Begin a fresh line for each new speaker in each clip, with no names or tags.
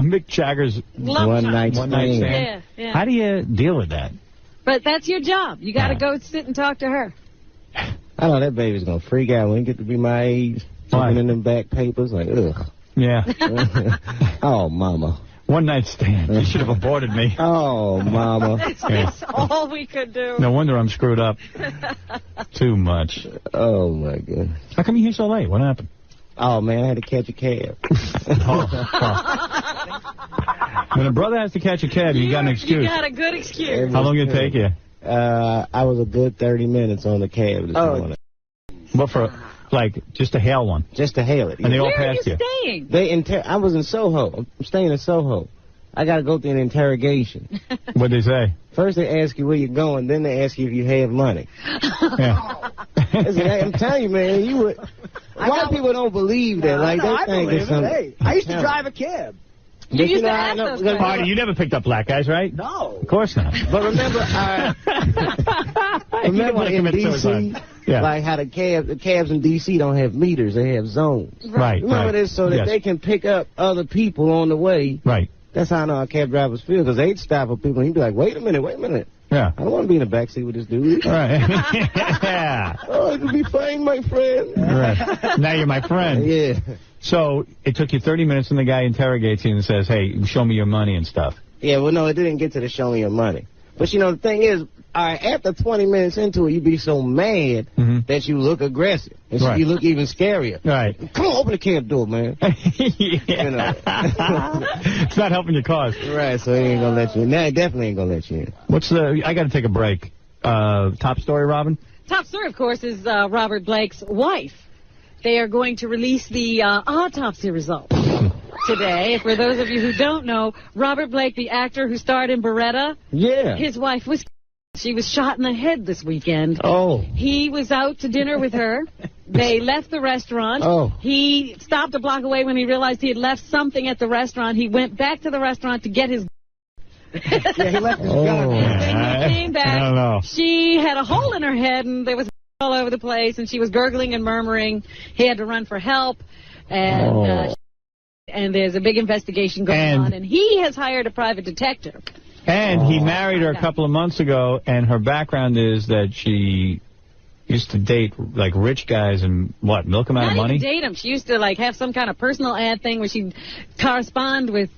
Mick Jagger's
one night stand.
Yeah, yeah.
How do you deal with that?
But that's your job. You got to go sit and talk to her.
I know that baby's going to freak out when you get to be my age. Looking in them back papers, like, ugh.
Yeah.
Oh, mama.
One night stand. You should have aborted me.
Oh, mama.
That's all we could do.
No wonder I'm screwed up. Too much.
Oh, my goodness.
How come you're here so late? What happened?
Oh, man, I had to catch a cab.
When a brother has to catch a cab, you got an excuse.
You got a good excuse.
How long did it take you?
I was a good 30 minutes on the cab this morning.
What for? Like, just to hail one?
Just to hail it.
And they all
Where
passed
are you staying?
I was in Soho. I'm staying in Soho. I got to go through an interrogation.
What'd they say?
First they ask you where you're going, then they ask you if you have money.
Yeah.
Listen, I'm telling you, man, a lot of people don't believe that. Like, they think it's something.
Hey, I used to drive a cab.
You used to ask those questions.
Marty, you never picked up black guys, right?
No.
Of course not.
But remember, remember in D.C.,
yeah.
like how the cabs in D.C. don't have meters, they have zones.
Right.
Remember this so that they can pick up other people on the way.
Right.
That's how I know how cab drivers feel, because they'd stop for people and he'd be like, wait a minute.
Yeah.
I don't want to be in the backseat with this dude.
Right. Yeah.
Oh, it'll be fine, my friend.
Right. Now you're my friend.
Yeah.
So it took you 30 minutes and the guy interrogates you and says, hey, show me your money and stuff.
Yeah, well, no, it didn't get to the show me your money. But, you know, the thing is, after 20 minutes into it, you be so mad that you look aggressive. And so you look even scarier.
Right.
Come on, open the cab door, man. You know.
It's not helping your cause.
Right, so he ain't going to let you in. Now, he definitely ain't going to let you in.
I got to take a break. Top story, Robin?
Top story, of course, is Robert Blake's wife. They are going to release the autopsy results today. For those of you who don't know, Robert Blake, the actor who starred in Beretta, his wife was... She was shot in the head this weekend.
Oh.
He was out to dinner with her. They left the restaurant.
Oh.
He stopped a block away when he realized he had left something at the restaurant. He went back to the restaurant to get his...
Yeah, he left his gun.
And he came back.
I don't know.
She had a hole in her head, and there was all over the place, and she was gurgling and murmuring. He had to run for help, and there's a big investigation going on, and he has hired a private detective.
And he married her a couple of months ago, and her background is that she used to date, like, rich guys and, milk them out of money?
Not even date them. She used to, like, have some kind of personal ad thing where she'd correspond with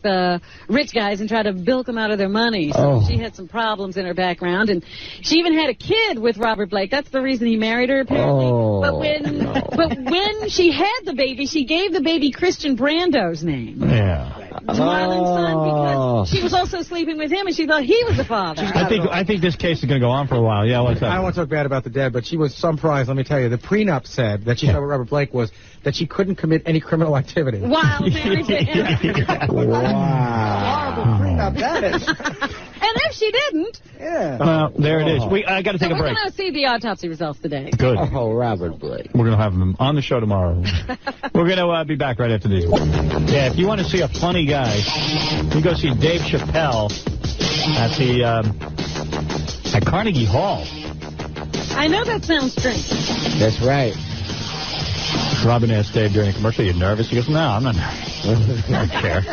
rich guys and try to bilk them out of their money. So she had some problems in her background. And she even had a kid with Robert Blake. That's the reason he married her, apparently. But when she had the baby, she gave the baby Christian Brando's name.
Yeah.
Smiling son, because she was also sleeping with him, and she thought he was the father.
I think this case is going to go on for a while. Yeah, what's up?
I don't want to talk bad about the dead, but she was some prize, let me tell you. The prenup said that she had with Robert Blake was that she couldn't commit any criminal activity.
While married to him.
Wow. Horrible prenup that is.
And if she didn't...
Yeah.
Well, there it is. I got to take a break.
We're going to see the autopsy results today.
Good.
Oh, Robert Blake.
We're going to have him on the show tomorrow. We're going to be back right after these. Yeah, if you want to see a funny guy, you go see Dave Chappelle at the at Carnegie Hall.
I know that sounds strange.
That's right.
Robin asked Dave during a commercial, "You nervous?" He goes, "No, I'm not nervous. I don't care."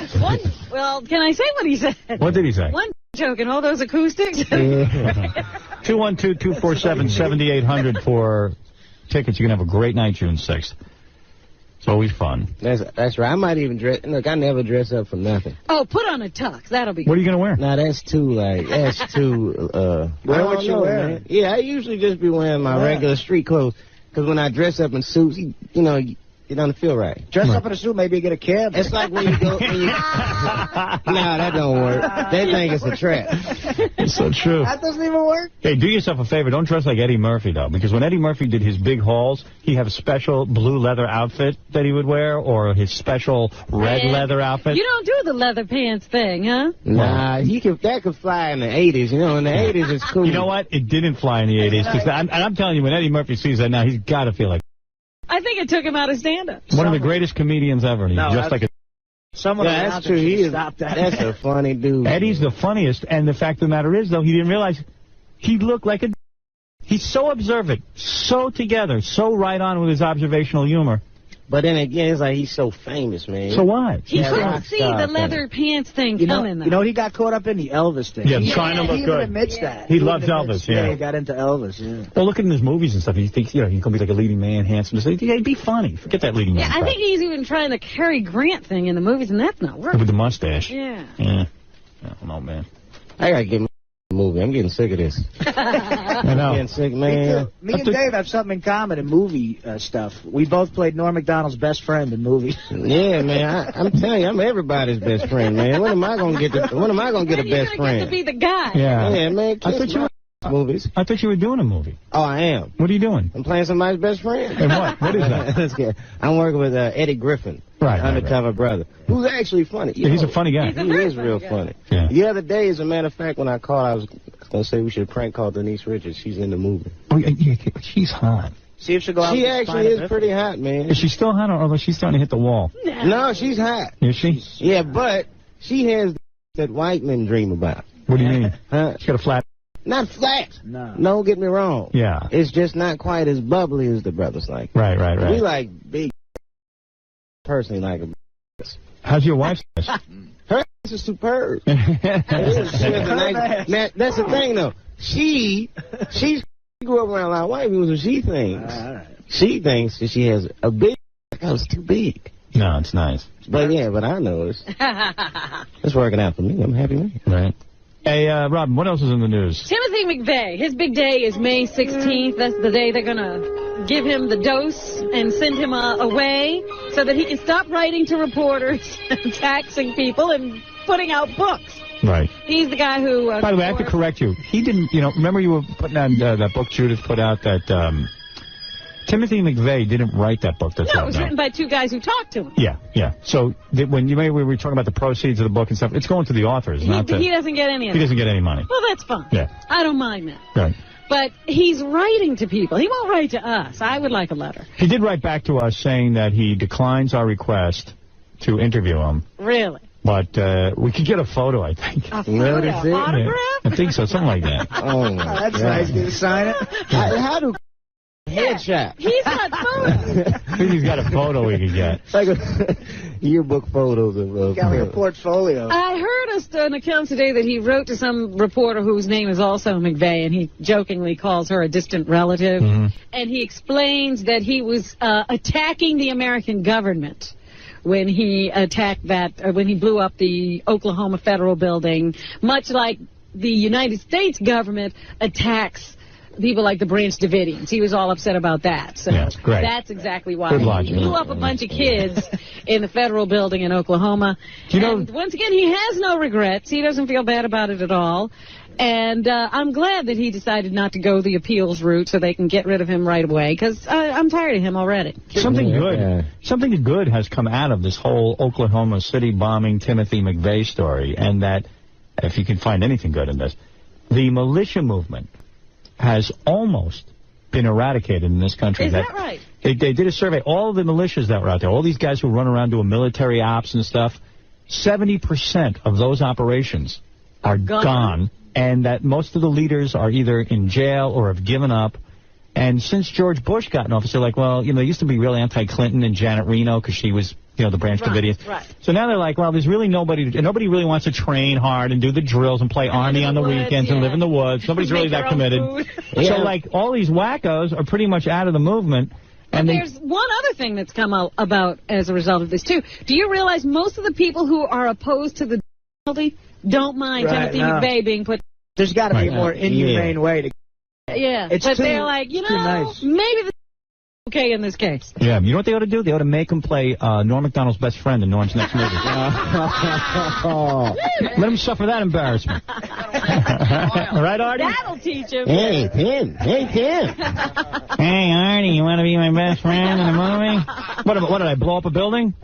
Well, can I say what he said?
What did he say?
One joke and all those acoustics.
212-247-7800 for tickets. You can have a great night June 6th. It's always fun.
That's right. I might even dress. Look, I never dress up for nothing.
Oh, put on a tux. That'll be good.
What are you going to wear?
Nah, that's too. Wear what you wear. Man. Yeah, I usually just be wearing my regular street clothes. Because when I dress up in suits, you don't feel right.
Dress up in a suit, maybe you get a cab.
It's like when you go... Nah, that don't work. They think it's a trap.
It's so true.
That doesn't even work.
Hey, do yourself a favor. Don't dress like Eddie Murphy, though. Because when Eddie Murphy did his big hauls, he'd have a special blue leather outfit that he would wear, or his special red leather outfit.
You don't do the leather pants thing, huh?
Nah, that could fly in the 80s. You know, in the 80s it's cool.
You know what? It didn't fly in the 80s. I'm telling you, when Eddie Murphy sees that now, he's got to feel like...
I think it took him out of stand-up.
One of the greatest comedians ever. And he's just like a...
That's true. That's a funny dude.
Eddie's the funniest, and the fact of the matter is, though, he didn't realize he looked like a... He's so observant, so together, so right on with his observational humor.
But then again, it's like he's so famous, man.
So what?
He couldn't see the leather pants thing coming, though.
You know, he got caught up in the Elvis thing.
Yeah, trying to look
he
good.
He admits that.
He loves Elvis,
Yeah, he got into Elvis, yeah.
Well, look at him in his movies and stuff. He thinks, you know, he's going to be like a leading man, handsome. Yeah, he'd be funny. Forget that leading man.
Yeah, I think he's even trying the Cary Grant thing in the movies, and that's not working.
With the mustache.
Yeah.
Yeah. I don't know, man.
I got to get a movie. I'm getting sick of this.
I know.
I'm getting sick, man.
Me and Dave have something in common in movie stuff. We both played Norm Macdonald's best friend in movies.
Yeah, man. I'm telling you, I'm everybody's best friend, man. When am I gonna get a best friend?
You're gonna get to be the guy.
Yeah, man.
I thought you were
movies.
I thought you were doing a movie.
Oh, I am.
What are you doing?
I'm playing somebody's best friend.
And what? What is that?
That's good. I'm working with Eddie Griffin, undercover brother, who's actually funny.
Yeah, he's a funny guy.
He is real funny.
Yeah.
The other day, as a matter of fact, when I called, I was going to say we should prank call Denise Richards. She's in the movie.
Oh, yeah, she's hot.
See if she'll go out.
She actually is pretty hot, man.
Is she still hot, or she's starting to hit the wall?
No, she's hot.
Is she?
Yeah, but she has that white men dream about.
What do you mean?
Huh?
She got a flat.
Not flat.
No.
Don't get me wrong.
Yeah.
It's just not quite as bubbly as the brothers like.
Right.
We like big. Personally, like a.
How's your wife's?
Her ass is superb. That's the thing, though. She grew up around a lot of white people, so she thinks she thinks that she has a big. That was too big.
No, it's nice.
But yeah, but I know it's working out for me. I'm happy with it.
Right. Hey, Robin, what else is in the news?
Timothy McVeigh, his big day is May 16th. That's the day they're going to give him the dose and send him away so that he can stop writing to reporters and taxing people and putting out books.
Right.
He's the guy who...
By the way, I have to correct you. He didn't, remember you were putting on that book Judith put out that... Timothy McVeigh didn't write that book. That's
no, it was written by two guys who talked to him.
Yeah. So when we were talking about the proceeds of the book and stuff, it's going to the authors, not to...
He doesn't get any of it.
He doesn't get any money.
Well, that's fine.
Yeah.
I don't mind that.
Right.
But he's writing to people. He won't write to us. I would like a letter.
He did write back to us saying that he declines our request to interview him.
Really?
But we could get a photo, I think.
A photo? Autograph?
Yeah, I think so, something like that.
Oh,
that's nice. Can you sign it?
How do... Headshot.
He's got photos.
I think he's got a photo we could get.
Like yearbook photos of...
Got like a portfolio.
I heard an account today that he wrote to some reporter whose name is also McVeigh, and he jokingly calls her a distant relative.
Mm-hmm.
And he explains that he was attacking the American government when he attacked when he blew up the Oklahoma Federal Building, much like the United States government attacks people like the Branch Davidians. He was all upset about that. So
yeah, great.
That's exactly why
he
blew up a bunch of kids in the federal building in Oklahoma. And once again, he has no regrets. He doesn't feel bad about it at all. And I'm glad that he decided not to go the appeals route so they can get rid of him right away, because I'm tired of him already.
Something good has come out of this whole Oklahoma City bombing Timothy McVeigh story, and that, if you can find anything good in this, the militia movement has almost been eradicated in this country.
Is that right?
They did a survey. All the militias that were out there, all these guys who run around doing military ops and stuff, 70% of those operations are gone, and that most of the leaders are either in jail or have given up. And since George Bush got in office, they're like, well, they used to be really anti-Clinton and Janet Reno because she was, the Branch Davidians.
Right.
So now they're like, well, there's really nobody really wants to train hard and do the drills and play Army on the weekends and live in the woods. Nobody's really that committed. So, like, all these wackos are pretty much out of the movement. And
there's one other thing that's come about as a result of this, too. Do you realize most of the people who are opposed to the penalty don't mind Timothy McVeigh being put...
There's got to be a more inhumane way to...
Yeah, but they're like, nice. Maybe the okay in this case.
Yeah, you know what they ought to do? They ought to make him play Norm Macdonald's best friend in Norm's next movie. Let him suffer that embarrassment. Right, Artie?
That'll teach him.
Hey, Tim. Hey,
Artie, you want to be my best friend in a movie? What did I blow up a building?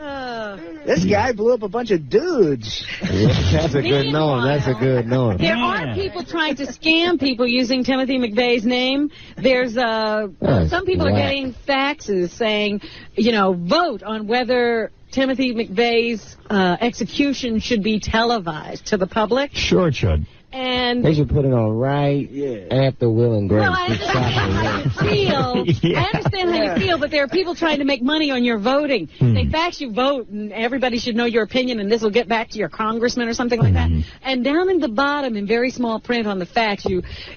This guy blew up a bunch of dudes.
That's a good knowing. That's a good knowing.
There are people trying to scam people using Timothy McVeigh's name. There's some people are getting faxes saying, vote on whether Timothy McVeigh's execution should be televised to the public.
Sure it should.
And
they should put it on right after Will and Grace.
Well, I understand how you feel. I understand how you feel, but there are people trying to make money on your voting. They fax you vote, and everybody should know your opinion, and this will get back to your congressman or something like that. And down in the bottom, in very small print on the fax,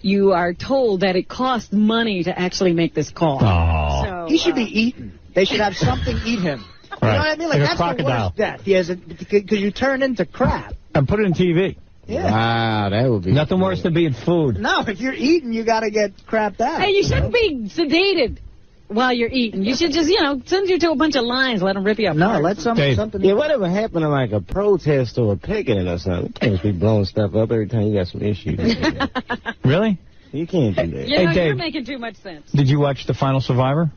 you are told that it costs money to actually make this call.
So,
he should be eaten. They should have something eat him.
Right.
You know what I mean? Like that's
crocodile.
the worst death. Because you turn into crap.
And put it in TV.
Yeah.
Wow, that would be
nothing worse than being food.
No, if you're eating, you got to get crapped out.
Hey, you shouldn't be sedated while you're eating. You should just, send you to a bunch of lions, let them rip you up.
No, let something.
Yeah, whatever happened to like a protest or a picketing or something? You can't be blowing stuff up every time you got some issues.
Really?
You can't do that.
Hey,
Dave,
you're making too much sense.
Did you watch The Final Survivor?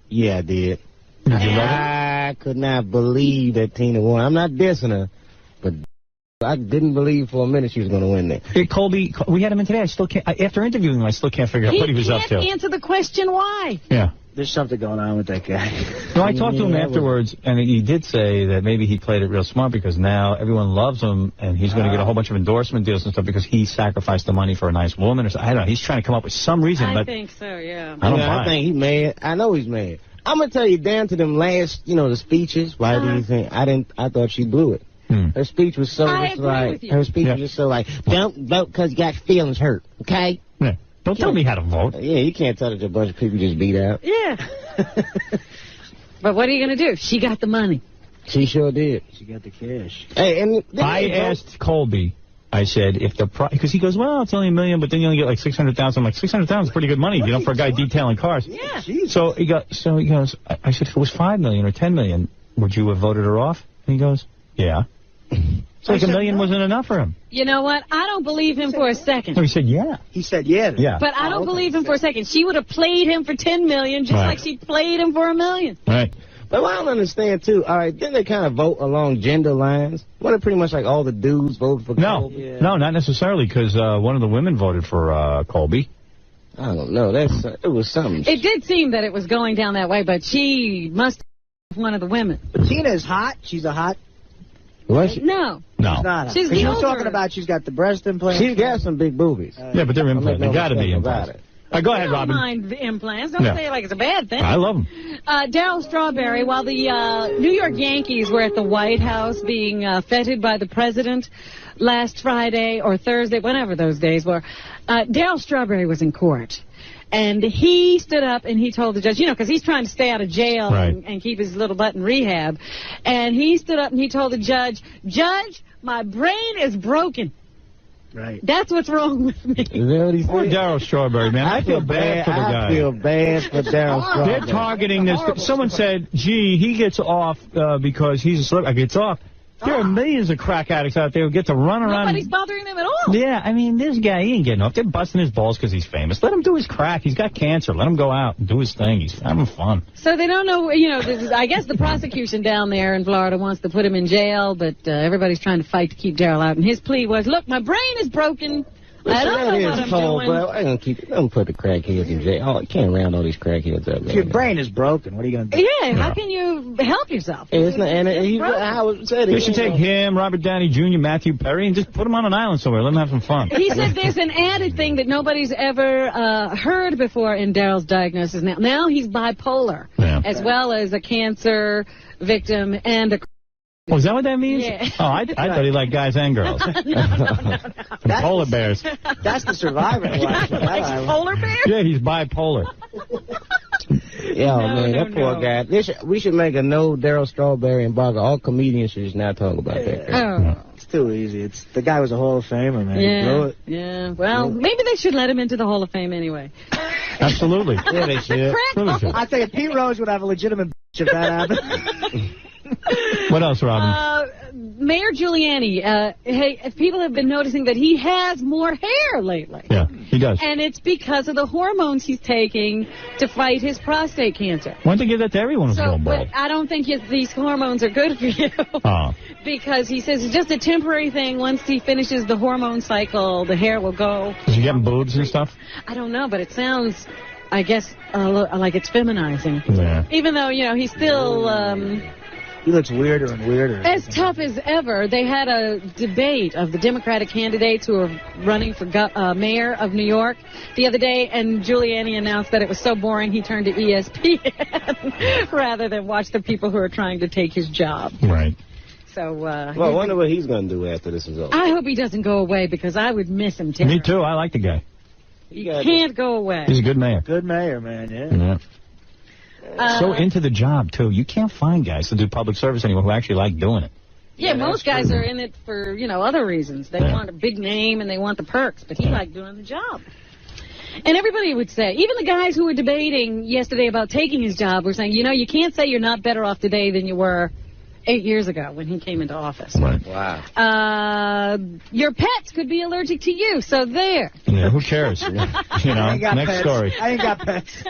Yeah, I did.
Did you love it?
I could not believe that Tina won. I'm not dissing her, but I didn't believe for a minute she was going to win there.
Hey, Colby, we had him in today. I still can't. After interviewing him, I still can't figure out what he was up to.
He can't answer the question why.
Yeah.
There's something going on with that guy.
No, I talked to him afterwards, and he did say that maybe he played it real smart because now everyone loves him, and he's going to get a whole bunch of endorsement deals and stuff because he sacrificed the money for a nice woman or something. I don't know. He's trying to come up with some reason.
I
but
think so, yeah.
I think he's mad. I know he's mad. I'm going to tell you, down to them last, the speeches, why do you think? I thought she blew it. Her speech was so her speech was just so like, don't vote because you got your feelings hurt, okay?
Yeah. Don't tell me how to vote.
Yeah, you can't tell that a bunch of people just beat out.
Yeah. But what are you going to do? She got the money.
She sure did.
She got the cash.
Hey, and
I asked Colby, I said, if the price, because he goes, well, it's only $1 million, but then you only get like $600,000. I'm like, $600,000 is pretty good money, for a guy detailing cars.
Yeah.
So he goes, I said, if it was $5 million or $10 million, would you have voted her off? And he goes, yeah. So like $1 million wasn't enough for him.
You know what? I don't believe him for a second.
No, he said, yeah.
He said, yeah.
Yeah.
But I don't believe him for a second. She would have played him for $10 million just like she played him for $1 million.
Right.
But what I don't understand, too, all right, didn't they kind of vote along gender lines? Wasn't it pretty much like all the dudes voted for Colby?
No, not necessarily, because one of the women voted for Colby.
I don't know. It was something.
It did seem that it was going down that way, but she must have one of the women.
But Tina is hot. She's a hot.
Was she?
No.
She's not.
She's
she was talking about she's got the breast implants.
She's got some big boobies.
Yeah, but they're implants. They got to be implants. Go ahead, Robin.
I don't mind the implants. Don't say it like it's a bad thing.
I love them.
Darryl Strawberry, while the New York Yankees were at the White House being feted by the president last Friday or Thursday, whenever those days were, Darryl Strawberry was in court. And he stood up and he told the judge, because he's trying to stay out of jail and keep his little butt in rehab. And he stood up and he told the judge, Judge, my brain is broken.
Right.
That's what's wrong with me.
Is that what he said?
Poor Darryl Strawberry, man. I feel bad for the guy.
I feel bad for Darryl Strawberry.
They're targeting this. Someone said, gee, he gets off because he's a celebrity. Gets off. There are millions of crack addicts out there who get to run around.
Nobody's bothering them at all.
Yeah, I mean, this guy, he ain't getting off. They're busting his balls because he's famous. Let him do his crack. He's got cancer. Let him go out and do his thing. He's having fun.
So they don't know, I guess the prosecution down there in Florida wants to put him in jail, but everybody's trying to fight to keep Darryl out. And his plea was, look, my brain is broken. I don't know what I'm doing.
But I don't put the crackheads in jail. Oh, you can't round all these crackheads up.
If your brain is broken, what are you going to do?
Yeah, how can you help yourself?
It's not, and
they should take him, Robert Downey Jr., Matthew Perry, and just put him on an island somewhere. Let him have some fun.
He said there's an added thing that nobody's ever heard before in Darryl's diagnosis. Now he's bipolar, as well as a cancer victim and a...
Oh, is that what that means?
Yeah.
Oh, I thought he liked guys and girls.
No.
Polar bears.
That's the Survivor.
Polar bears?
Yeah, he's bipolar.
That poor guy. We should make a no Darryl Strawberry and Barker. All comedians should just not talk about that guy.
Oh.
It's too easy. The guy was a Hall of Famer, man.
Yeah. Yeah. Well, maybe they should let him into the Hall of Fame anyway.
Absolutely.
Yeah, they should.
Really should.
I think Pete Rose would have a legitimate if that happened.
What else, Robin?
Mayor Giuliani, people have been noticing that he has more hair lately.
Yeah, he does.
And it's because of the hormones he's taking to fight his prostate cancer.
Why don't they give that to everyone who's going bald?
But I don't think these hormones are good for you.
Oh.
Because he says it's just a temporary thing. Once he finishes the hormone cycle, the hair will go.
Is he getting boobs and stuff?
I don't know, but it sounds, I guess, like it's feminizing.
Yeah.
Even though, he's still...
He looks weirder and weirder.
As tough as ever. They had a debate of the Democratic candidates who are running for mayor of New York the other day, and Giuliani announced that it was so boring he turned to ESPN rather than watch the people who are trying to take his job.
Right.
So,
well, I wonder what he's going to do after this is over.
I hope he doesn't go away because I would miss him terribly.
Me too. I like the guy.
He can't go away.
He's a good mayor.
Good mayor, man, yeah.
So into the job, too. You can't find guys to do public service anymore who actually like doing it.
Yeah, most guys are in it for, other reasons. They want a big name and they want the perks, but he liked doing the job. And everybody would say, even the guys who were debating yesterday about taking his job were saying, you can't say you're not better off today than you were 8 years ago when he came into office.
Right.
Wow.
Your pets could be allergic to you, so there.
Yeah, who cares? Next
pets.
story.
I ain't got pets.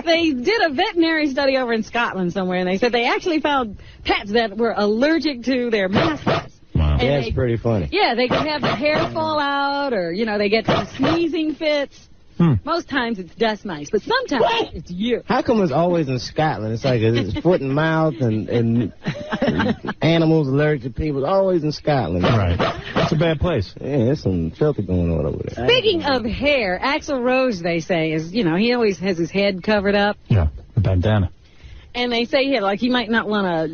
They did a veterinary study over in Scotland somewhere, and they said they actually found pets that were allergic to their masters.
Wow.
Yeah, that's pretty funny.
Yeah, they could have the hair fall out, or, they get some sneezing fits. Most times it's dust mites, but sometimes it's you.
How come it's always in Scotland? It's like it's foot and mouth and animals allergic to people. It's always in Scotland.
Right. It's a bad place.
Yeah, there's some filthy going on over there.
Speaking of hair, Axl Rose, they say, is, he always has his head covered up.
Yeah, a bandana.
And they say, he might not want to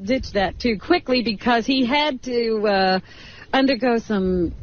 ditch that too quickly because he had to undergo some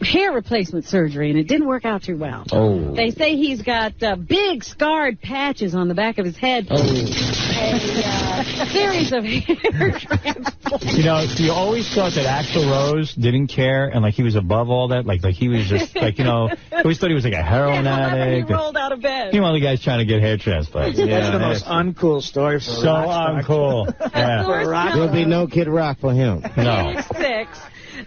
hair replacement surgery, and it didn't work out too well.
Oh.
They say he's got big scarred patches on the back of his head.
Oh.
A series of hair transplants.
You always thought that Axl Rose didn't care and he was above all that. Like he was just always thought he was like a heroin addict.
He rolled out of bed.
Meanwhile, the guy's trying to get hair transplants.
That's the most uncool story for
so uncool. Yeah.
There'll be no Kid Rock for him.
No.
6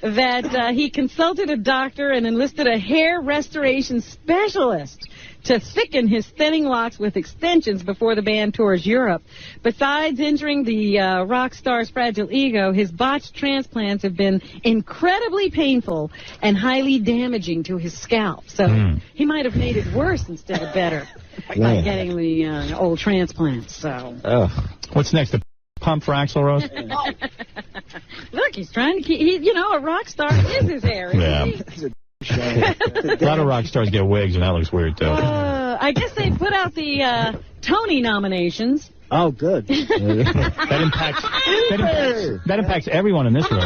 that he consulted a doctor and enlisted a hair restoration specialist to thicken his thinning locks with extensions before the band tours Europe. Besides injuring the rock star's fragile ego, his botched transplants have been incredibly painful and highly damaging to his scalp. So he might have made it worse instead of better by getting the old transplants. So.
What's next? Pump for Axl Rose?
Look, he's trying to keep, a rock star is his hair, isn't he?
A lot of rock stars get wigs, and that looks weird, too.
I guess they put out the Tony nominations.
Oh, good.
That impacts everyone in this room.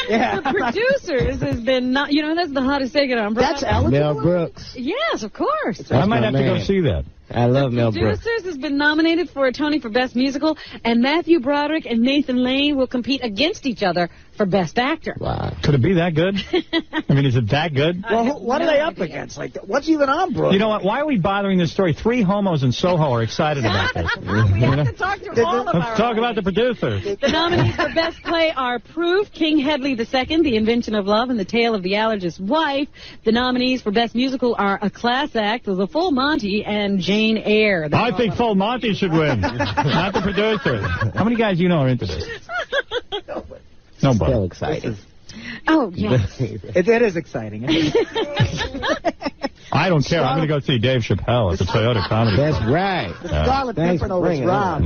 Yeah. The producers has been not, that's the hottest ticket on Broadway.
That's eligible.
Mel Brooks.
Yes, of course.
I might have to go see that.
I love Mel Brooks.
Producers has been nominated for a Tony for Best Musical, and Matthew Broderick and Nathan Lane will compete against each other for Best Actor.
Wow.
Could it be that good? I mean, is it that good?
Well, what are they up against? What's even on Broadway?
You know what? Why are we bothering this story? 3 homos in Soho are excited about this.
We have to talk to all of our
Let's talk about the producers.
The nominees for Best Play are Proof, King Hedley II, The Invention of Love, and The Tale of the Allergist's Wife. The nominees for Best Musical are A Class Act, The Full Monty, and Jane Eyre.
I think Full Monty should win, not the producers. How many guys you know are into this? Nobody.
Still excited.
Oh, yes.
It is exciting.
I don't care. I'm going to go see Dave Chappelle at the Toyota Comedy Club.
That's right.
Scarlet Pimpernel is Rob.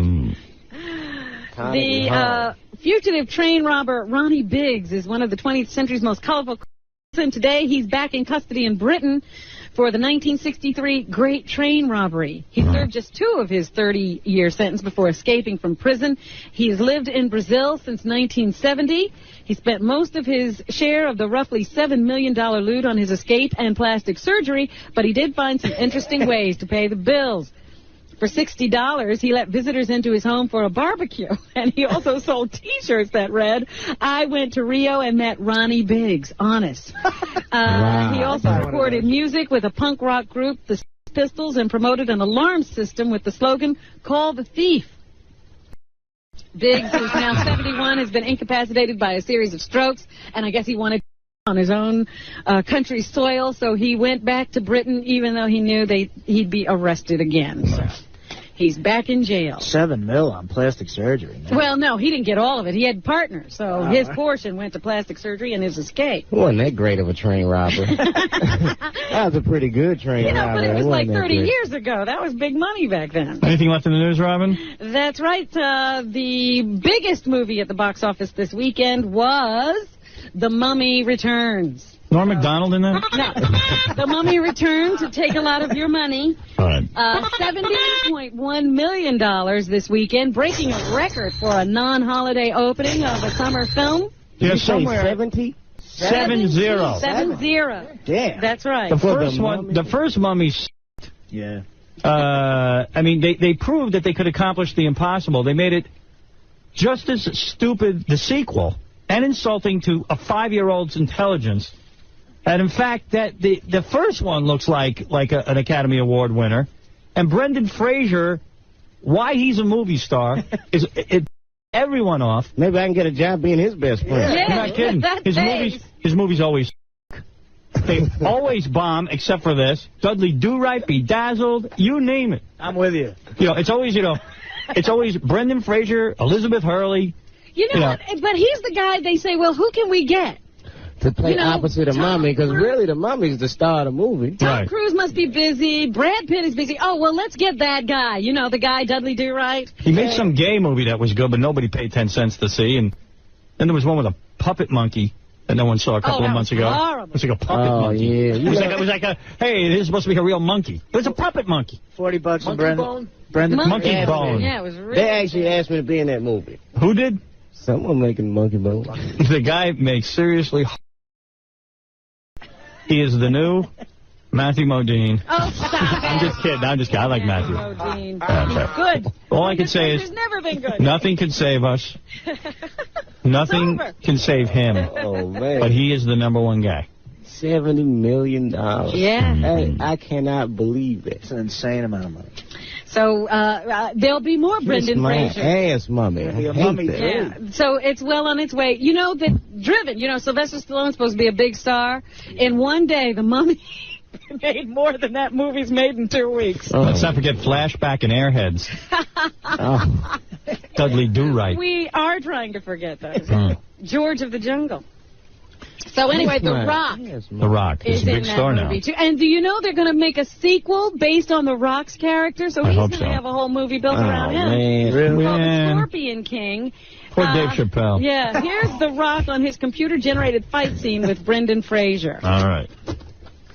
The fugitive train robber Ronnie Biggs is one of the 20th century's most colorful criminals, and today he's back in custody in Britain for the 1963 Great Train Robbery. He served just 2 of his 30-year sentence before escaping from prison. He's lived in Brazil since 1970. He spent most of his share of the roughly $7 million loot on his escape and plastic surgery, but he did find some interesting ways to pay the bills. For $60, he let visitors into his home for a barbecue, and he also sold T-shirts that read, "I went to Rio and met Ronnie Biggs, honest."
Wow.
He also recorded music with a punk rock group, the Pistols, and promoted an alarm system with the slogan, "Call the Thief." Biggs, who's now 71, has been incapacitated by a series of strokes, and I guess he wanted on his own country's soil, so he went back to Britain even though he knew he'd be arrested again. So He's back in jail.
$7 million on plastic surgery. Man.
Well, no, he didn't get all of it. He had partners, so his portion went to plastic surgery and his escape.
Wasn't that great of a train robber? That was a pretty good train robber.
But it was like 30 years ago. That was big money back then.
Anything left in the news, Robin?
That's right. The biggest movie at the box office this weekend was The Mummy Returns.
Norm Macdonald in that?
No. The Mummy Returns to take a lot of your money.
All right.
$70.1 million this weekend, breaking a record for a non-holiday opening of a summer film.
Yeah, somewhere.
70?
7-0. 7-0.
Damn.
That's right.
The first Mummy.
Yeah.
I mean, they proved that they could accomplish the impossible. They made it just as stupid, the sequel, and insulting to a 5-year-old's intelligence. And in fact, that the first one looks like an Academy Award winner, and Brendan Fraser, why he's a movie star, is everyone off.
Maybe I can get a job being his best friend.
Yeah,
you're not kidding. His movies always. They always bomb, except for this. Dudley Do-Right, Bedazzled, you name it.
I'm with you.
It's always Brendan Fraser, Elizabeth Hurley.
You know what? But he's the guy they say, well, who can we get?
To play opposite of Mummy, because really the Mummy's the star of the movie.
Tom Cruise must be busy. Brad Pitt is busy. Oh, well, let's get that guy. You know, the guy, Dudley Do-Right.
He made some gay movie that was good, but nobody paid 10 cents to see. And then there was one with a puppet monkey that no one saw a couple of months ago.
Horrible.
It was like a puppet monkey.
Yeah.
It was like hey, this is supposed to be a real monkey. It was a puppet monkey.
$40 on Brendan.
Monkey Bone.
Yeah, it was really
They actually asked me to be in that movie.
Who did?
Someone making Monkey Bone.
The guy makes seriously. He is the new Matthew Modine.
Oh, stop it.
I'm just kidding. I like Matthew.
Modine. Good.
All I can say is
never been good.
Nothing can save us. Nothing can save him.
Oh, man.
But he is the #1 guy.
$70 million.
Yeah.
I cannot believe it.
It's an insane amount of money.
So there'll be more Brendan Fraser.
Ass Mummy.
Yeah. So it's well on its way. You know that Driven. Sylvester Stallone's supposed to be a big star. In one day, The Mummy made more than that movie's made in 2 weeks.
Oh. Let's not forget Flashback and Airheads. Dudley Do-Right.
We are trying to forget those. George of the Jungle. So anyway, The Rock
is a big star now.
Too. And do you know they're going to make a sequel based on The Rock's character? So he's going to have a whole movie built around him.
Man.
Really? Called The Scorpion King.
Poor Dave Chappelle.
Yeah, here's The Rock on his computer-generated fight scene with Brendan Fraser.
All right.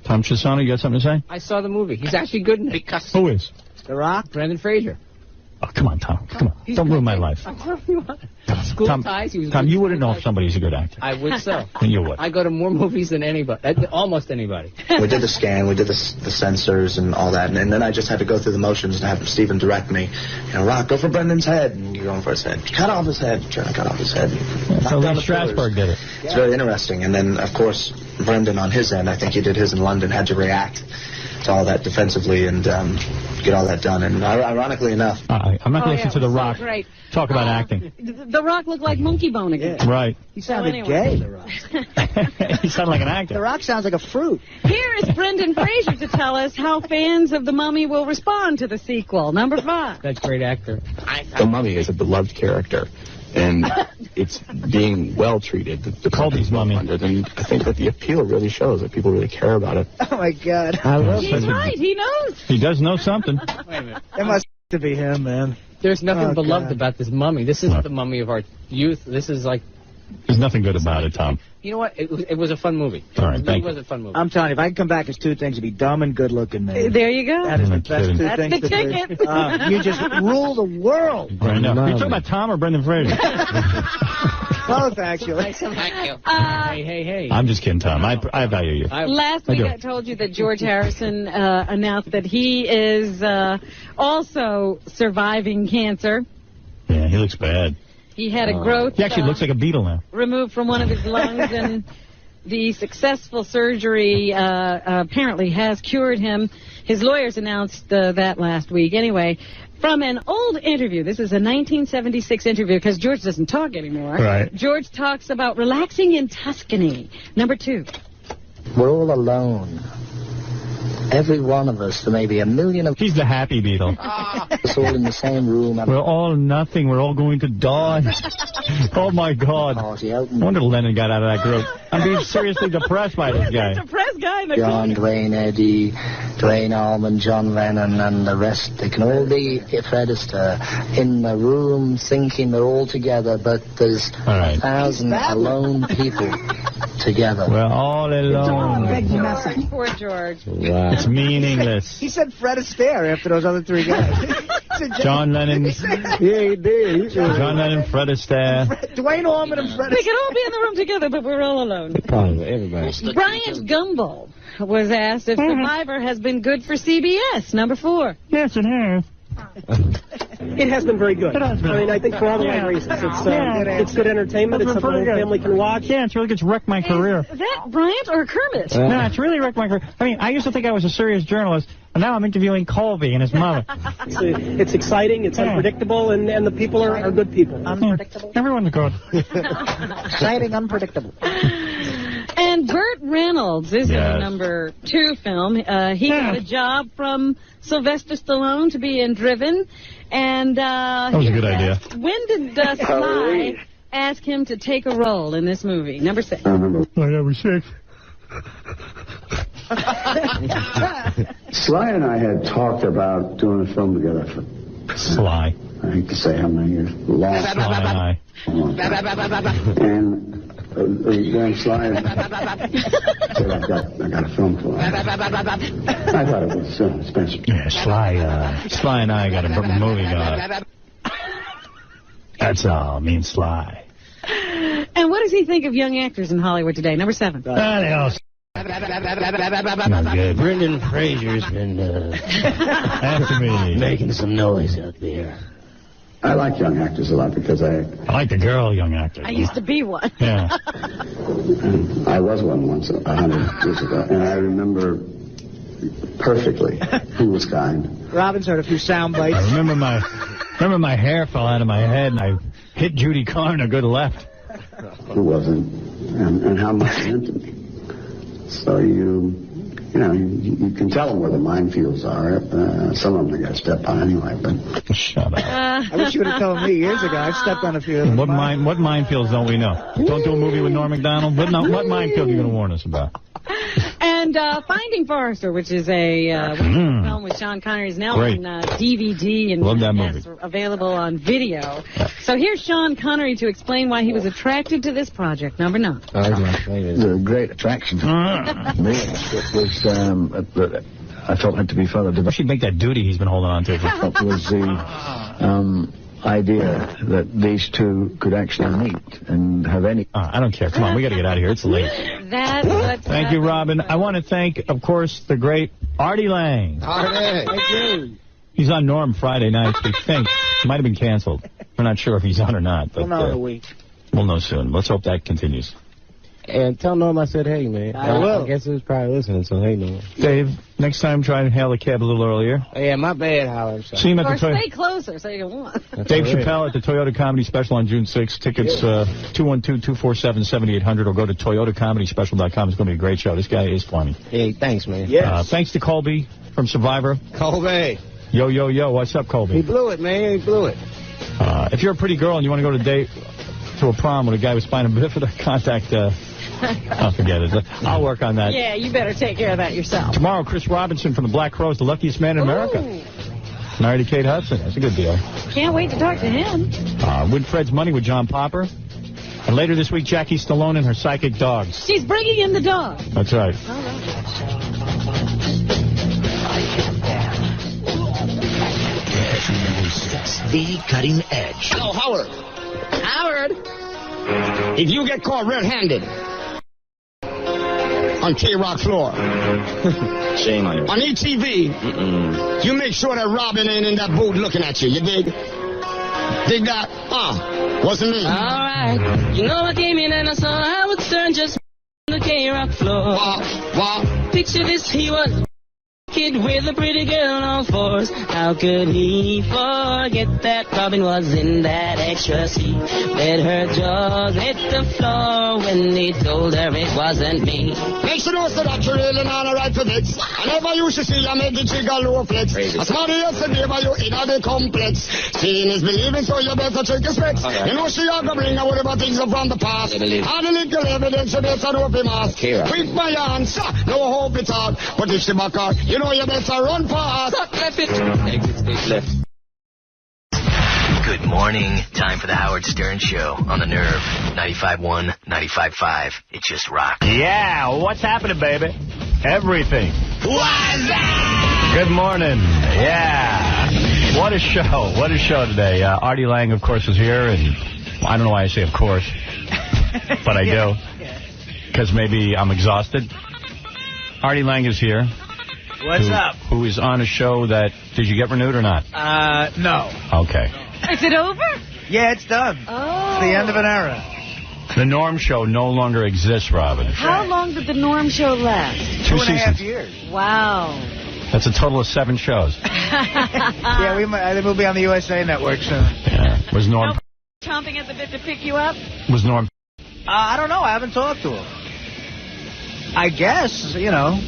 Tom Chisano, you got something to say?
I saw the movie. He's actually good in it.
Who is?
The Rock?
Brendan Fraser.
Oh, come on, Tom. Come on. Don't ruin my life.
School ties. He was
Tom, you wouldn't know if somebody's a good actor.
I would so.
And you would.
I go to more movies than anybody. Almost anybody.
We did the scan, we did the censors and all that, and then I just had to go through the motions and have Stephen direct me. Rock, go for Brendan's head. And you're going for his head. Cut off his head. Trying to cut off his head.
So Lee Strasberg did it.
It's very interesting. And then, of course, Brendan on his end, I think he did his in London, had to react to all that defensively and get all that done. And ironically enough...
I'm not going to listen to The Rock talk about acting.
The Rock looked like Monkey Bone again.
Yeah. Right.
He sounded gay, The Rock.
He sounded like an actor.
The Rock sounds like a fruit.
Here is Brendan Fraser to tell us how fans of The Mummy will respond to the sequel. Number 5.
That's great actor.
The Mummy is a beloved character, and it's being well treated. The
Colby's Mummy.
And I think that the appeal really shows that people really care about it.
Oh, my God.
He's right. He knows.
He does know something.
Wait a minute.
It must be him, man.
There's nothing beloved about this Mummy. This isn't the Mummy of our youth. This is like...
There's nothing good about it, Tom.
You know what? It was a fun movie.
All right, thank you.
It was a fun movie.
I'm telling you, if I can come back as 2 things, it'd be dumb and good-looking, man.
There you go.
That is the best 2
That's
things
the
to
ticket.
do. You just rule the world.
Right now. Are you talking about Tom or Brendan Fraser?
Both, actually.
Hey.
I'm just kidding, Tom. I value you.
Last week I told you that George Harrison announced that he is also surviving cancer.
Yeah, he looks bad.
He had a growth.
He actually looks like a beetle now.
Removed from one of his lungs, and the successful surgery apparently has cured him. His lawyers announced that last week. Anyway, from an old interview, this is a 1976 interview because George doesn't talk anymore.
Right.
George talks about relaxing in Tuscany. Number 2.
We're all alone. every one of us, there may be a million of...
He's the happy Beatle.
us all in the same room.
We're all nothing. We're all going to die. Oh, my God. No wonder Lennon got out of that group. I'm being seriously depressed by this guy.
Depressed guy in the
John, Dwayne, Eddie, Dwayne Allman, John Lennon, and the rest. They can all be, Fred Astaire, in the room thinking they're all together, but there's 1,000 alone people together.
We're all alone.
Poor George.
Wow. It's meaningless.
He said Fred Astaire after those other three guys.
John Lennon.
Yeah, he did.
John Lennon, Fred Astaire.
Dwayne Allman and Fred Astaire.
They can all be in the room together, but we're all alone.
Probably everybody.
Bryant Gumbel was asked if Survivor has been good for CBS. Number 4.
Yes, it has.
It has been very good. I mean, I think for all the right reasons. It's good entertainment. It's something the family can watch.
Yeah, it's really good. It's wrecked my career.
Is that Bryant or Kermit?
No, it's really wrecked my career. I mean, I used to think I was a serious journalist, and now I'm interviewing Colby and his mother.
It's exciting. It's unpredictable, and the people are good people.
Unpredictable?
Everyone's good.
Exciting, unpredictable.
And Burt Reynolds is in the number 2 film. He got a job from Sylvester Stallone to be in Driven. And
that was a good idea.
When did Sly ask him to take a role in this movie? Number 6.
Number 6.
Sly and I had talked about doing a film together for...
Sly.
I hate to say how many years. Long.
Sly and I.
And then Sly said, I got a film for him. I thought it was Spencer.
Yeah, Sly and I got a movie going. That's all. Me and Sly.
And what does he think of young actors in Hollywood today? Number 7.
They all not good.
Brendan Fraser's been
after me,
making some noise out there.
I like young actors a lot because I
like the girl young actors.
I used to be one.
Yeah.
I was one once 100 years ago, and I remember perfectly who was kind.
Robin's heard a few sound bites.
I remember my hair fell out of my head, and I hit Judy Carn a good left.
Who wasn't, and how much it meant to me. So you can tell them where the minefields are. Some of them they got stepped on anyway. But
shut up.
I wish you would have told me years ago. I've stepped on a few of them.
What minefields don't we know? Don't do a movie with Norm Macdonald. What minefield are you going to warn us about?
And Finding Forrester, which is a film with Sean Connery, is now on DVD and
love that movie.
Available on video. So here's Sean Connery to explain why he was attracted to this project. Number 9.
It was a great attraction to me. It was, I felt had to be further developed.
We should make that duty he's been holding on to.
It was the idea that these two could actually meet and have any...
I don't care. Come on, we got to get out of here. It's late.
That's what's
Thank you, Robin. I want to thank, of course, the great Artie Lang.
Artie. Thank you.
He's on Norm Friday nights, we think. It might have been canceled. We're not sure if he's on or not. But,
we'll know in a week.
We'll know soon. Let's hope that continues.
And tell Norm I said hey, man.
I will.
I guess he was probably listening, so hey, Norm.
Dave, next time try and hail the cab a little earlier.
Oh, yeah, my bad, Howard.
See him at
Or
the
stay closer so you can walk.
Dave Chappelle at the Toyota Comedy Special on June 6th. Tickets 212-247-7800 or go to toyotacomedyspecial.com. It's going to be a great show. This guy is funny.
Hey, thanks, man.
Yes.
Thanks to Colby from Survivor.
Colby.
Yo, yo, yo. What's up, Colby?
He blew it, man. He blew it.
If you're a pretty girl and you want to go to a prom with a guy with spina bifida, contact... I'll forget it. I'll work on that.
Yeah, you better take care of that yourself.
Tomorrow, Chris Robinson from the Black Crowes, the luckiest man in America. Married to Kate Hudson. That's a good deal.
Can't wait to talk to him.
Win Fred's Money with John Popper. And later this week, Jackie Stallone and her psychic dogs.
She's bringing in the dog.
That's right.
All right.
The cutting edge.
Hello, Howard.
Howard.
If you get caught red-handed on K-Rock floor,
shame on you.
On ETV, you make sure that Robin ain't in that booth looking at you. You dig? Dig that? Wasn't me.
All right. You know I came in and I saw Howard Stern just on the K-Rock floor.
Wow.
Picture this, he was kid with a pretty girl on fours. How could he forget that Robin was in that extra seat? Let her jaws hit the floor when he told her it wasn't me.
Make sure you know that you're really not right for this. I never used to see you make the trigger low flex. As somebody else said, but you in the complex. Seeing is believing, so you better check your specs. You know she ought to bring out whatever things up from the past. All the little evidence, you better know if he must. Quick my answer, no hope it's hard. But if she back out, you know you better run fast.
Exit stage left.
Good morning. Time for the Howard Stern Show on the Nerve. 95.1, 95.5. It just rocks.
Yeah, what's happening, baby? Everything.
What's that?
Good morning. Yeah. What a show. What a show today. Artie Lang, of course, is here, and I don't know why I say of course, but I do. Because maybe I'm exhausted. Artie Lang is here.
What's up?
Who is on a show that... Did you get renewed or not?
No.
Okay.
Is it over?
Yeah, it's done.
Oh.
It's the end of an era.
The Norm Show no longer exists, Robin.
How long did the Norm Show last?
2
2.5
seasons.
years.
Wow.
That's a total of 7 shows.
Yeah, I think we'll be on the USA Network soon.
Yeah. Was Norm...
Chomping at the bit to pick you up?
Was Norm...
I don't know. I haven't talked to him. I guess, you know.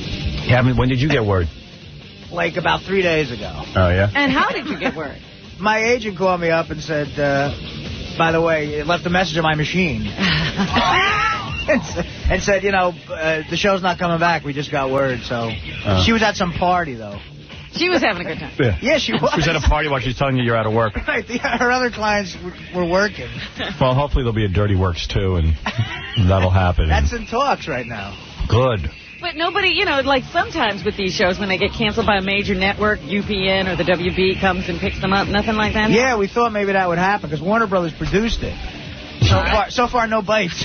When did you get word?
Like about 3 days ago.
Oh, yeah?
And how did you get word?
My agent called me up and said, by the way, it left a message on my machine. and said, you know, the show's not coming back. We just got word, so. She was at some party, though.
She was having a good time.
Yeah, she was.
She was at a party while she's telling you you're out of work.
Right. Her other clients were working.
Well, hopefully there'll be a Dirty Works, too, and that'll happen.
That's in talks right now.
Good.
But nobody, you know, like sometimes with these shows when they get canceled by a major network, UPN or the WB comes and picks them up, nothing like that?
Yeah, we thought maybe that would happen because Warner Brothers produced it. So far, no bites.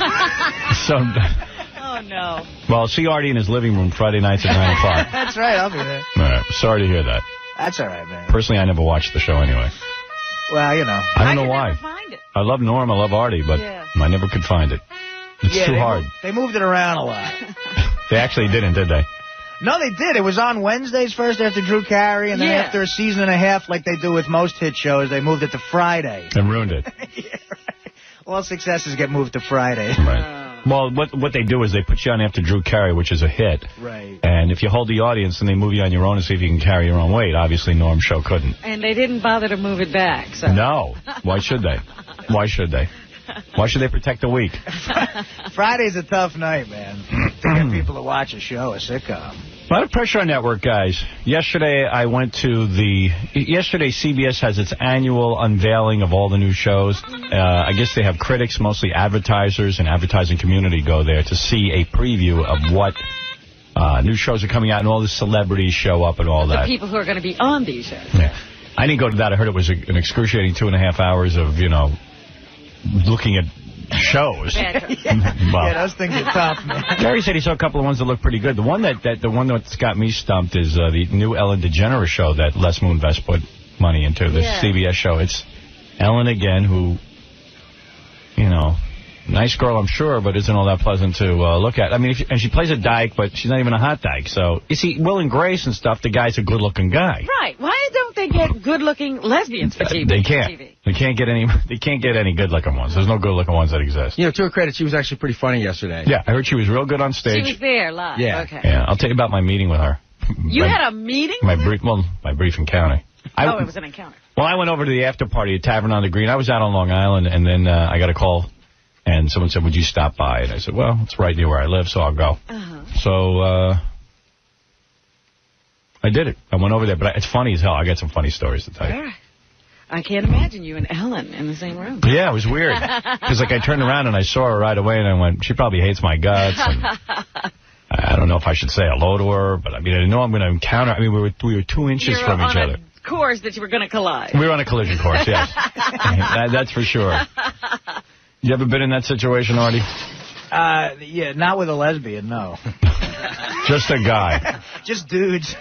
Oh, no.
Well, see Artie in his living room Friday nights at 9 o'clock.
That's right, I'll be there.
All right. Sorry to hear that.
That's all right, man.
Personally, I never watched the show anyway.
Well, you know.
I don't know why.
Find it.
I love Norm, I love Artie, but I never could find it. It's too hard.
They moved it around a lot.
They actually didn't, did they?
No, they did. It was on Wednesdays first after Drew Carey, and then after a season and a half, like they do with most hit shows, they moved it to Friday.
And ruined it.
Yeah, right. All successes get moved to Friday.
Right. Well, what they do is they put you on after Drew Carey, which is a hit.
Right.
And if you hold the audience, then they move you on your own to see if you can carry your own weight. Obviously, Norm's show couldn't.
And they didn't bother to move it back. So.
No. Why should they? Why should they? Why should they protect the weak?
Friday's a tough night, man, to get people to watch a show, a sitcom.
A lot of pressure on network guys. Yesterday, CBS has its annual unveiling of all the new shows. I guess they have critics, mostly advertisers and advertising community go there to see a preview of what new shows are coming out, and all the celebrities show up and all that.
The people who are going to be on these shows.
Yeah. I didn't go to that. I heard it was an excruciating 2.5 hours of, you know, looking at shows.
Yeah, those things are tough, man.
Gary said he saw a couple of ones that look pretty good. The one that's got me stumped is the new Ellen DeGeneres show that Les Moonves put money into, the CBS show. It's Ellen again, who, you know, nice girl, I'm sure, but isn't all that pleasant to look at. I mean, and she plays a dyke, but she's not even a hot dyke. So, you see, Will and Grace and stuff, the guy's a good-looking guy.
Right. Why don't they get good-looking lesbians for TV?
They can't. They can't get any good-looking ones. There's no good-looking ones that exist.
You know, to her credit, she was actually pretty funny yesterday.
Yeah, I heard she was real good on stage.
She was there live.
Yeah.
Okay.
Yeah, I'll tell you about my meeting with her.
You had a meeting?
My brief encounter.
It was an encounter.
Well, I went over to the after party at Tavern on the Green. I was out on Long Island, and then I got a call, and someone said, would you stop by? And I said, well, it's right near where I live, so I'll go. So I did it. I went over there, but it's funny as hell. I got some funny stories to tell you.
Yeah. I can't imagine you and Ellen in the same room.
Yeah, it was weird. Because, like, I turned around and I saw her right away, and I went, she probably hates my guts. And I don't know if I should say hello to her, but, I mean, I know I'm going to encounter. I mean, we were 2 inches from each other.
Course that you were going to collide.
We were on a collision course, yes. That's for sure. You ever been in that situation, Artie?
Yeah, not with a lesbian, no.
Just a guy.
Just dudes.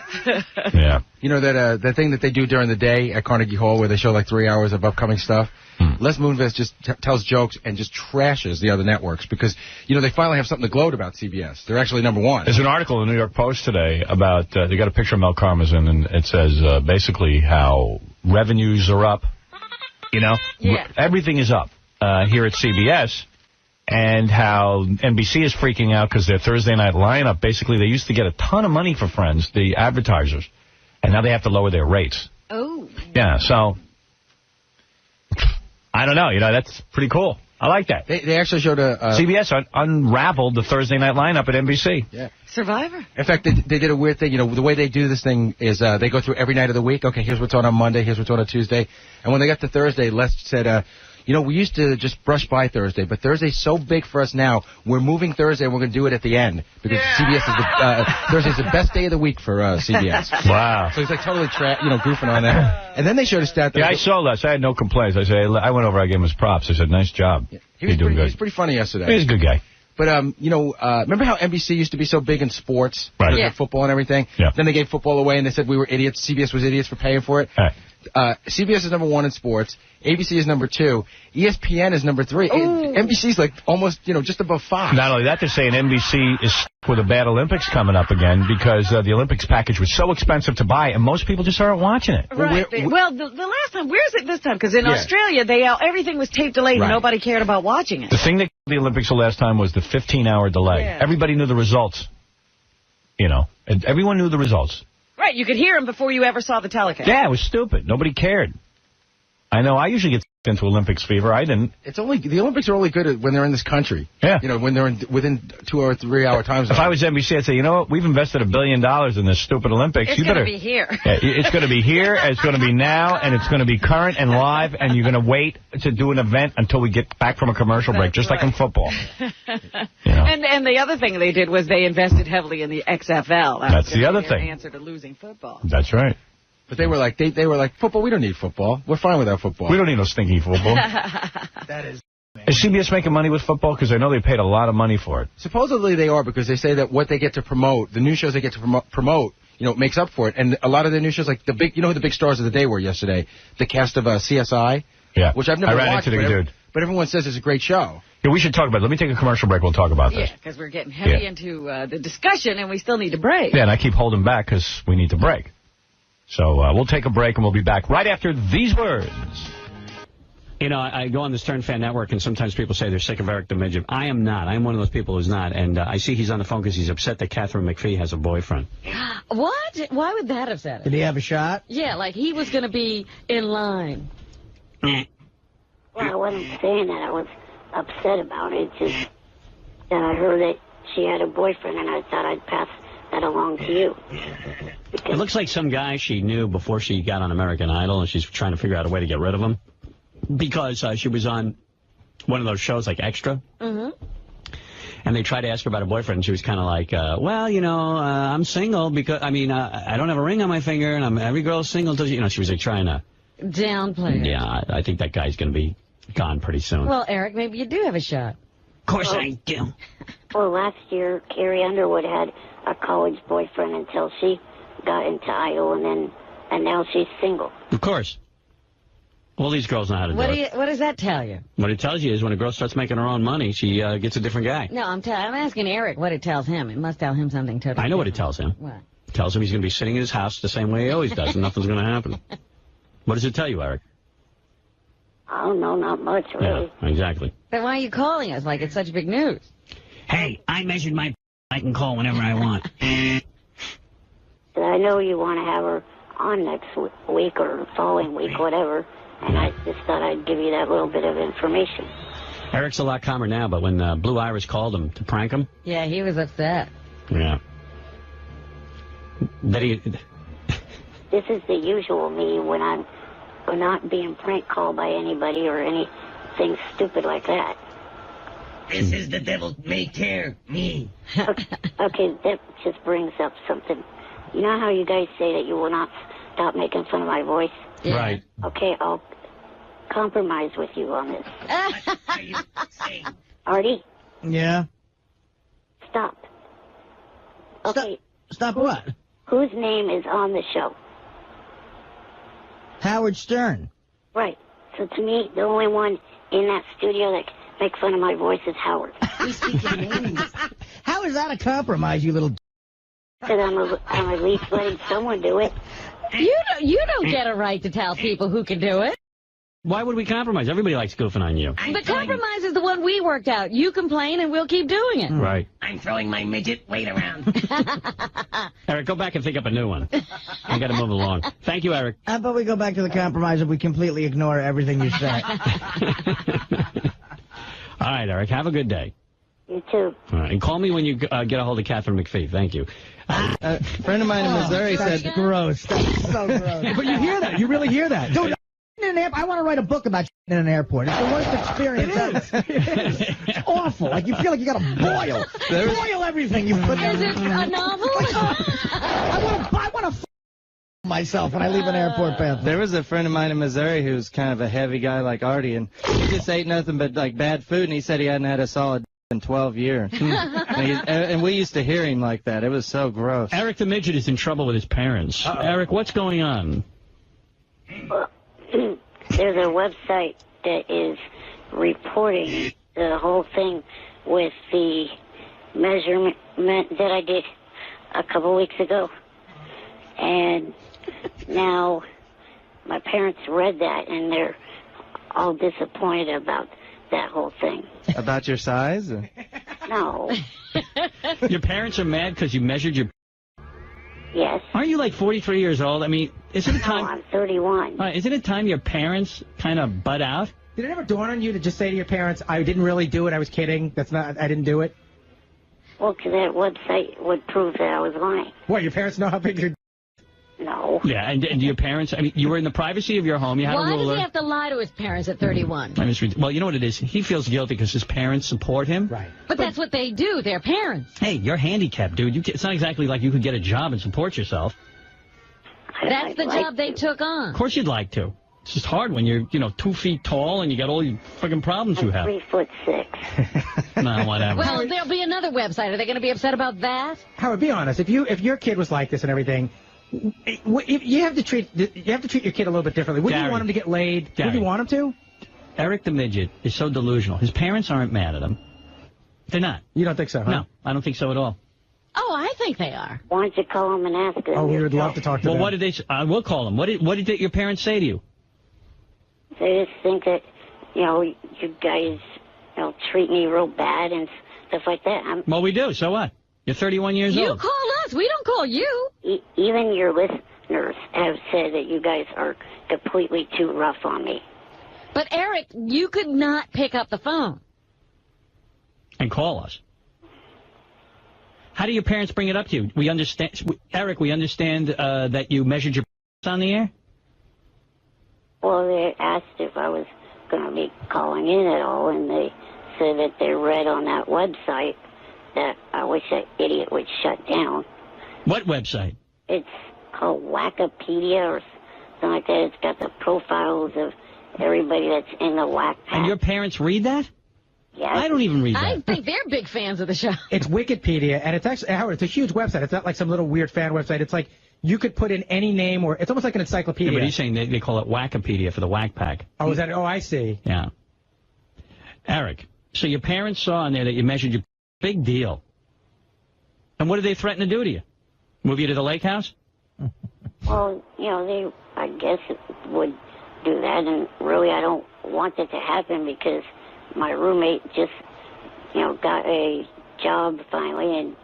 Yeah.
You know that thing that they do during the day at Carnegie Hall where they show like 3 hours of upcoming stuff? Les Moonves just tells jokes and just trashes the other networks because, you know, they finally have something to gloat about CBS. They're actually #1.
There's an article in the New York Post today about, they got a picture of Mel Karmazin, and it says basically how revenues are up. You know?
Yeah.
Everything is up here at CBS, and how NBC is freaking out because their Thursday night lineup, basically they used to get a ton of money for Friends, the advertisers, and now they have to lower their rates.
Oh.
Yeah, so... I don't know. You know, that's pretty cool. I like that.
They actually showed a...
CBS unraveled the Thursday night lineup at NBC.
Yeah.
Survivor.
In fact, they did a weird thing. You know, the way they do this thing is they go through every night of the week. Okay, here's what's on Monday. Here's what's on Tuesday. And when they got to Thursday, Les said, you know, we used to just brush by Thursday, but Thursday's so big for us now, we're moving Thursday and we're going to do it at the end. Because CBS is Thursday's the best day of the week for CBS.
Wow.
So he's like totally goofing on that. And then they showed a stat that...
Yeah, I saw Les. I had no complaints. I went over, I gave him his props. I said, nice job.
Yeah.
He was
pretty funny yesterday.
He's a good guy.
But, you know, remember how NBC used to be so big in sports?
Right.
Yeah. Football and everything?
Yeah.
Then they gave football away and they said we were idiots. CBS was idiots for paying for it.
Right.
CBS is #1 in sports. ABC is #2. ESPN is #3. NBC's like almost, you know, just above 5.
Not only that, they're saying NBC is with a bad Olympics coming up again because the Olympics package was so expensive to buy, and most people just aren't watching it.
Right. Well, the last time, where's it this time? Because in Australia, everything was tape delayed and nobody cared about watching it.
The thing that the Olympics the last time was the 15-hour delay.
Yeah.
Everybody knew the results. You know, and everyone knew the results.
Right, you could hear them before you ever saw the telecast.
Yeah, it was stupid. Nobody cared. I know I usually get into Olympics fever. I didn't.
The Olympics are only good when they're in this country.
Yeah.
You know, when they're within 2 or 3 hour time zone.
If I was NBC, I'd say, you know what? We've invested $1 billion in this stupid Olympics.
It's going to be here.
Yeah, it's going to be here, it's going to be now, and it's going to be current and live, and you're going to wait to do an event until we get back from a commercial break, just like in football. You know?
And the other thing they did was they invested heavily in the XFL.
That's the other thing.
Answer to losing football.
That's right.
But they were like, football, we don't need football. We're fine without football.
We don't need no stinky football.
That is...
Is CBS making money with football? Because I know they paid a lot of money for it.
Supposedly they are, because they say that what they get to promote, the new shows they get to promote, you know, makes up for it. And a lot of the new shows, like you know who the big stars of the day were yesterday? The cast of CSI.
Yeah.
Which I've never watched,
dude.
But everyone says it's a great show.
Yeah, we should talk about it. Let me take a commercial break. We'll talk about this.
Yeah, because we're getting heavy into the discussion, and we still need to break.
Yeah, and I keep holding back because we need to break. So we'll take a break, and we'll be back right after these words.
You know, I go on the Stern Fan Network, and sometimes people say they're sick of Eric the Midget. I am not. I'm one of those people who's not. And I see he's on the phone because he's upset that Catherine McPhee has a boyfriend.
What? Why would that upset him?
Did he have a shot?
Yeah, like he was going to be in line.
Well, I wasn't saying that. I was upset about it. It's just that I heard that she had a boyfriend, and I thought I'd pass that along to you.
It looks like some guy she knew before she got on American Idol, and she's trying to figure out a way to get rid of him. Because she was on one of those shows like Extra. Mm-hmm. And they tried to ask her about a boyfriend, and she was kind of like, well, you know, I'm single because, I don't have a ring on my finger, and every girl's single. You know, she was like trying to
downplay it.
Yeah, I think that guy's going to be gone pretty soon.
Well, Eric, maybe you do have a shot.
Of course I do.
Well, last year, Carrie Underwood had a college boyfriend until she got into Idol, and now she's single.
Of course. All these girls know how to do it.
What does that tell you?
What it tells you is when a girl starts making her own money, she gets a different guy.
No, I'm asking Eric what it tells him. It must tell him something totally different.
I know what it tells him.
What?
It tells him he's going to be sitting in his house the same way he always does, and nothing's going to happen. What does it tell you, Eric?
I don't know, not much, really.
Yeah, exactly.
Then why are you calling us like it's such big news?
Hey, I measured my... I can call whenever I want.
I know you want to have her on next week or following week, whatever, and I just thought I'd give you that little bit of information.
Eric's a lot calmer now, but when Blue Iris called him to prank him...
Yeah, he was upset.
Yeah.
This is the usual me when I'm not being prank called by anybody or anything stupid like that.
This is the devil may tear me.
Okay, that just brings up something. You know how you guys say that you will not stop making fun of my voice?
Yeah. Right.
Okay, I'll compromise with you on this. Artie?
Yeah?
Stop. Okay.
Stop what?
whose name is on the show?
Howard Stern.
Right. So to me, the only one in that studio that can make fun of my voice is Howard.
How is that a compromise, you little...
Because I'm at least letting someone do it.
You don't get a right to tell people who can do it.
Why would we compromise? Everybody likes goofing on you.
The compromise is the one we worked out. You complain and we'll keep doing it.
Right.
I'm throwing my midget weight around.
Eric, go back and think up a new one. I got to move along. Thank you, Eric.
How about we go back to the compromise if we completely ignore everything you say?
All right, Eric, have a good day.
You too.
All right, and call me when you get a hold of Catherine McPhee. Thank you.
A friend of mine in Missouri said...
Gross. That's so gross.
But you hear that. You really hear that.
Dude, I want to write a book about in an airport. It's the worst experience ever. It's awful. Like, you feel like you got to boil. Boil everything you put
Is it a novel?
I want to myself when I leave an airport bathroom.
There was a friend of mine in Missouri who's kind of a heavy guy like Artie, and he just ate nothing but, like, bad food, and he said he hadn't had a solid in 12 years. And we used to hear him like that. It was so gross.
Eric the Midget is in trouble with his parents. Eric, what's going on?
Well, there's a website that is reporting the whole thing with the measurement that I did a couple weeks ago. And now my parents read that, and they're all disappointed about that whole thing.
About your size?
No.
Your parents are mad because you measured your...
Yes.
Aren't you like 43 years old? I mean, isn't it time...
No, I'm 31.
Isn't it time your parents kind of butt out?
Did it ever dawn on you to just say to your parents, I didn't really do it, I was kidding, I didn't do it?
Well, because that website would prove that I was lying.
What, your parents know how big your...
No.
Yeah, and your parents, I mean, you were in the privacy of your home, you had a ruler.
Why does he have to lie to his parents at 31?
Well, you know what it is? He feels guilty because his parents support him.
Right.
But that's what they do, they're parents.
Hey, you're handicapped, dude. It's not exactly like you could get a job and support yourself.
That's the job they took on.
Of course you'd like to. It's just hard when you're, 2 feet tall and you got all your friggin' problems you have.
3'6".
No, whatever.
Well, there'll be another website. Are they going to be upset about that?
Howard, be honest. If your kid was like this and everything, you have to treat your kid a little bit differently. Would you want him to get laid? Would you want him to?
Eric the Midget is so delusional. His parents aren't mad at him. They're not.
You don't think so, huh?
No, I don't think so at all.
Oh, I think they are.
Why don't you call them and ask them?
Oh, we would love to talk to them.
Well, what did they... I will call them. What did your parents say to you?
They just think that, you guys, treat me real bad and stuff like that.
Well, we do. So what? You're 31 years old.
You call us. We don't call you.
Even your listeners have said that you guys are completely too rough on me.
But, Eric, you could not pick up the phone.
And call us. How do your parents bring it up to you? We understand, Eric, we understand that you measured your on the air?
Well, they asked if I was going to be calling in at all, and they said that they read on that website that I wish that idiot would shut down.
What website?
It's called Wackopedia or something like that. It's got the profiles of everybody that's in the whack pack.
And your parents read that?
Yeah.
I don't even read that.
I think they're big fans of the show.
It's Wikipedia, and it's actually, Howard, it's a huge website. It's not like some little weird fan website. It's like you could put in any name, or it's almost like an encyclopedia.
Yeah, but he's saying they call it Wackopedia for the whack pack.
Oh, is that? Oh, I see.
Yeah. Eric, so your parents saw on there that you measured your big deal. And what did they threaten to do to you? Move you to the lake house?
Well, they, I guess, would do that, and really I don't want it to happen because my roommate just, got a job finally, and,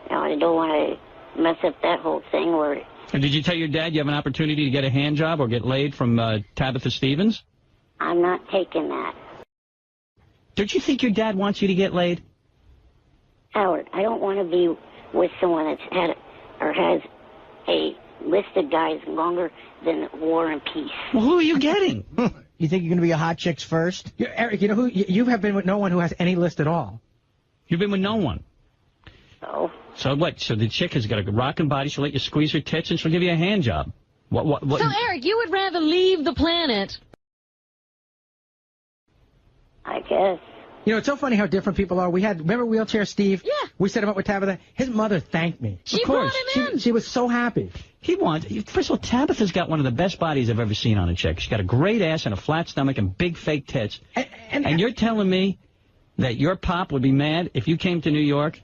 I don't want to mess up that whole thing where...
And did you tell your dad you have an opportunity to get a hand job or get laid from Tabitha Stevens?
I'm not taking that.
Don't you think your dad wants you to get laid?
Howard, I don't want to be with someone that's had or has a list of guys longer than War and Peace.
Well, who are you getting?
You think you're going to be a hot chicks first? Eric, you know who? You have been with no one who has any list at all.
You've been with no one.
Oh.
So what? So the chick has got a rocking body. She'll let you squeeze her tits, and she'll give you a hand job. What?
So, Eric, you would rather leave the planet?
I guess.
You know, it's so funny how different people are. Remember Wheelchair Steve? Yeah. We set him up with Tabitha. His mother thanked me.
She brought him in.
She was so happy.
First of all, Tabitha's got one of the best bodies I've ever seen on a chick. She's got a great ass and a flat stomach and big fake tits. And you're telling me that your pop would be mad if you came to New York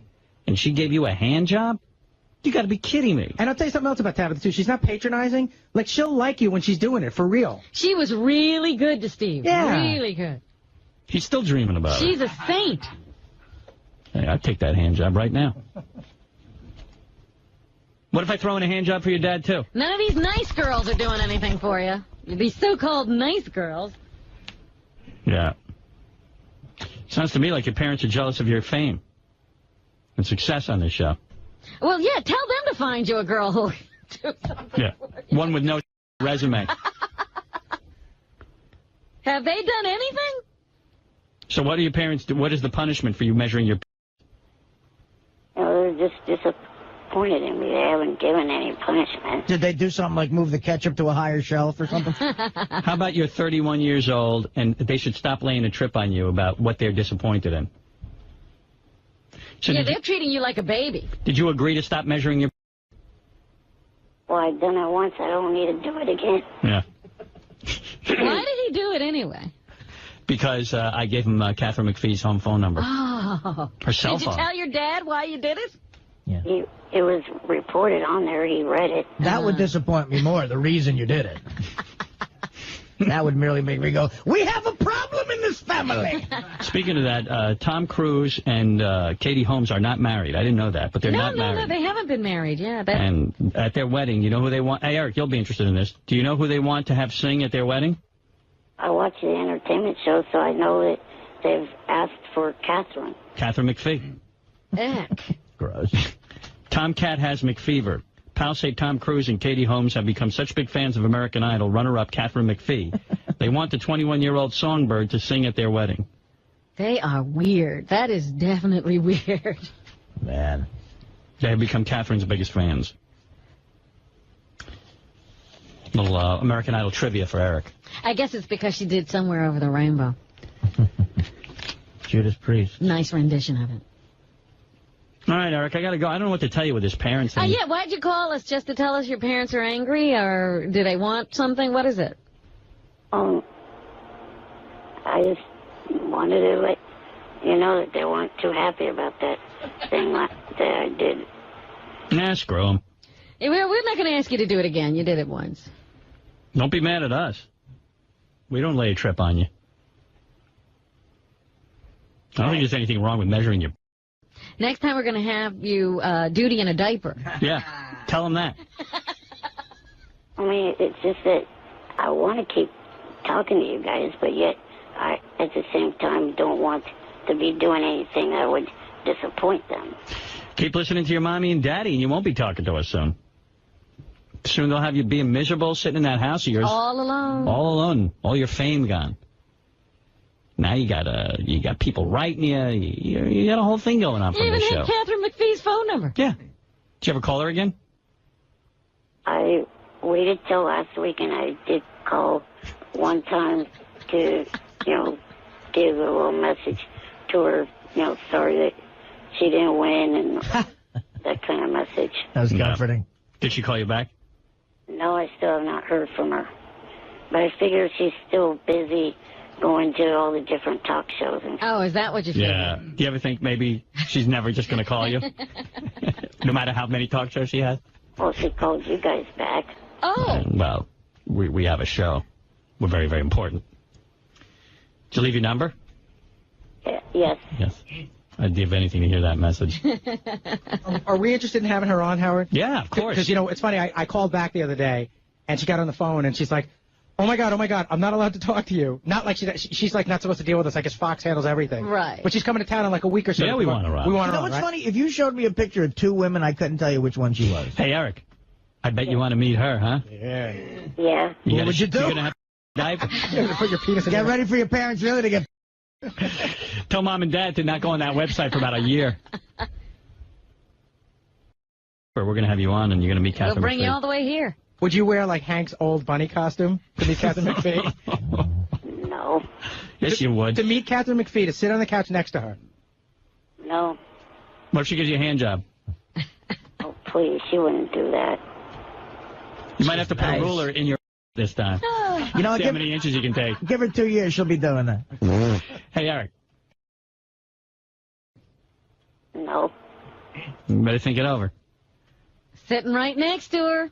and she gave you a hand job? You got to be kidding me.
And I'll tell you something else about Tabitha, too. She's not patronizing. Like, she'll like you when she's doing it, for real.
She was really good to Steve.
Yeah.
Really good.
He's still dreaming about it.
She's a saint.
Hey, I'd take that hand job right now. What if I throw in a hand job for your dad, too?
None of these nice girls are doing anything for you. These so-called nice girls.
Yeah. Sounds to me like your parents are jealous of your fame and success on this show.
Well, yeah, tell them to find you a girl who will do something.
Yeah, one with no resume.
Have they done anything?
So what do your parents do? What is the punishment for you measuring your...
They're just disappointed in me. They haven't given any punishment.
Did they do something like move the ketchup to a higher shelf or something?
How about you're 31 years old and they should stop laying a trip on you about what they're disappointed in? So
yeah, they're treating you like a baby.
Did you agree to stop measuring your...
Well, I've done it once. I don't need to do it again.
Yeah.
Why did he do it anyway?
Because I gave him Catherine McPhee's home phone number.
Oh.
Her cell phone.
Did you tell your dad why you did it?
Yeah.
It was reported on there. He read it.
That would disappoint me more, the reason you did it. That would merely make me go, we have a problem in this family.
Speaking of that, Tom Cruise and Katie Holmes are not married. I didn't know that, but they're not married.
No, they haven't been married, yeah.
And at their wedding, you know who they want? Hey, Eric, you'll be interested in this. Do you know who they want to have sing at their wedding?
I watch the entertainment show, so I know that they've asked for Catherine.
Catherine McPhee.
Heck.
Gross. Tom Cat has McFever. Pals say Tom Cruise and Katie Holmes have become such big fans of American Idol runner-up Catherine McPhee. They want the 21-year-old songbird to sing at their wedding.
They are weird. That is definitely weird.
Man. They have become Catherine's biggest fans. Little American Idol trivia for Eric.
I guess it's because she did Somewhere Over the Rainbow.
Judas Priest.
Nice rendition of it.
All right, Eric, I got to go. I don't know what to tell you with this parents thing.
Yeah, why'd you call us? Just to tell us your parents are angry, or do they want something? What is it?
I just wanted to let you know that they weren't too happy about that thing that I did.
Nah, screw them.
Yeah, we're not going to ask you to do it again. You did it once.
Don't be mad at us. We don't lay a trip on you. I don't think there's anything wrong with measuring your...
Next time we're going to have you duty in a diaper.
Yeah, tell them that.
I mean, it's just that I want to keep talking to you guys, but yet I, at the same time, don't want to be doing anything that would disappoint them.
Keep listening to your mommy and daddy, and you won't be talking to us soon. Soon they'll have you being miserable, sitting in that house of yours.
All alone.
All alone. All your fame gone. Now you got people writing you. You got a whole thing going on from
you
this
even
show.
had Catherine McPhee's phone number.
Yeah. Did you ever call her again?
I waited till last week, and I did call one time to, give a little message to her, sorry that she didn't win, and that kind of message.
That was comforting.
Did she call you back?
No, I still have not heard from her. But I figure she's still busy going to all the different talk shows.
Oh, is that what you figured?
Yeah. Do you ever think maybe she's never just going to call you? No matter how many talk shows she has?
Well, she called you guys back.
Oh.
Well, we have a show. We're very, very important. Did you leave your number?
Yes.
Yes. I'd give anything to hear that message.
Are we interested in having her on, Howard?
Yeah, of course.
Because, it's funny, I called back the other day, and she got on the phone, and she's like, oh, my God, I'm not allowed to talk to you. Not like she's like not supposed to deal with us, like, 'cause Fox handles everything.
Right.
But she's coming to town in like a week or so.
Yeah, we want her on.
We want her on,
what's
right?
funny? If you showed me a picture of two women, I couldn't tell you which one she was.
Hey, Eric, I bet you want to meet her, huh?
Yeah.
Yeah.
What would you do?
You're going to have to dive.
You're going to put your penis in
Get ready for your parents really to get...
Tell Mom and Dad to not go on that website for about a year. We're going to have you on, and you're going to meet Catherine
We'll bring
McPhee.
you all the way here.
Would you wear, like, Hank's old bunny costume to meet Catherine McPhee?
No.
Yes, you would.
To meet Catherine McPhee, to sit on the couch next to her.
No.
What if she gives you a hand job?
Oh, please, she wouldn't do that.
You might have to put a ruler in your this time.
You know,
see how many inches you can take.
Give her 2 years, she'll be doing that.
Hey, Eric.
No.
You better think it over.
Sitting right next to her.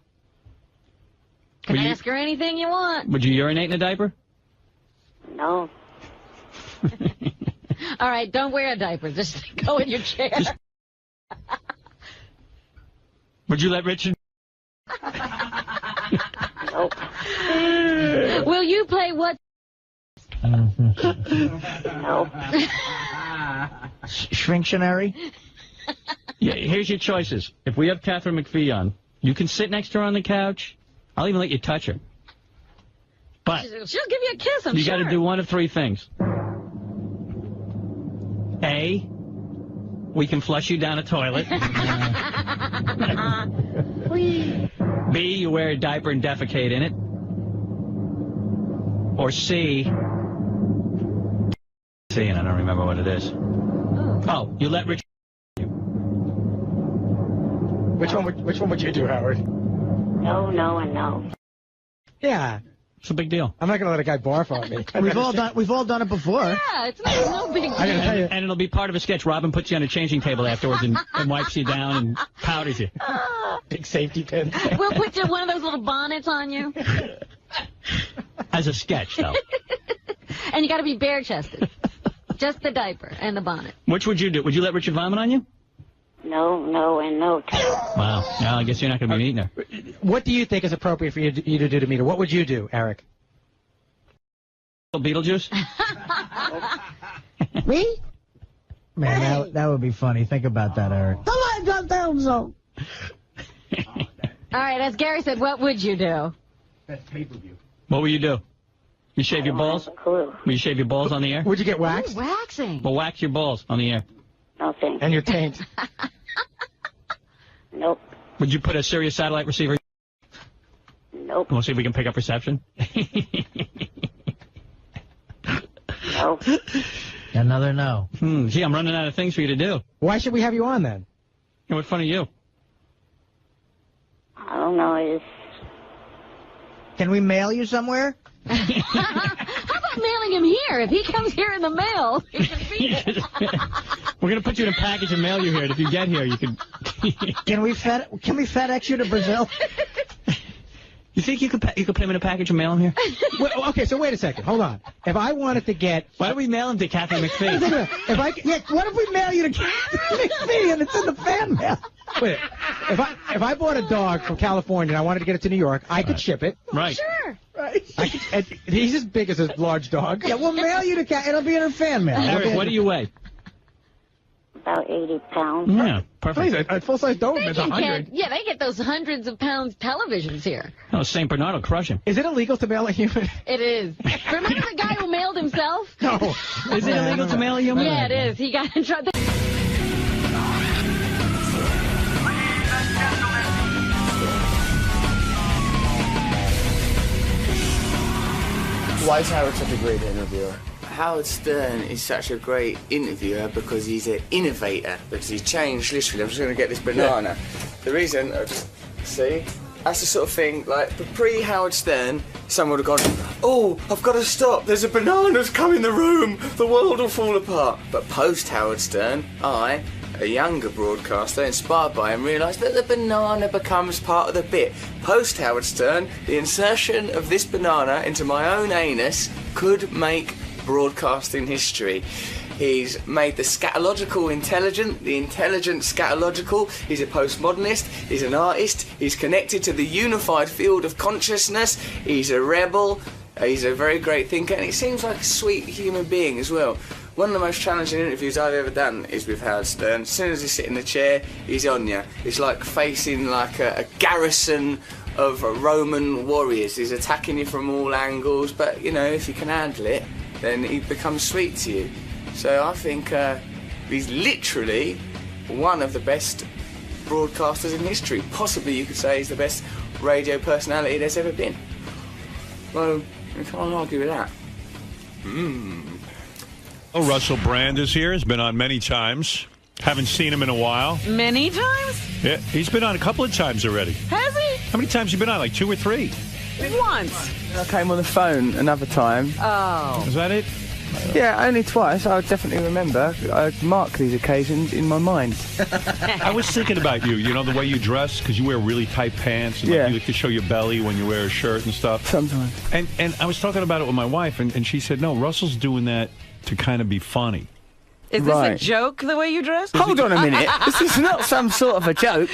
Can ask her anything you want.
Would you urinate in a diaper?
No.
All right, don't wear a diaper. Just go in your chair.
Would you let Richard...
Nope.
Will you play what?
No.
Shrinctionary?
Yeah, here's your choices. If we have Catherine McPhee on, you can sit next to her on the couch. I'll even let you touch her. But
She'll give you a kiss, I'm
you
sure.
got to do one of three things. A, we can flush you down a toilet. B, you wear a diaper and defecate in it. Or C, and I don't remember what it is. Oh, you let Richard...
Which one would you do, Howard?
No, no, and no.
Yeah.
It's a big deal.
I'm not going to let a guy barf on me.
We've all done it before.
Yeah, it's no big deal.
And it'll be part of a sketch. Robin puts you on a changing table afterwards and wipes you down and powders you.
Big safety pin.
We'll put one of those little bonnets on you.
As a sketch, though.
And you got to be bare-chested. Just the diaper and the bonnet.
Which would you do? Would you let Richard vomit on you?
No, no, and no.
Wow. Well, I guess you're not going to be meeting her.
What do you think is appropriate for you to do to meet her? What would you do, Eric?
Beetlejuice?
Me? Man, that would be funny. Think about that, Eric.
All right, as Gary said, what would you do?
That's pay-per-view.
What would you do? You shave your balls?
Clue.
Will you shave your balls on the air?
Would you get waxed?
Ooh, waxing.
Well, wax your balls on the air.
No, thanks.
And your taint.
Nope.
Would you put a Sirius satellite receiver?
Nope.
We'll see if we can pick up reception.
No.
Another no.
Gee, I'm running out of things for you to do.
Why should we have you on, then?
What fun of you?
I don't know.
Can we mail you somewhere?
How about mailing him here? If he comes here in the mail, he can be it.
We're going to put you in a package and mail you here. And if you get here, you can...
Can we FedEx you to Brazil?
You think you could put him in a package and mail him here?
Well, okay, so wait a second. Hold on. If I wanted to get...
Why don't we mail him to Catherine McPhee?
What if we mail you to Catherine McPhee and it's in the fan mail?
Wait, if I bought a dog from California and I wanted to get it to New York, I could ship it.
Right.
Sure.
Right. He's as big as a large dog.
Yeah, we'll mail you to Catherine. It'll be in her fan mail.
Eric, what do you weigh?
About 80 pounds.
Yeah, perfect.
Please, a full-size Doberman's 100.
Yeah, they get those hundreds of pounds televisions here.
Oh, St. Bernard will crush him.
Is it illegal to mail a human?
It is. Remember the guy who mailed himself?
No.
Is it illegal to mail a human?
Yeah, it is. He got in trouble.
Why is Howard such a great interviewer? Howard Stern is such a great interviewer because he's an innovator, because he changed literally. I'm just going to get this banana. The reason, see, that's the sort of thing, like, pre-Howard Stern, someone would have gone, oh, I've got to stop, there's a banana's come in the room, the world will fall apart. But post-Howard Stern, I, a younger broadcaster, inspired by him, realised that the banana becomes part of the bit. Post-Howard Stern, the insertion of this banana into my own anus could make broadcasting history. He's made the scatological intelligent, the intelligent scatological. He's a postmodernist, he's an artist, he's connected to the unified field of consciousness, he's a rebel, he's a very great thinker, and he seems like a sweet human being as well. One of the most challenging interviews I've ever done is with Howard Stern. As soon as he sits in the chair, he's on you. It's like facing like a garrison of Roman warriors. He's attacking you from all angles, but, you know, if you can handle it, then he becomes sweet to you. So I think he's literally one of the best broadcasters in history. Possibly you could say he's the best radio personality there's ever been. Well, you can't argue with that.
Oh, Russell Brand is here. He's been on many times. Haven't seen him in a while.
Many times?
Yeah, he's been on a couple of times already.
Has he?
How many times have you been on? Like 2 or 3?
Once.
I came on the phone another time.
Oh.
Is that it?
Yeah, only twice. I would definitely remember. I'd mark these occasions in my mind.
I was thinking about you, you know, the way you dress, because you wear really tight pants, and like, you like to show your belly when you wear a shirt and stuff.
Sometimes.
And I was talking about it with my wife, and she said, no, Russell's doing that to kind of be funny.
Is this a joke, the way you dress?
Hold on a minute. This is not some sort of a joke.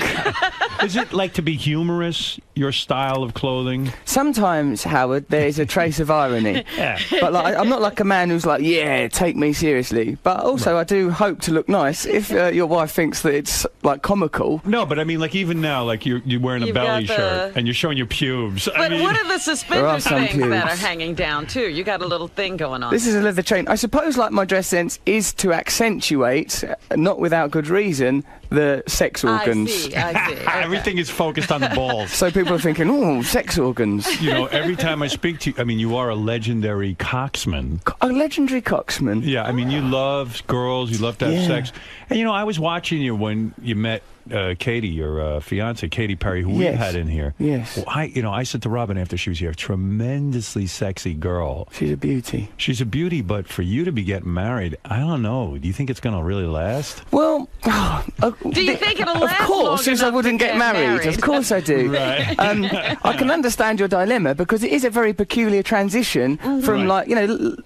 Is it like to be humorous, your style of clothing?
Sometimes, Howard, there is a trace of irony.
Yeah.
But like, I'm not like a man who's like, yeah, take me seriously. But also, I do hope to look nice. If your wife thinks that it's like comical.
No, but I mean, like even now, like you're wearing a belly shirt and you're showing your pubes.
But what are the suspenders things
pubes
that are hanging down too? You got a little thing going on.
This is a leather chain. I suppose, like my dress sense is to accentuate, not without good reason, the sex organs.
I see. Okay.
Everything is focused on the balls.
So people are thinking, oh, sex organs.
You know, every time I speak to you, I mean, you are a legendary coxman.
A legendary coxman?
Yeah, I mean, you love girls, you love to have sex. And, you know, I was watching you when you met Katy, your fiance, Katy Perry, who we had in here.
Yes.
Well, I said to Robin after she was here, tremendously sexy girl.
She's a beauty.
She's a beauty, but for you to be getting married, I don't know. Do you think it's going to really last?
Well,
do you think it'll last?
Of course, since I wouldn't get married. Of course I do.
Right.
I can understand your dilemma because it is a very peculiar transition from, like, you know,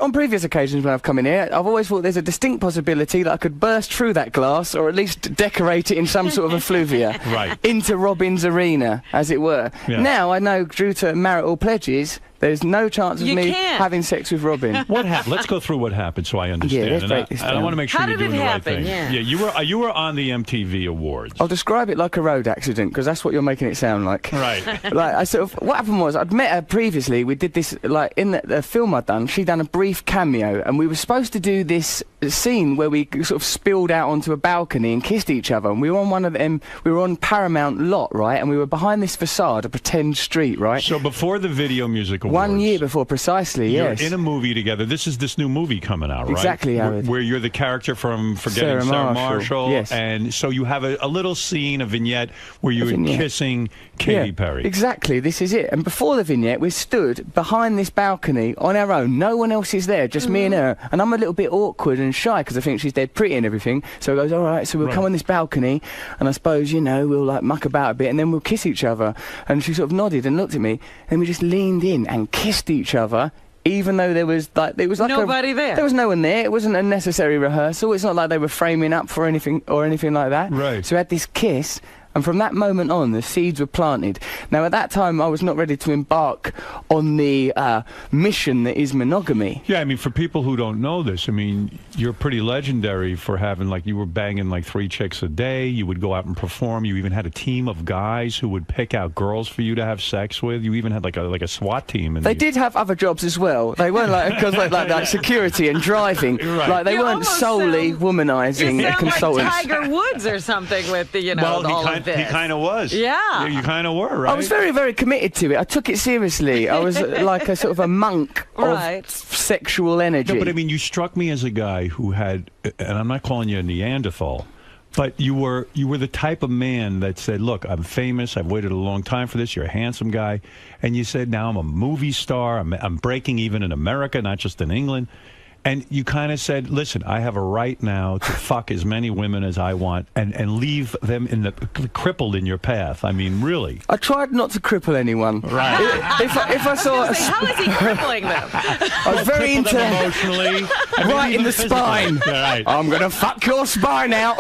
on previous occasions when I've come in here, I've always thought there's a distinct possibility that I could burst through that glass or at least decorate it in some sort of effluvia into Robin's arena, as it were. Yeah. Now I know, due to marital pledges, there's no chance of me having sex with Robin.
What happened? Let's go through what happened so I understand.
Yeah,
I want to make sure you're doing the right thing.
Yeah,
you were on the MTV Awards.
I'll describe it like a road accident because that's what you're making it sound like.
Right.
Like I sort of, what happened was I'd met her previously. We did this like in the film I'd done. She'd done a brief cameo, and we were supposed to do this scene where we sort of spilled out onto a balcony and kissed each other. And we were on one of them. We were on Paramount lot, right? And we were behind this facade, a pretend street, right?
So before the Video Music Awards.
1 year before, precisely. Yes.
You're in a movie together. This is this new movie coming out, right?
Exactly, Howard.
Where you're the character from Forgetting Sarah Marshall.
Yes.
And so you have a little scene, a vignette, where you were kissing Katy Perry.
Exactly. This is it. And before the vignette, we stood behind this balcony on our own. No one else is there, just me and her. And I'm a little bit awkward and shy because I think she's dead pretty and everything. So it goes, all right, so we'll come on this balcony, and I suppose, you know, we'll like muck about a bit, and then we'll kiss each other. And she sort of nodded and looked at me, and we just leaned in and kissed each other. Even though there was like
nobody there.
There was no one there. It wasn't a necessary rehearsal. It's not like they were framing up for anything or anything like that.
Right.
So we had this kiss, and from that moment on, the seeds were planted. Now, at that time, I was not ready to embark on the mission that is monogamy.
Yeah, I mean, for people who don't know this, I mean, you're pretty legendary for having, like, you were banging, like, 3 chicks a day. You would go out and perform. You even had a team of guys who would pick out girls for you to have sex with. You even had, like a SWAT team.
They did have other jobs as well. They weren't, like, because like security and driving.
Right.
Like, they weren't solely womanizing consultants.
Like Tiger Woods or something with the, you know, all of this.
He kind of was.
Yeah.
You kind of were, right?
I was very, very committed to it. I took it seriously. I was like a sort of a monk of sexual energy.
No, but I mean, you struck me as a guy who had, and I'm not calling you a Neanderthal, but you were the type of man that said, look, I'm famous, I've waited a long time for this, you're a handsome guy, and you said, now I'm a movie star, I'm breaking even in America, not just in England. And you kind of said, listen, I have a right now to fuck as many women as I want and leave them crippled in your path. I mean, really.
I tried not to cripple anyone.
Right.
If I saw...
How is he crippling them?
I was very into...
emotionally.
Right in the spine.
Right.
I'm going to fuck your spine out.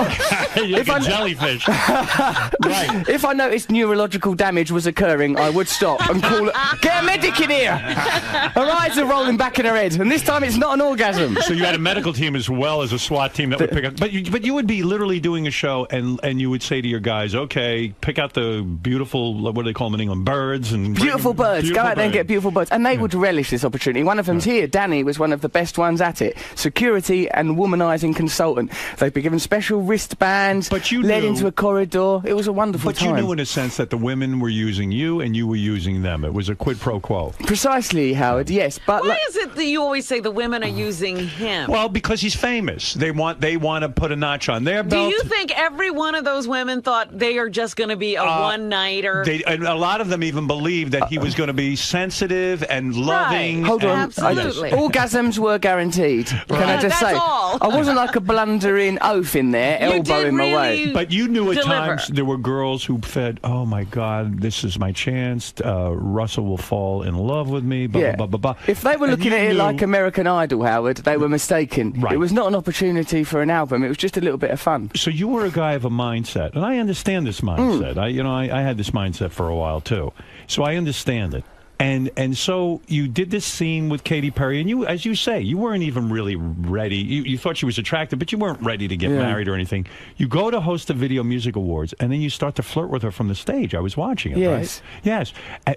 You're like a jellyfish. Right.
If I noticed neurological damage was occurring, I would stop and call it... Get a medic in here! Her eyes are rolling back in her head, and this time it's not an orgasm.
So you had a medical team as well as a SWAT team that would pick up. But you would be literally doing a show, and you would say to your guys, okay, pick out the beautiful, what do they call them in England, birds. And
beautiful birds. Go out there and get beautiful birds. And they would relish this opportunity. One of them's here. Danny was one of the best ones at it. Security and womanizing consultant. They'd be given special wristbands, led into a corridor. It was a wonderful time.
But you knew in a sense that the women were using you and you were using them. It was a quid pro quo.
Precisely, Howard, yes. But
why is it that you always say the women are using
choosing him?
Well, because he's famous. They want to put a notch on their
Do
belt.
you think every one of those women thought they are just going to be a one-nighter?
And a lot of them even believed that he was going to be sensitive and loving.
Right.
Hold on.
Absolutely.
Orgasms were guaranteed. Can I just say?
All.
I wasn't like a blundering oaf in there, elbowing my way.
But you knew at times there were girls who said, "Oh my God, this is my chance. Russell will fall in love with me." Blah, blah, blah, blah.
If they were looking at it like American Idol, Howard, they were mistaken.
Right.
It was not an opportunity for an album. It was just a little bit of fun.
So you were a guy of a mindset, and I understand this mindset. I had this mindset for a while too, so I understand it. And so you did this scene with Katy Perry, and you, as you say, you weren't even really ready. You thought she was attractive, but you weren't ready to get married or anything. You go to host the Video Music Awards, and then you start to flirt with her from the stage. I was watching it, right? Yes.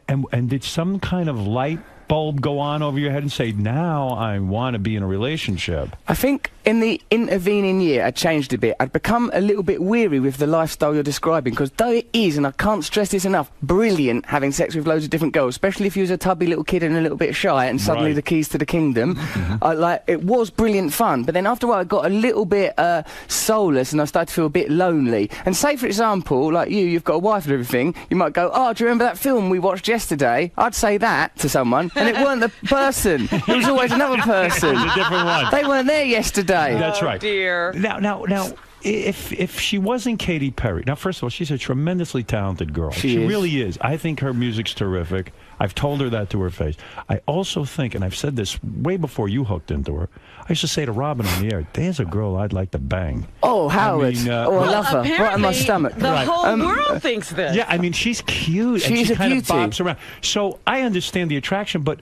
And did some kind of light bulb go on over your head and say, now I want to be in a relationship?
I think in the intervening year, I changed a bit. I'd become a little bit weary with the lifestyle you're describing, because though it is, and I can't stress this enough, brilliant having sex with loads of different girls, especially if you was a tubby little kid and a little bit shy, and suddenly the keys to the kingdom, it was brilliant fun. But then after a while, I got a little bit soulless, and I started to feel a bit lonely. And say, for example, like you've got a wife and everything, you might go, "Oh, do you remember that film we watched yesterday?" I'd say that to someone, and it weren't the person. It was always another person.
It was a different one.
They weren't there yesterday.
That's right.
Dear.
Now, if she wasn't Katy Perry, now first of all, she's a tremendously talented girl. She really is. I think her music's terrific. I've told her that to her face. I also think, and I've said this way before you hooked into her, I used to say to Robin on the air, "There's a girl I'd like to bang."
Oh, Howard. I love her. Right in my stomach.
The whole world thinks this.
Yeah, I mean, she's cute.
She's
and she
a
kind
beauty.
of bops around. So I understand the attraction, but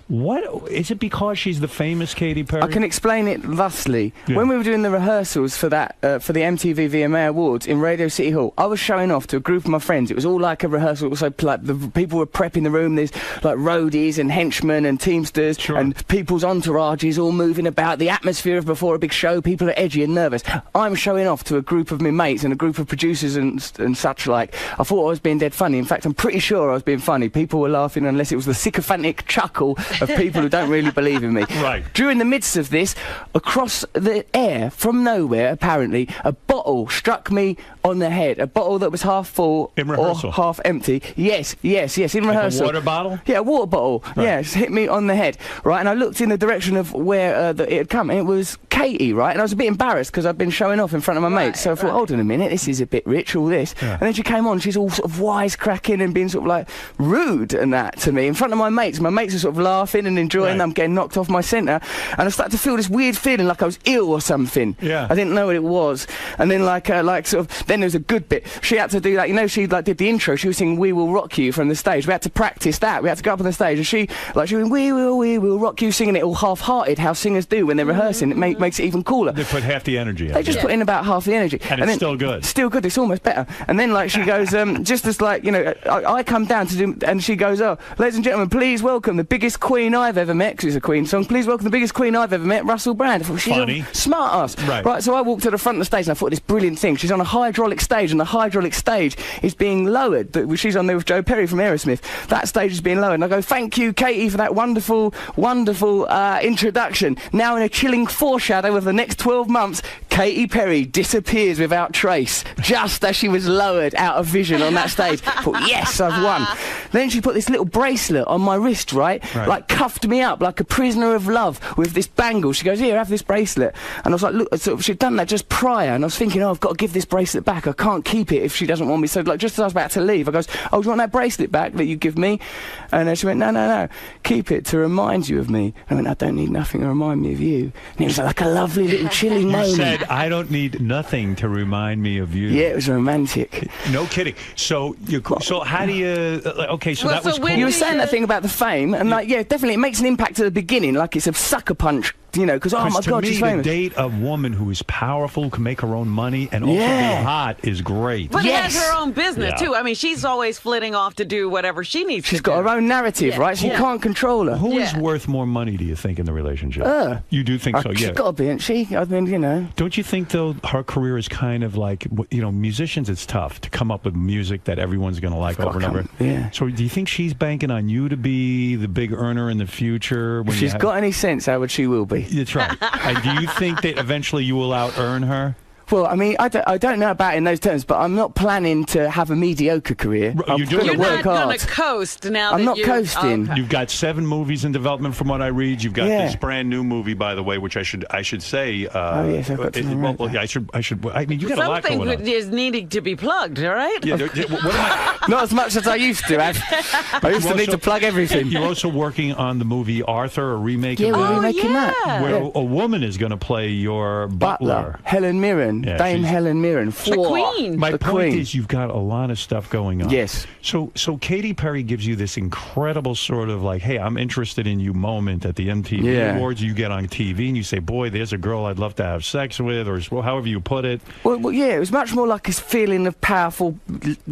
what is it because she's the famous Katy Perry?
I can explain it thusly. When we were doing the rehearsals for that for the MTV VMA Awards in Radio City Hall, I was showing off to a group of my friends. It was all like a rehearsal. So like the people were prepping the room. There's like roadies and henchmen and teamsters and people's entourages all moving about. The atmosphere of before a big show. People are edgy and nervous. I'm showing off to a group of my mates and a group of producers and such like. I thought I was being dead funny. In fact, I'm pretty sure I was being funny. People were laughing unless it was the sycophantic chuckle of people who don't really believe in me.
Right.
During the midst of this, across the air, from nowhere, apparently, a bottle struck me on the head. A bottle that was half full or half empty. Yes, in rehearsal.
A water bottle?
Yeah, a water bottle.
Right.
Yes, hit me on the head. Right, and I looked in the direction of where it had come, and it was Katy, right? And I was a bit embarrassed because I'd been showing off in front of my mates. So I thought, hold on a minute, this is a bit rich, all this.
Yeah.
And then she came on, she's all sort of wisecracking and being sort of like rude and that to me in front of my mates. My mates are sort of laughing and enjoying them getting knocked off my centre, and I started to feel this weird feeling like I was ill or something.
Yeah.
I didn't know what it was. And then like sort of, then there was a good bit. She had to do that, you know, she like did the intro, she was singing "We Will Rock You" from the stage. We had to practice that. We had to go up on the stage, and she went, we will rock you," singing it all half-hearted, how singers do when they're rehearsing. It makes it even cooler.
They put half the energy in.
They just put in about half the energy.
And it's
then,
still good.
Still good, it's almost better. And then like she goes, just as like, you know, I come down to do, and she goes, "Oh, ladies and gentlemen, please welcome the biggest queen I've ever met," because it's a Queen song. "Please welcome the biggest queen I've ever met, Russell Brand." I thought, she's
funny.
A smart ass.
Right.
So I walked to the front of the stage and I thought this brilliant thing. She's on a hydraulic stage, and the hydraulic stage is being lowered. She's on there with Joe Perry from Aerosmith. That stage is being lowered. And I go, "Thank you, Katy, for that wonderful, wonderful introduction." Now in a chilling foreshadow of the next 12 months, Katy Perry disappears without trace, just as she was lowered out of vision on that stage. I thought, yes, I've won. Then she put this little bracelet on my wrist, right? Like cuffed me up like a prisoner of love with this bangle. She goes, "Here, have this bracelet." And I was like, look, sort of, she'd done that just prior, and I was thinking, oh, I've got to give this bracelet back. I can't keep it if she doesn't want me. So like, just as I was about to leave, I goes, "Oh, do you want that bracelet back that you give me?" And she went, no, keep it to remind you of me. And I went, "I don't need nothing to remind me of you." And it was like a lovely little chilling moment.
You said, "I don't need nothing to remind me of you."
Yeah, it was romantic.
No kidding. So how do you? Okay, so that was cool.
You were saying that thing about the fame, and like, yeah, definitely, it makes an impact at the beginning, like it's a sucker punch. You know, because, oh my God, she's famous.
To date a woman who is powerful, who can make her own money, and also be hot is great.
But has her own business, too. I mean, she's always flitting off to do whatever she needs to do.
She's got her own narrative, right? She can't control her.
Who is worth more money, do you think, in the relationship? You do think so, yeah.
She's got to be, isn't she? I mean, you know.
Don't you think, though, her career is kind of like, you know, musicians, it's tough to come up with music that everyone's going to like over and over.
Yeah.
So do you think she's banking on you to be the big earner in the future?
If she's got any sense, Howard, she will be.
boy.
That's right. And do you think that eventually you will out-earn her?
Well, I mean, I don't know about it in those terms, but I'm not planning to have a mediocre career. I'm going to work hard.
You're not going to coast now.
I'm not coasting.
Okay. You've got 7 movies in development, from what I read. You've got this brand new movie, by the way, which I should say.
Oh yes, I've got to
I should. I mean, you got a lot going on.
Something is needing to be plugged, all right?
Yeah, what am I?
Not as much as I used to. I used to need to plug everything.
You're also working on the movie Arthur, a remake.
Yeah, we're remaking that.
Where a woman is going to play your butler.
Helen Mirren, Dame Helen Mirren.
The Queen.
My point is, you've got a lot of stuff going on.
Yes.
So Katy Perry gives you this incredible sort of like, hey, I'm interested in you moment at the MTV Awards. You get on TV and you say, boy, there's a girl I'd love to have sex with, or however you put it.
Well, yeah, it was much more like a feeling of powerful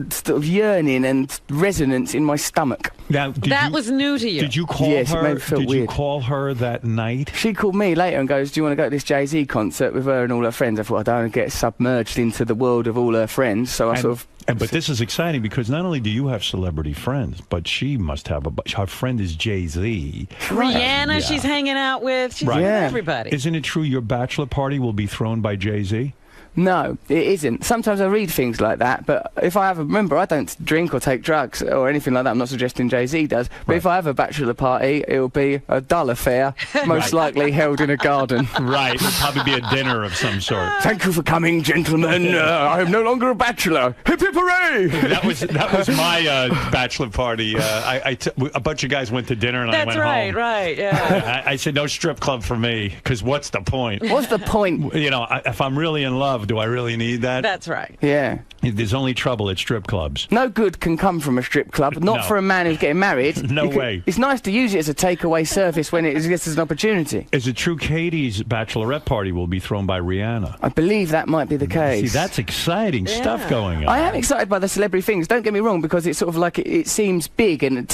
sort of yearning and resonance in my stomach.
Now,
that was new to you.
Did you call
yes,
her?
It made me feel
did
weird.
You call her that night?
She called me later and goes, "Do you want to go to this Jay-Z concert with her and all her friends?" I thought I don't want to get submerged into the world of all her friends, so I sort of.
But this is exciting because not only do you have celebrity friends, but she must have her friend is Jay-Z.
Rihanna, she's hanging out with. She's with everybody.
Isn't it true your bachelor party will be thrown by Jay-Z?
No, it isn't. Sometimes I read things like that, but if I have remember, I don't drink or take drugs or anything like that. I'm not suggesting Jay-Z does, but if I have a bachelor party, it'll be a dull affair, most likely held in a garden.
Right, it'll probably be a dinner of some sort.
Thank you for coming, gentlemen. I am no longer a bachelor. Hip hip hooray!
That was my bachelor party. A bunch of guys went to dinner and I went home.
That's right, yeah.
I said no strip club for me, because what's the point?
What's the point?
You know, if I'm really in love, do I really need that?
That's right.
Yeah.
There's only trouble at strip clubs.
No good can come from a strip club, not for a man who's getting married.
No way.
It's nice to use it as a takeaway service when it exists as an opportunity.
Is it true Katie's bachelorette party will be thrown by Rihanna?
I believe that might be the case.
See, that's exciting stuff going on.
I am excited by the celebrity things, don't get me wrong, because it's sort of like it seems big and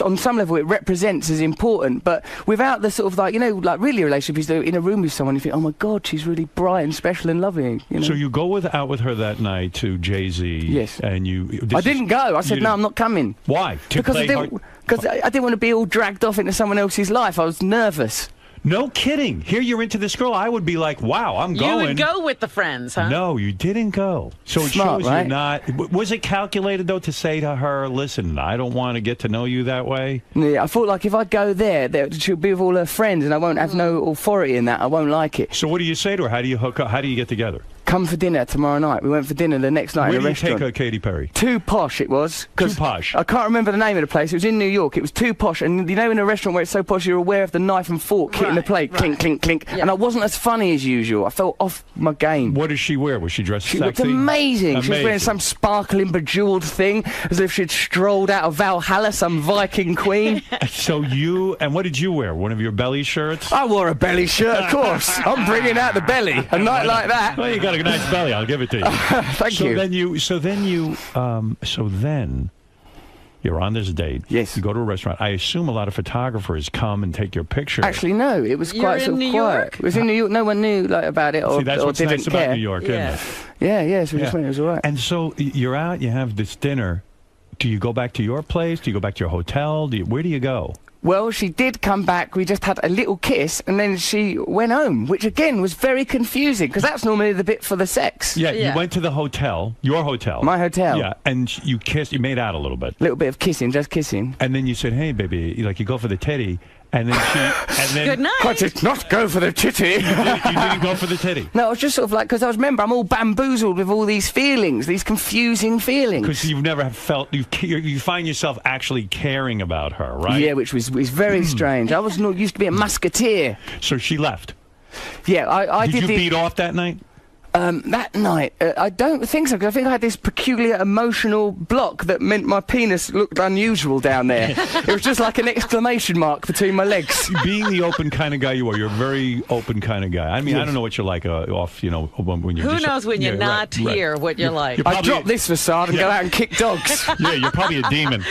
on some level it represents as important, but without the sort of like, you know, like really relationships, in a room with someone you think, oh my God, she's really bright and special and loving. You know?
So you go out with her that night to Jay-Z.
Yes.
And
I didn't go. I said, no, I'm not coming.
Why?
Because I didn't want to be all dragged off into someone else's life. I was nervous.
No kidding. Here you're into this girl. I would be like, wow, I'm going.
You would go with the friends, huh?
No, you didn't go. So it shows you're not. Was it calculated, though, to say to her, listen, I don't want to get to know you that way?
Yeah, I thought, like, if I go there, she'll be with all her friends and I won't have no authority in that. I won't like it.
So what do you say to her? How do you hook up? How do you get together?
Come for dinner tomorrow night. We went for dinner the next night in a restaurant.
Where did you take her, Katy Perry?
Too Posh it was.
Too Posh.
I can't remember the name of the place. It was in New York. It was Too Posh. And you know in a restaurant where it's so posh you're aware of the knife and fork hitting the plate. Clink, clink, clink. Yeah. And I wasn't as funny as usual. I felt off my game.
What does she wear? Was she dressed sexy?
She looked amazing. She was wearing some sparkling, bejeweled thing as if she'd strolled out of Valhalla, some Viking queen.
So and what did you wear? One of your belly shirts?
I wore a belly shirt, of course. I'm bringing out the belly. A night like that.
Well, you got a nice belly. I'll give it to you.
Thank you.
So then you're on this date.
Yes.
You go to a restaurant. I assume a lot of photographers come and take your picture.
Actually, no. It was quite sort of quiet. It was in New York. No one knew about it or
See, that's
or
what's
didn't
nice
care.
about New York, isn't it?
Yeah. So we just went. It was all right.
And so you're out. You have this dinner. Do you go back to your place? Do you go back to your hotel? Where do you go?
Well, she did come back. We just had a little kiss, and then she went home, which again was very confusing because that's normally the bit for the sex.
Yeah, you went to the hotel, your hotel.
My hotel.
Yeah, and you kissed. You made out a little bit.
A little bit of kissing, just kissing.
And then you said, "Hey, baby," you go for the titty. And then
Good night.
I did not go for the titty.
You didn't go for the titty?
No, I was just sort of like, because remember, I'm all bamboozled with all these feelings, these confusing feelings.
Because you've never felt, you find yourself actually caring about her, right?
Yeah, which was very strange. I was not used to be a musketeer.
So she left?
Yeah, I did.
Did you beat off that night?
That night, I don't think so, because I think I had this peculiar emotional block that meant my penis looked unusual down there. It was just like an exclamation mark between my legs.
Being the open kind of guy you are, you're a very open kind of guy. I mean, I don't know what you're like off, when you're
Who knows when you're not here what you're like.
I drop this facade and go out and kick dogs.
Yeah, you're probably a demon.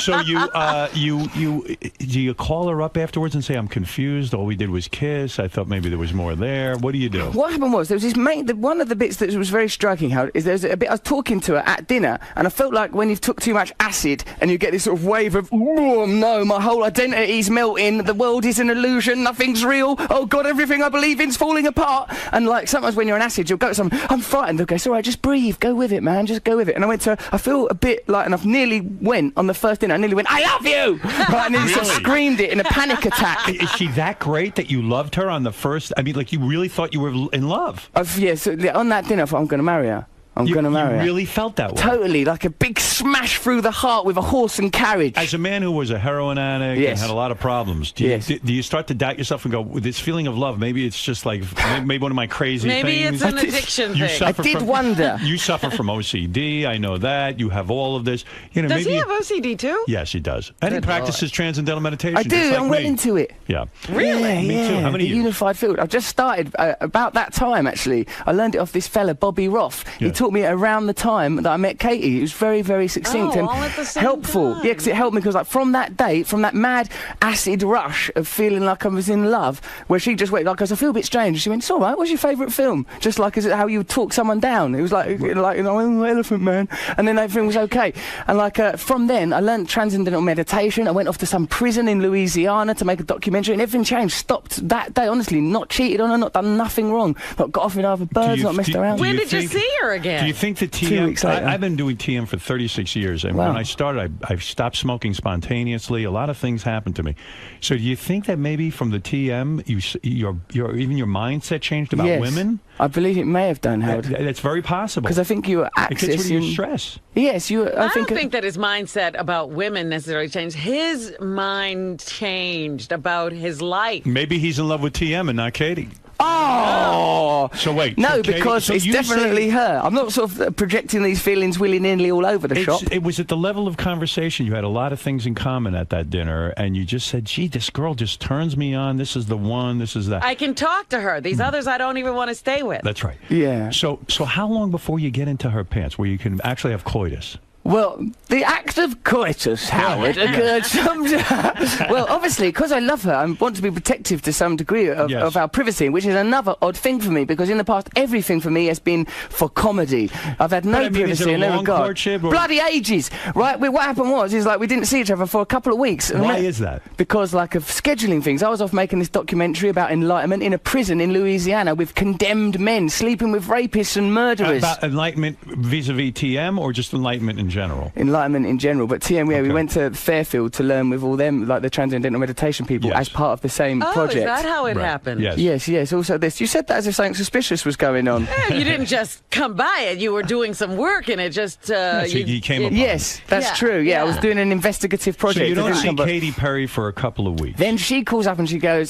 So do you call her up afterwards and say, I'm confused, all we did was kiss, I thought maybe there was more there? What do you do?
What happened was, there was this mate, one of the bits that was very striking, Howard, is there's a bit I was talking to her at dinner, and I felt like when you took too much acid and you get this sort of wave of, oh no, my whole identity's melting, the world is an illusion, nothing's real, oh God, everything I believe in's falling apart. And like sometimes when you're on acid, you'll go to someone, I'm frightened. They'll go, it's all right, just breathe, go with it, man, just go with it. And I went to her, I feel a bit like, and I've nearly went on the first dinner, I nearly went, I love you! Right, and then sort of screamed it in a panic attack.
Is she that great that you loved her on the first? I mean, like you really thought you were in love?
Yes, on that dinner, I thought, I'm going to marry her. I'm going to marry her.
You really felt that way?
Totally, like a big smash through the heart with a horse and carriage.
As a man who was a heroin addict and had a lot of problems, do you start to doubt yourself and go, with this feeling of love, maybe it's just like, maybe one of my crazy things?
Maybe it's an addiction thing.
I did wonder.
You suffer from OCD, I know that. You have all of this. You know,
does he have OCD too?
Yes, he does. And he practices transcendental meditation.
I do, I'm well into it.
Yeah.
Really?
Yeah,
Me too. How many years?
Unified field. I just started about that time, actually. I learned it off this fella, Bobby Roth. He taught me around the time that I met Katy. It was very, very succinct and
all at the same
helpful.
time.
Yeah, because it helped me, because like from that day, from that mad acid rush of feeling like I was in love, where she just went like, I feel a bit strange. She went, it's all right, what's your favourite film? Just like as how you would talk someone down. It was like you know, Elephant Man, and then everything was okay. And like from then, I learned transcendental meditation. I went off to some prison in Louisiana to make a documentary, and everything changed. Stopped that day, honestly. Not cheated on her, not done nothing wrong. Not got off with other birds, not messed around.
When did you see her again?
Do you think the TM?
2 weeks later.
I've been doing TM for 36 years, and when I started, I stopped smoking spontaneously. A lot of things happened to me. So do you think that maybe from the TM, even your mindset changed about women?
I believe it may have done, Howard.
That's very possible.
Because I think you were accessing
stress.
Yes, you.
I don't think that his mindset about women necessarily changed. His mind changed about his life.
Maybe he's in love with TM and not Katy.
Oh!
So wait.
No,
so Katy,
because it's definitely her. I'm not sort of projecting these feelings willy-nilly all over the shop.
It was at the level of conversation. You had a lot of things in common at that dinner, and you just said, gee, this girl just turns me on. This is the one. This is that.
I can talk to her. These others I don't even want to stay with.
That's right.
Yeah.
So how long before you get into her pants where you can actually have coitus?
Well, the act of coitus, Howard, occurred well, obviously, because I love her, I want to be protective to some degree of our privacy, which is another odd thing for me, because in the past, everything for me has been for comedy. I've had no privacy in no regard. Bloody ages, right? What happened is like we didn't see each other for a couple of weeks.
Why is that?
Because like of scheduling things. I was off making this documentary about enlightenment in a prison in Louisiana with condemned men sleeping with rapists and murderers.
About enlightenment vis-a-vis TM or just enlightenment in general?
Enlightenment in general, but TM, we went to Fairfield to learn with all them, like the transcendental meditation people, as part of the same project.
Oh, is that how it happened?
Yes. Also this. You said that as if something suspicious was going on.
Yeah, you didn't just come by it. You were doing some work and it just...
you came upon
Yes, that's true. Yeah, I was doing an investigative project.
So you don't see Katy Perry for a couple of weeks.
Then she calls up and she goes,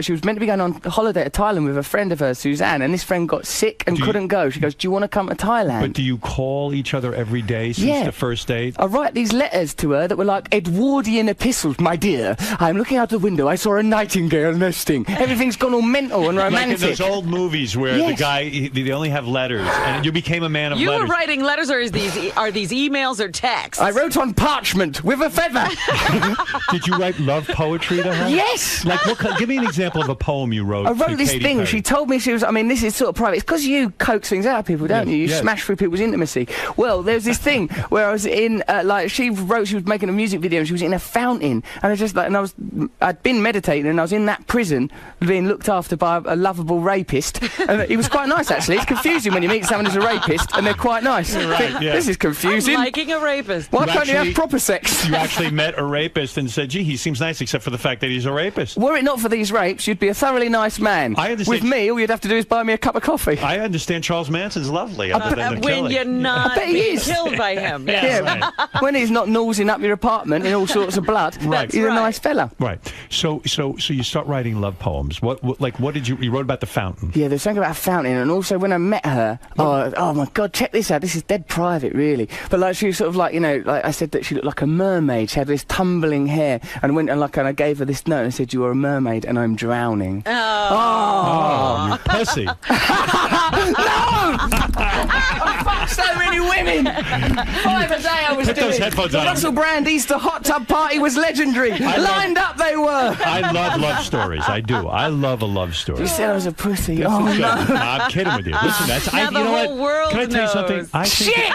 she was meant to be going on holiday to Thailand with a friend of hers, Suzanne, and this friend got sick and couldn't go. She goes, do you want to come to Thailand?
But do you call each other every day since the first date?
I write these letters to her that were like Edwardian epistles. My dear, I'm looking out the window. I saw a nightingale nesting. Everything's gone all mental and romantic.
Like in those old movies where the guy, they only have letters, and you became a man of letters.
You were writing letters, or are these emails or texts?
I wrote on parchment with a feather.
Did you write love poetry to her?
Yes.
Like give me an example of a poem you wrote.
I wrote this
Katy
thing.
Perry.
She told me she was. I mean, this is sort of private. It's because you coax things out of people, don't you? You smash through people's intimacy. Well, there's this thing where I was in she was making a music video and she was in a fountain, and I'd been meditating and I was in that prison being looked after by a lovable rapist, and he was quite nice actually. It's confusing when you meet someone who's a rapist and they're quite nice. This is confusing.
I'm liking a rapist.
Why can't you have proper sex?
You actually met a rapist and said, gee, he seems nice except for the fact that he's a rapist.
Were it not for these rapes, you'd be a thoroughly nice man.
I understand.
With me, all you'd have to do is buy me a cup of coffee.
I understand Charles Manson's lovely.
When you're not being killed by him.
When he's not nosing up your apartment in all sorts of blood. He's a nice fella.
Right. So you start writing love poems. What did you wrote about the fountain?
Yeah, there's something about a fountain, and also when I met her, oh my God, check this out. This is dead private, really. But like she was sort of like, like I said that she looked like a mermaid. She had this tumbling hair, and I gave her this note and I said, you are a mermaid and I'm drowning.
Oh, you pussy.
No! So many women. 5 a day I was
Put
doing.
those headphones
The
on.
Russell Brand Easter hot tub party was legendary. Lined up they were.
I love love stories. I do. I love a love story.
You said I was a pussy.
This
Oh
is
no.
good. I'm kidding with you. Listen, that's
Now
you
the
know
whole
what?
world
Can I tell you something?
knows.
Shit!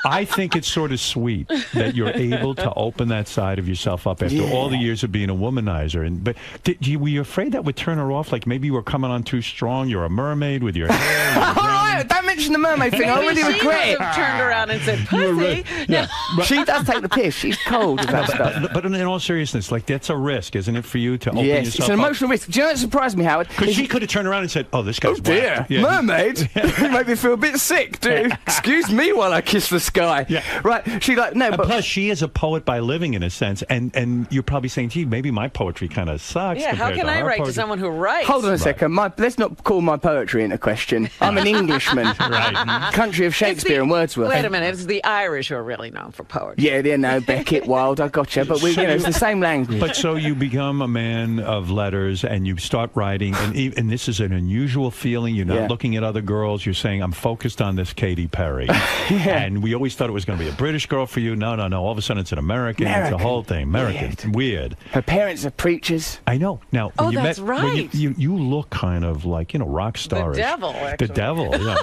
I think it's sort of sweet that you're able to open that side of yourself up after all the years of being a womanizer. But were you afraid that would turn her off? Like maybe you were coming on too strong. You're a mermaid with your hair.
All right, don't mention the mermaid thing. I really regret it.
Turned around and said, "Pussy."
Yeah.
She does take the piss. She's cold with that stuff.
But in all seriousness, like that's a risk, isn't it, for you to open
Yes,
yourself
it's an
up?
emotional risk. Do you know what surprised me, Howard?
Because she could have turned around and said, "Oh, this guy's
dear,
whacked." Yeah.
mermaid? You make me feel a bit sick, dude. Excuse me while I kiss the sky.
Yeah.
Right, she like, no,
And
but...
plus, she is a poet by living, in a sense, and you're probably saying, gee, maybe my poetry kind of sucks.
Yeah, how
compared
can
to
I
her
write to
poetry.
someone who writes?
Hold on a second. Let's not call my poetry into question. I'm an Englishman.
Right.
Country of Shakespeare and Wordsworth.
Wait a minute, it's the Irish who are really known for poetry.
Yeah, no, Beckett, Wilde, I gotcha. But it's the same language.
But so you become a man of letters, and you start writing, and this is an unusual feeling. You're not looking at other girls. You're saying, I'm focused on this Katy Perry. And we always thought it was going to be a British girl for you. No. All of a sudden, it's an American. It's a whole thing. American. Weird.
Her parents are preachers.
I know. Now, when you
that's
met,
right.
when you look kind of like, rock starish.
The devil, actually.
The devil, yeah.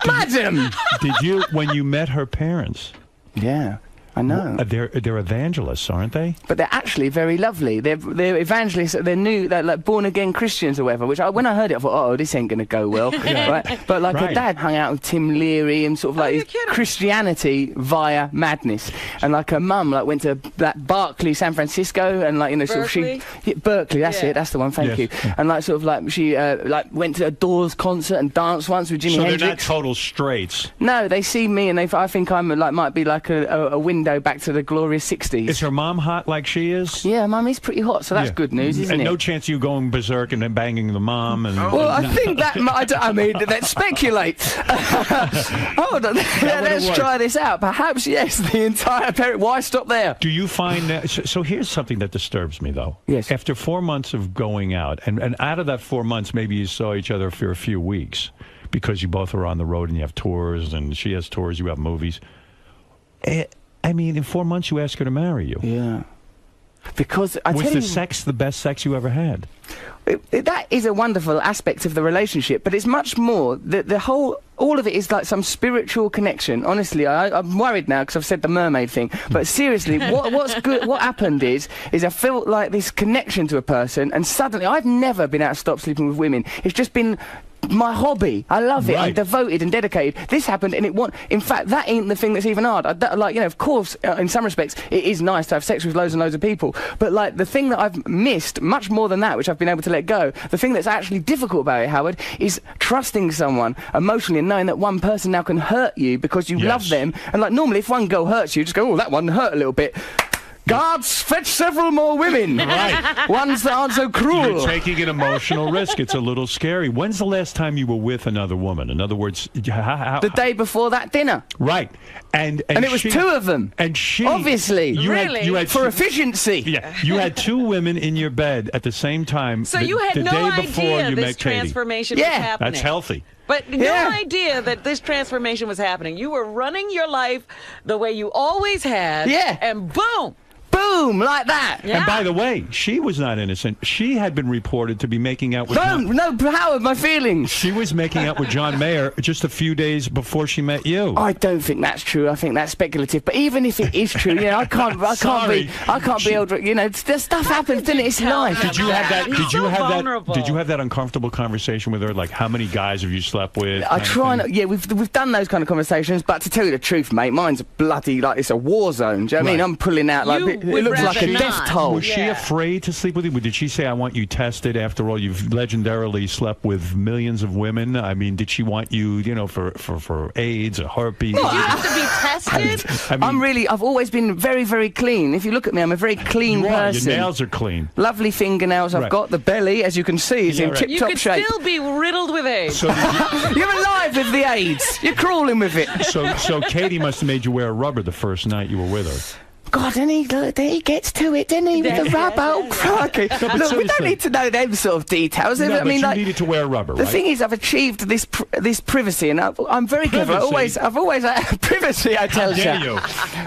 Madam!
Did you, when you met her parents?
Yeah. I know.
They're evangelists, aren't they?
But they're actually very lovely. They're evangelists. They're new. They're like born again Christians or whatever. Which when I heard it, I thought, oh, this ain't gonna go well. Right? But like her dad hung out with Tim Leary and sort of like Christianity via madness. And like her mum like went to that Berkeley, San Francisco, and like sort of Berkeley. That's it. That's the one. Thank you. And like sort of like she like went to a Doors concert and danced once with Jimi Hendrix.
So they're not total straights.
No, they see me and I think I'm like might be like a window back to the glorious 60s.
Is her mom hot like she is?
Yeah, mum is pretty hot, so that's good news, isn't it?
And no chance you going berserk and then banging the mom and...
Well, I think that let's speculate. Hold on, let's try this out. Perhaps, yes, the entire parent... Why stop there?
Do you find that... So here's something that disturbs me, though.
Yes.
After 4 months of going out, and out of that 4 months, maybe you saw each other for a few weeks because you both are on the road and you have tours, and she has tours, you have movies. I mean, in 4 months, you ask her to marry you.
Yeah. Because I tell you...
Was the sex the best sex you ever had?
That is a wonderful aspect of the relationship, but it's much more. All of it is like some spiritual connection. Honestly, I'm worried now because I've said the mermaid thing. But seriously, what's good? What happened is I felt like this connection to a person, and suddenly I've never been able to stop sleeping with women. It's just been my hobby. I love it. I'm devoted and dedicated. This happened, and in fact, that ain't the thing that's even hard. Of course, in some respects, it is nice to have sex with loads and loads of people. But like the thing that I've missed, much more than that, which I've been able to let go, the thing that's actually difficult about it, Howard, is trusting someone emotionally and knowing that one person now can hurt you because you love them. And like normally, if one girl hurts you, just go, oh, that one hurt a little bit. Guards, fetch several more women.
Right.
Ones that aren't so cruel.
You're taking an emotional risk. It's a little scary. When's the last time you were with another woman? In other words,
the day before that dinner.
Right. And
it was two of them.
And she...
Obviously.
You had
for efficiency.
Yeah. You had two women in your bed at the same time.
So you had
the
no
day before
idea
you
this
met Katy.
transformation was happening.
That's healthy.
But no idea that this transformation was happening. You were running your life the way you always had.
Yeah.
And boom.
Boom, like that.
Yeah. And by the way, she was not innocent. She had been reported to be making out with...
No, Howard, my feelings.
She was making out with John Mayer just a few days before she met you.
I don't think that's true. I think that's speculative. But even if it is true, I can't be able to, stuff happens, doesn't it? It's life.
Did you have that? Did you have that uncomfortable conversation with her? Like, how many guys have you slept with?
I try not. Yeah, we've done those kind of conversations. But to tell you the truth, mate, mine's bloody like it's a war zone. Do you know what I mean? I'm pulling out like. It looks like a death toll.
Was she afraid to sleep with you? Did she say, I want you tested? After all, you've legendarily slept with millions of women. I mean, did she want you, for AIDS or herpes?
Did you have to be tested?
I've always been very, very clean. If you look at me, I'm a very clean person.
Your nails are clean.
Lovely fingernails. I've got the belly, as you can see, is in tip-top shape.
You could still be riddled with AIDS.
So
you're alive with the AIDS. You're crawling with it.
So Katy must have made you wear a rubber the first night you were with her.
God, and he gets to it, didn't he, with the rubber? Oh, crikey. Look, we don't need to know them sort of details.
No,
I mean,
but you needed to wear rubber,
the
right?
thing is, I've achieved this privacy, and I'm very clever. I've always had privacy, I tell you.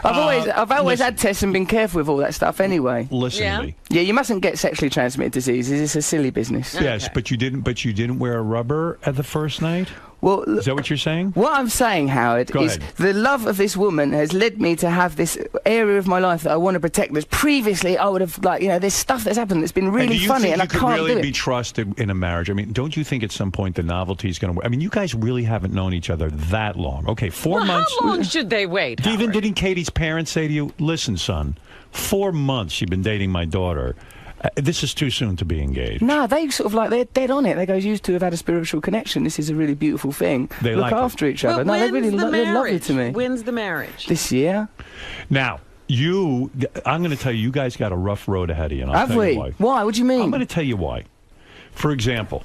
I've always had tests and been careful with all that stuff anyway.
Listen to me.
Yeah, you mustn't get sexually transmitted diseases. It's a silly business.
Yes, but you didn't wear a rubber at the first night?
Well,
is that what you're saying?
What I'm saying, Howard, is the love of this woman has led me to have this area of my life that I want to protect. That previously I would have, there's stuff that's happened that's been really funny, and I can't do it.
Do you think you could really be trusted in a marriage? I mean, don't you think at some point the novelty is going to work? I mean, you guys really haven't known each other that long. Okay, 4 months.
How long should they wait,
Even didn't Katie's parents say to you, listen, son, 4 months you've been dating my daughter. This is too soon to be engaged.
No, they sort of they're dead on it. They go, used to have had a spiritual connection. This is a really beautiful thing.
They
look after each other. No, they really they're lovely to me.
When's the marriage?
This year.
Now, I'm going to tell you, you guys got a rough road ahead of you, and I'll tell you why.
Why? What do you mean?
I'm going to tell you why. For example,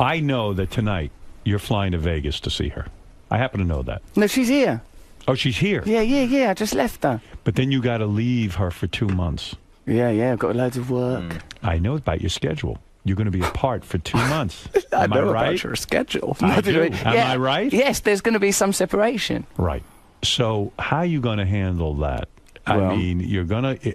I know that tonight you're flying to Vegas to see her. I happen to know that.
No, she's here.
Oh, she's here?
Yeah, I just left her.
But then you got to leave her for 2 months.
Yeah, I've got loads of work.
I know about your schedule. You're going to be apart for 2 months.
Am
I
know
right?
About your schedule.
I do. Am I right?
Yes, there's going to be some separation.
Right. So how are you going to handle that? I mean,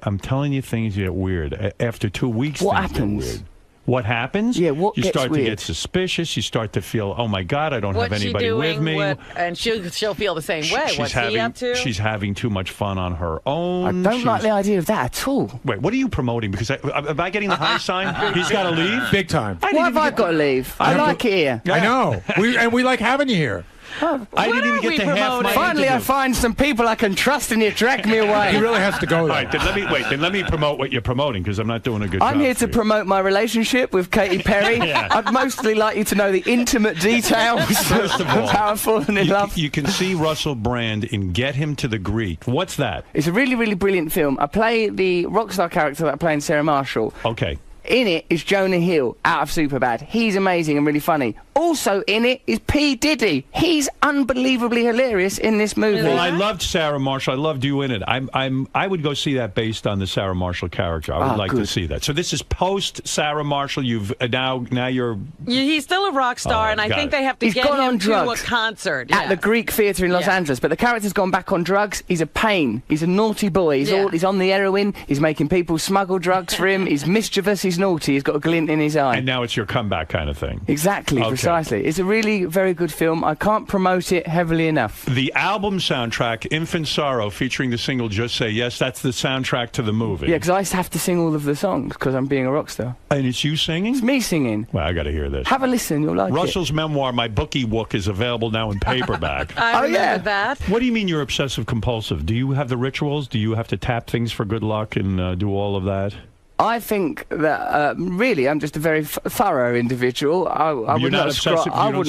I'm telling you, things get weird. After 2 weeks,
what
things
happens?
Get weird. What happens?
Yeah, what
you
gets
start
weird?
to get suspicious. You start to feel, oh my God, I don't have anybody with me.
And she'll feel the same way. What's he up to?
She's having too much fun on her own.
I don't like the idea of that at all.
Wait, what are you promoting? Because am I getting the high sign? He's got to leave?
Big time.
Why have I got to leave? I like it here.
I know. We like having you here.
I didn't even get to half my
Finally,
interview.
I find some people I can trust, and you drag me away.
He really has to go there.
All right, then let me promote what you're promoting, because I'm not doing a good job.
I'm here to promote my relationship with Katy Perry. I'd mostly like you to know the intimate details
First of all,
how I've fallen in love.
You can see Russell Brand in Get Him to the Greek. What's that?
It's a really, really brilliant film. I play the rock star character that I play in Sarah Marshall.
Okay.
In it is Jonah Hill out of Superbad. He's amazing and really funny. Also in it is P. Diddy. He's unbelievably hilarious in this movie.
Well, I loved Sarah Marshall. I loved you in it. I would go see that based on the Sarah Marshall character. I would like to see that. So this is post Sarah Marshall. You've now you're.
He's still a rock star, and I think they have to get him to a concert
at the Greek Theatre in Los Angeles. But the character's gone back on drugs. He's a pain. He's a naughty boy. He's on the heroin. He's making people smuggle drugs for him. He's mischievous. He's naughty. He's got a glint in his eye.
And now it's your comeback kind of thing.
Exactly, precisely. It's a really very good film. I can't promote it heavily enough.
The album soundtrack, Infant Sorrow, featuring the single Just Say Yes, that's the soundtrack to the movie.
Yeah, because I have to sing all of the songs because I'm being a rock star.
And it's you singing?
It's me singing.
Well, I got to hear this.
Have a listen, you'll like
Russell's memoir, My Bookie Wook, is available now in paperback.
I remember that.
What do you mean you're obsessive compulsive? Do you have the rituals? Do you have to tap things for good luck and do all of that?
I think that really I'm just a very thorough individual. I wouldn't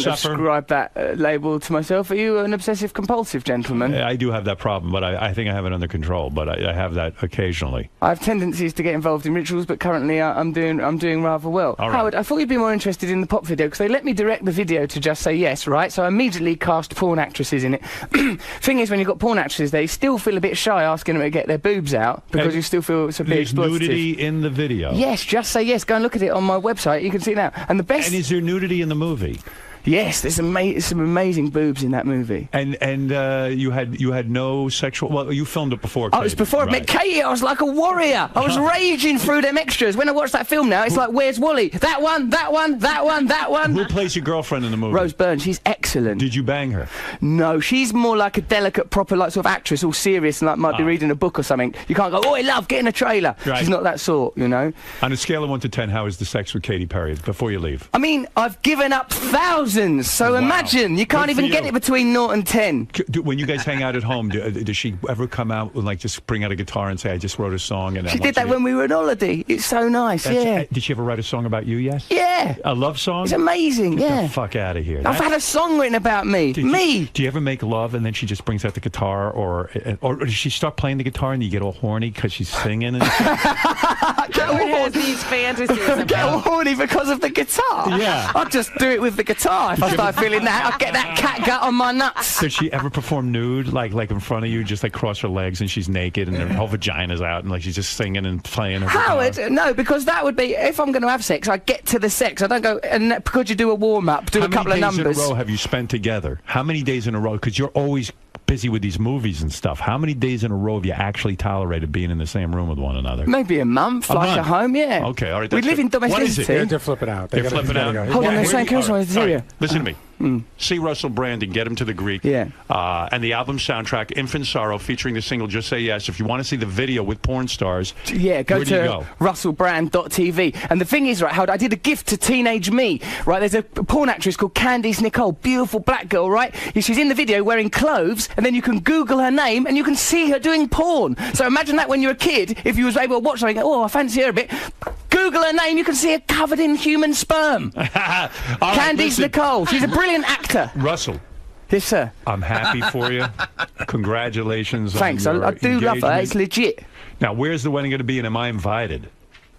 ascribe that label to myself. Are you an obsessive compulsive gentleman?
I do have that problem, but I think I have it under control. But I have that occasionally.
I have tendencies to get involved in rituals, but currently I'm doing rather well.
All right.
Howard, I thought you'd be more interested in the pop video because they let me direct the video to Just Say Yes, right? So I immediately cast porn actresses in it. Thing is, when you've got porn actresses, they still feel a bit shy asking them to get their boobs out because you still feel it's a bit exploitative.
Nudity in the video.
Yes, Just Say Yes. Go and look at it on my website. You can see it now. And the best.
And is there nudity in the movie?
Yes, there's some amazing boobs in that movie.
And you had no sexual. Well, you filmed it before. Katie,
it was before I met Katie. I was like a warrior. I was raging through them extras. When I watch that film now, it's like, where's Wally? That one, that one, that one, that one.
Who plays your girlfriend in the movie?
Rose Byrne. She's excellent.
Did you bang her?
No, she's more like a delicate, proper, like sort of actress, all serious and like might be reading a book or something. You can't go, oh, I love, get in a trailer. Right. She's not that sort, you know.
On a scale of 1 to 10, how is the sex with Katy Perry before you leave?
I mean, I've given up thousands, so imagine, you can't even get it between 0 and 10.
When you guys hang out at home, does she ever come out and like just bring out a guitar and say, I just wrote a song? And
she did that when we were on holiday. It's so nice, yeah.
Did she ever write a song about you, yes?
Yeah.
A love song?
It's amazing,
Get the fuck out of here.
I've had a song written about me.
Do you ever make love and then she just brings out the guitar, or does she start playing the guitar and you get all horny because she's singing? And
Howard has these fantasies
I get all
about...
horny because of the guitar.
Yeah.
I'll just do it with the guitar. If I start feeling that, I'll get that cat gut on my nuts.
Did she ever perform nude, like in front of you, just like cross her legs and she's naked and her whole vagina's out and like she's just singing and playing her
Howard,
guitar?
no, because that would be, if I'm going to have sex, I get to the sex. I don't go, and could you do a warm-up, do a couple of numbers?
How many days in a row have you spent together? How many days in a row? Because you're always busy with these movies and stuff. How many days in a row have you actually tolerated being in the same room with one another?
Maybe a month, at home, yeah.
Okay, all right.
We live in domesticity.
What is it?
They're flipping out.
They're flipping out.
Hold on, they're saying,
listen to me. See Russell Brand and get him to the Greek.
Yeah.
And the album soundtrack, Infant Sorrow, featuring the single Just Say Yes. If you want to see the video with porn stars,
yeah, go to russellbrand.tv. And the thing is, right, Howard, I did a gift to teenage me, right? There's a porn actress called Candice Nicole, beautiful black girl, right? She's in the video wearing clothes, and then you can Google her name, and you can see her doing porn. So imagine that when you're a kid, if you was able to watch something, oh, I fancy her a bit. Google her name, you can see her covered in human sperm. Candice Nicole, she's a brilliant actor.
Russell.
Yes, sir.
I'm happy for you. Congratulations.
Thanks, I do love her. It's legit.
Now, where's the wedding going to be, and am I invited?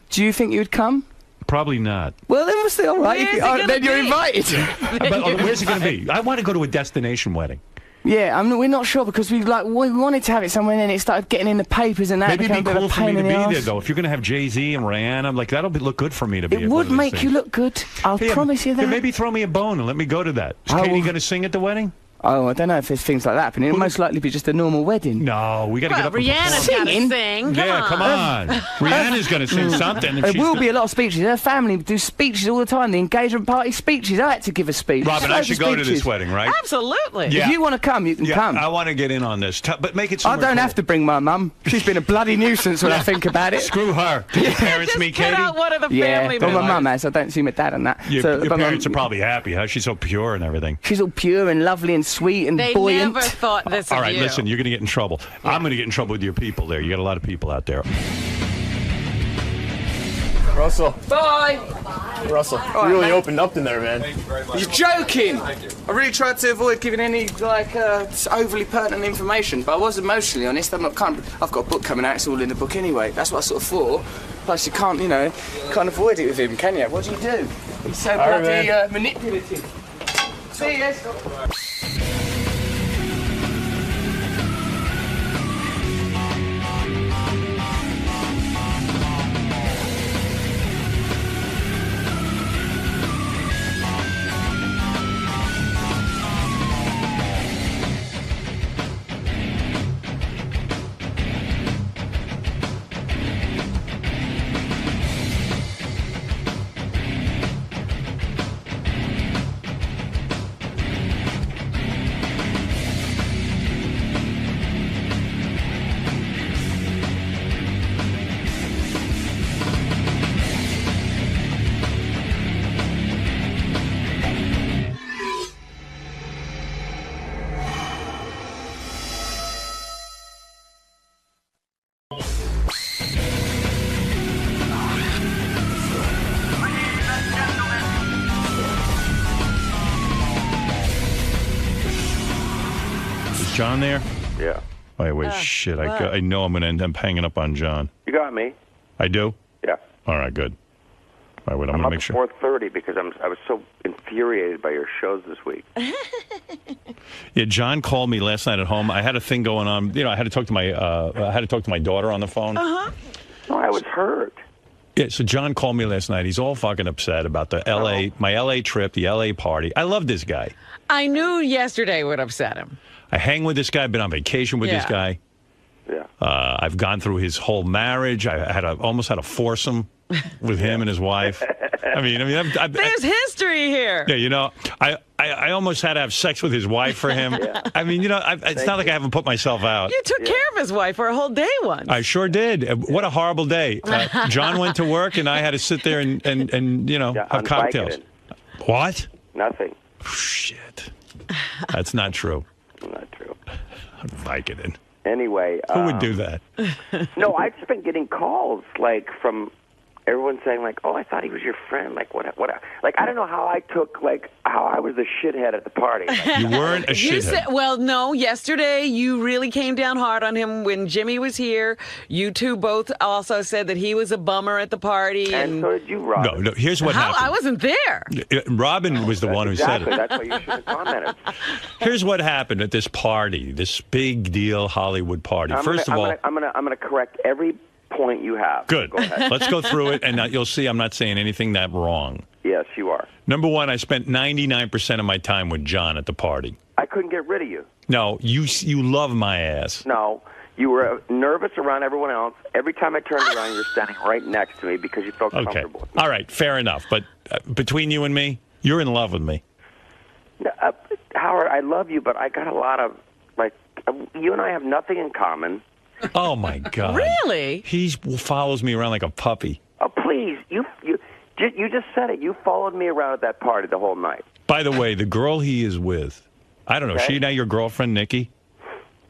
Do you think you'd come?
Probably not.
Well, then we'll see. All right. Then you're invited.
But where's it going to be? I want to go to a destination wedding.
Yeah, we're not sure because we wanted to have it somewhere and then it started getting in the papers and that.
Maybe it'd be cool for me to be there,
though.
If you're going to have Jay-Z and Rihanna, like, that'll look good for me to be
It would make you look good. I'll promise you that.
Maybe throw me a bone and let me go to that. Is Katie going to sing at the wedding?
Oh, I don't know if there's things like that happening. It'll most likely be just a normal wedding.
No, we got to get up and
Rihanna's got to sing.
Come on. Rihanna's going to sing something.
There will be a lot of speeches. Her family do speeches all the time. The engagement party speeches. I had to give a speech.
Robin, I should go to this wedding, right?
Absolutely.
Yeah.
If you want to come, you can come.
I want to get in on this. But make it
I don't have to bring my mum. She's been a bloody nuisance when I think about it.
Screw her. Did your parents meet Katie?
Get out one of the family
members. My mum has. I don't see my dad on that.
Your parents are probably happy, huh? She's so pure and everything.
She's all pure and lovely and sweet and buoyant.
Never thought this of
All right,
you.
listen, you're going to get in trouble. Yeah. I'm going to get in trouble with your people there. You got a lot of people out there.
Russell.
Bye.
Russell, you really opened up in there, man.
Thank you very much. You're joking. I really tried to avoid giving any overly pertinent information, but I was emotionally honest. I've got a book coming out. It's all in the book anyway. That's what I sort of thought. Plus, you can't avoid it with him, can you? What do you do? He's so bloody manipulative. See you.
John there?
Yeah.
Wait, shit. I know I'm going to end up hanging up on John.
You got me.
I do?
Yeah.
All right, good. All right, wait, I'm going to make sure.
I'm up at 4:30 because I was so infuriated by your shows this week.
Yeah, John called me last night at home. I had a thing going on. I had to talk to my daughter on the phone.
Uh-huh. No, I was hurt.
Yeah, so John called me last night. He's all fucking upset about my LA trip, the LA party. I love this guy.
I knew yesterday would upset him.
I hang with this guy. I've been on vacation with this guy.
Yeah.
I've gone through his whole marriage. I almost had a foursome with him and his wife. I mean,
there's history here.
Yeah, I almost had to have sex with his wife for him. Yeah. I mean, it's not like I haven't put myself out.
You took care of his wife for a whole day once.
I sure did. What a horrible day. John went to work, and I had to sit there and have cocktails. What?
Nothing.
Shit. That's not true.
Not true.
Vicodin.
Anyway.
Who would do that?
No, I've just been getting calls, from everyone's saying, like, oh, I thought he was your friend. Like, what? Like, I don't know how I took, like, how I was the shithead at the party. Like,
you weren't a shithead.
Well, no, yesterday you really came down hard on him when Jimmy was here. You two both also said that he was a bummer at the party.
And so did you, Robin.
No, here's what happened.
I wasn't there.
Robin was the one who said it.
That's why you should have commented.
Here's what happened at this party, this big deal Hollywood party. First of all,
I'm gonna correct every point you have.
Good.
Go ahead.
Let's go through it, and you'll see I'm not saying anything that wrong.
Yes, you are.
Number one, I spent 99% of my time with John at the party.
I couldn't get rid of you.
No, you love my ass.
No, you were nervous around everyone else. Every time I turned around, you're standing right next to me because you felt comfortable with me.
All right, fair enough. But between you and me, you're in love with me.
Howard, I love you, but I got a lot of, like, you and I have nothing in common.
Oh, my God.
Really?
He follows me around like a puppy.
Oh, please. You just said it. You followed me around at that party the whole night.
By the way, the girl he is with, I don't know, is she now your girlfriend, Nikki?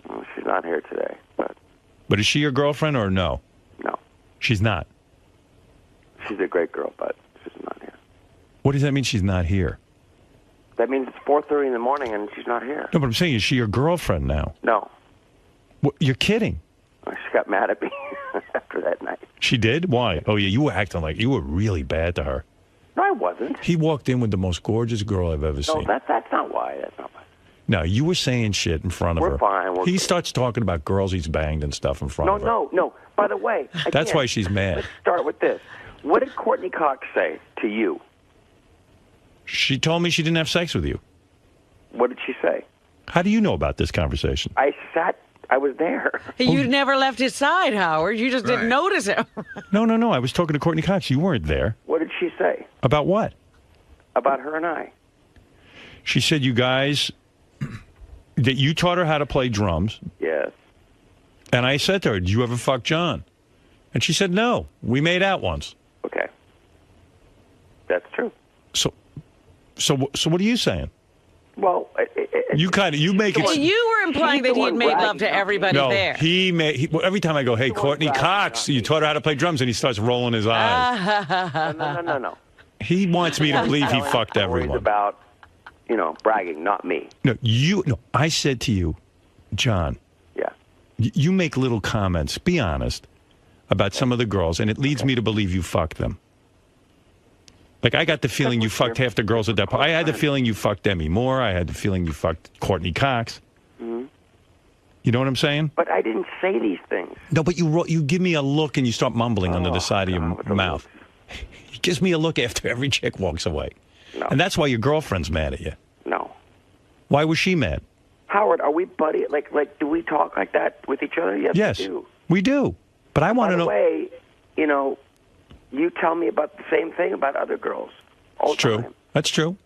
Well, she's not here today.
But is she your girlfriend or no?
No.
She's not?
She's a great girl, but she's not here.
What does that mean she's not here?
That means it's 4:30 in the morning and she's not here.
No, but I'm saying, is she your girlfriend now?
No.
You're kidding.
She got mad at me after that night.
She did? Why? Oh, yeah, you were acting like you were really bad to her.
No, I wasn't.
He walked in with the most gorgeous girl I've ever seen.
No, that's not why. That's not why.
No, you were saying shit in front of her.
We're fine.
He starts talking about girls he's banged and stuff in front of her.
No. By the way,
that's why she's mad.
Let's start with this. What did Courtney Cox say to you?
She told me she didn't have sex with you.
What did she say?
How do you know about this conversation?
I was there.
You never left his side, Howard. You just didn't notice him.
No. I was talking to Courtney Cox. You weren't there.
What did she say?
About what?
About her and I.
She said you guys, that you taught her how to play drums.
Yes.
And I said to her, did you ever fuck John? And she said, no. We made out once.
Okay. That's true.
So what are you saying?
Well,
you make it.
Well, you were implying that he had made love to everybody there.
No, every time I go, hey, Courtney Cox, you taught her how to play drums, and he starts rolling his eyes.
No.
He wants me to believe he fucked everyone.
About, bragging, not me.
No, I said to you, John.
Yeah.
You make little comments, be honest, about some of the girls, and it leads me to believe you fucked them. Like, I got the feeling you fucked half the girls at that party. I had the feeling you fucked Demi Moore. I had the feeling you fucked Courtney Cox.
Mm-hmm.
You know what I'm saying?
But I didn't say these things.
No, but you give me a look and you start mumbling under the side of your mouth. He gives me a look after every chick walks away.
No.
And that's why your girlfriend's mad at you.
No.
Why was she mad?
Howard, are we buddy? Like, do we talk like that with each other? Yes, we do.
We do. But I want to know.
By the way, you tell me about the same thing about other girls.
It's true. That's true.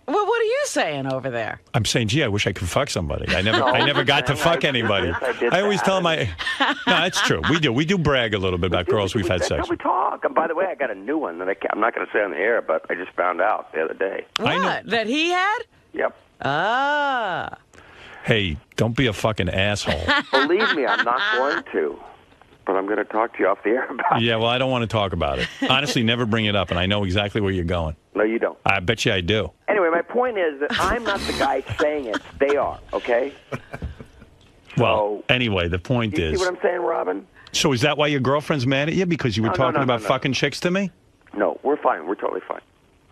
Well, what are you saying over there?
I'm saying, gee, I wish I could fuck somebody. I never got to fuck anybody. I always tell them no, that's true. We do brag a little bit about girls we've had sex with.
That's how we talk. And by the way, I got a new one that I'm not going to say on the air, but I just found out the other day.
What? That he had?
Yep.
Ah.
Hey, don't be a fucking asshole.
Believe me, I'm not going to. But I'm going to talk to you off the air about it.
Yeah, well, I don't want to talk about it. Honestly, never bring it up, and I know exactly where you're going.
No, you don't.
I bet you I do.
Anyway, my point is that I'm not the guy saying it. They are, okay?
Well, anyway, the point is...
You see what I'm saying, Robin?
So is that why your girlfriend's mad at you? Because you were talking about fucking chicks to me?
No, we're fine. We're totally fine.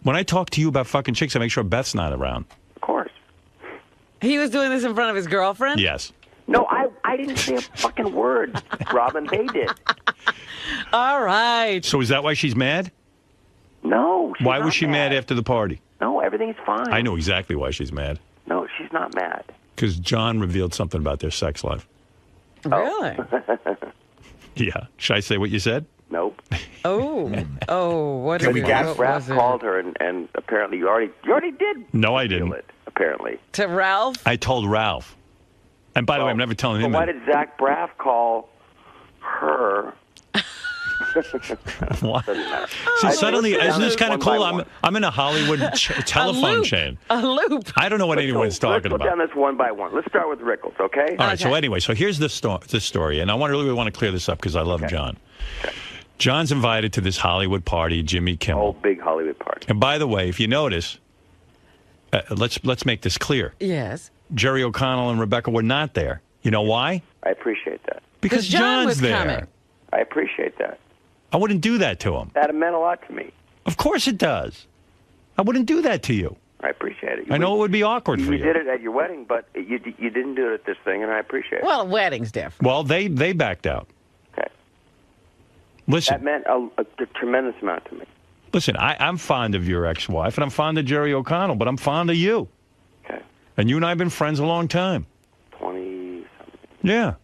When I talk to you about fucking chicks, I make sure Beth's not around.
Of course.
He was doing this in front of his girlfriend?
Yes.
No, I didn't say a fucking word, Robin. They did.
All right.
So is that why she's mad?
No.
Why was she mad after the party?
No, everything's fine.
I know exactly why she's mad.
No, she's not mad.
Because John revealed something about their sex life.
Really?
Yeah. Should I say what you said?
Nope.
Oh, what
did Ralph called her, and apparently you already did.
No, I didn't.
It, apparently.
To Ralph?
I told Ralph. And by the way, I'm never telling him.
Why did Zach Braff call her?
What? See, suddenly, isn't this kind of cool? I'm in a Hollywood telephone chain.
A loop.
I don't know what anyone's talking about.
Let's go down this one by one. Let's start with Rickles, okay?
All right. So anyway, so here's the story, and I really want to clear this up because I love John.
Okay.
John's invited to this Hollywood party, Jimmy Kimmel.
Oh, big Hollywood party.
And by the way, if you notice, let's make this clear.
Yes.
Jerry O'Connell and Rebecca were not there. You know why?
I appreciate that.
Because
John
John's
was
there.
coming.
I appreciate that.
I wouldn't do that to him.
That meant a lot to me.
Of course it does. I wouldn't do that to you.
I appreciate it.
I know it would be awkward for you.
You did it at your wedding, but you didn't do it at this thing, and I appreciate it.
Well, a wedding's different.
Well, they backed out.
Okay.
Listen.
That meant a tremendous amount to me.
Listen, I'm fond of your ex-wife, and I'm fond of Jerry O'Connell, but I'm fond of you.
Okay.
And you and I have been friends a long time.
20-something.
Yeah.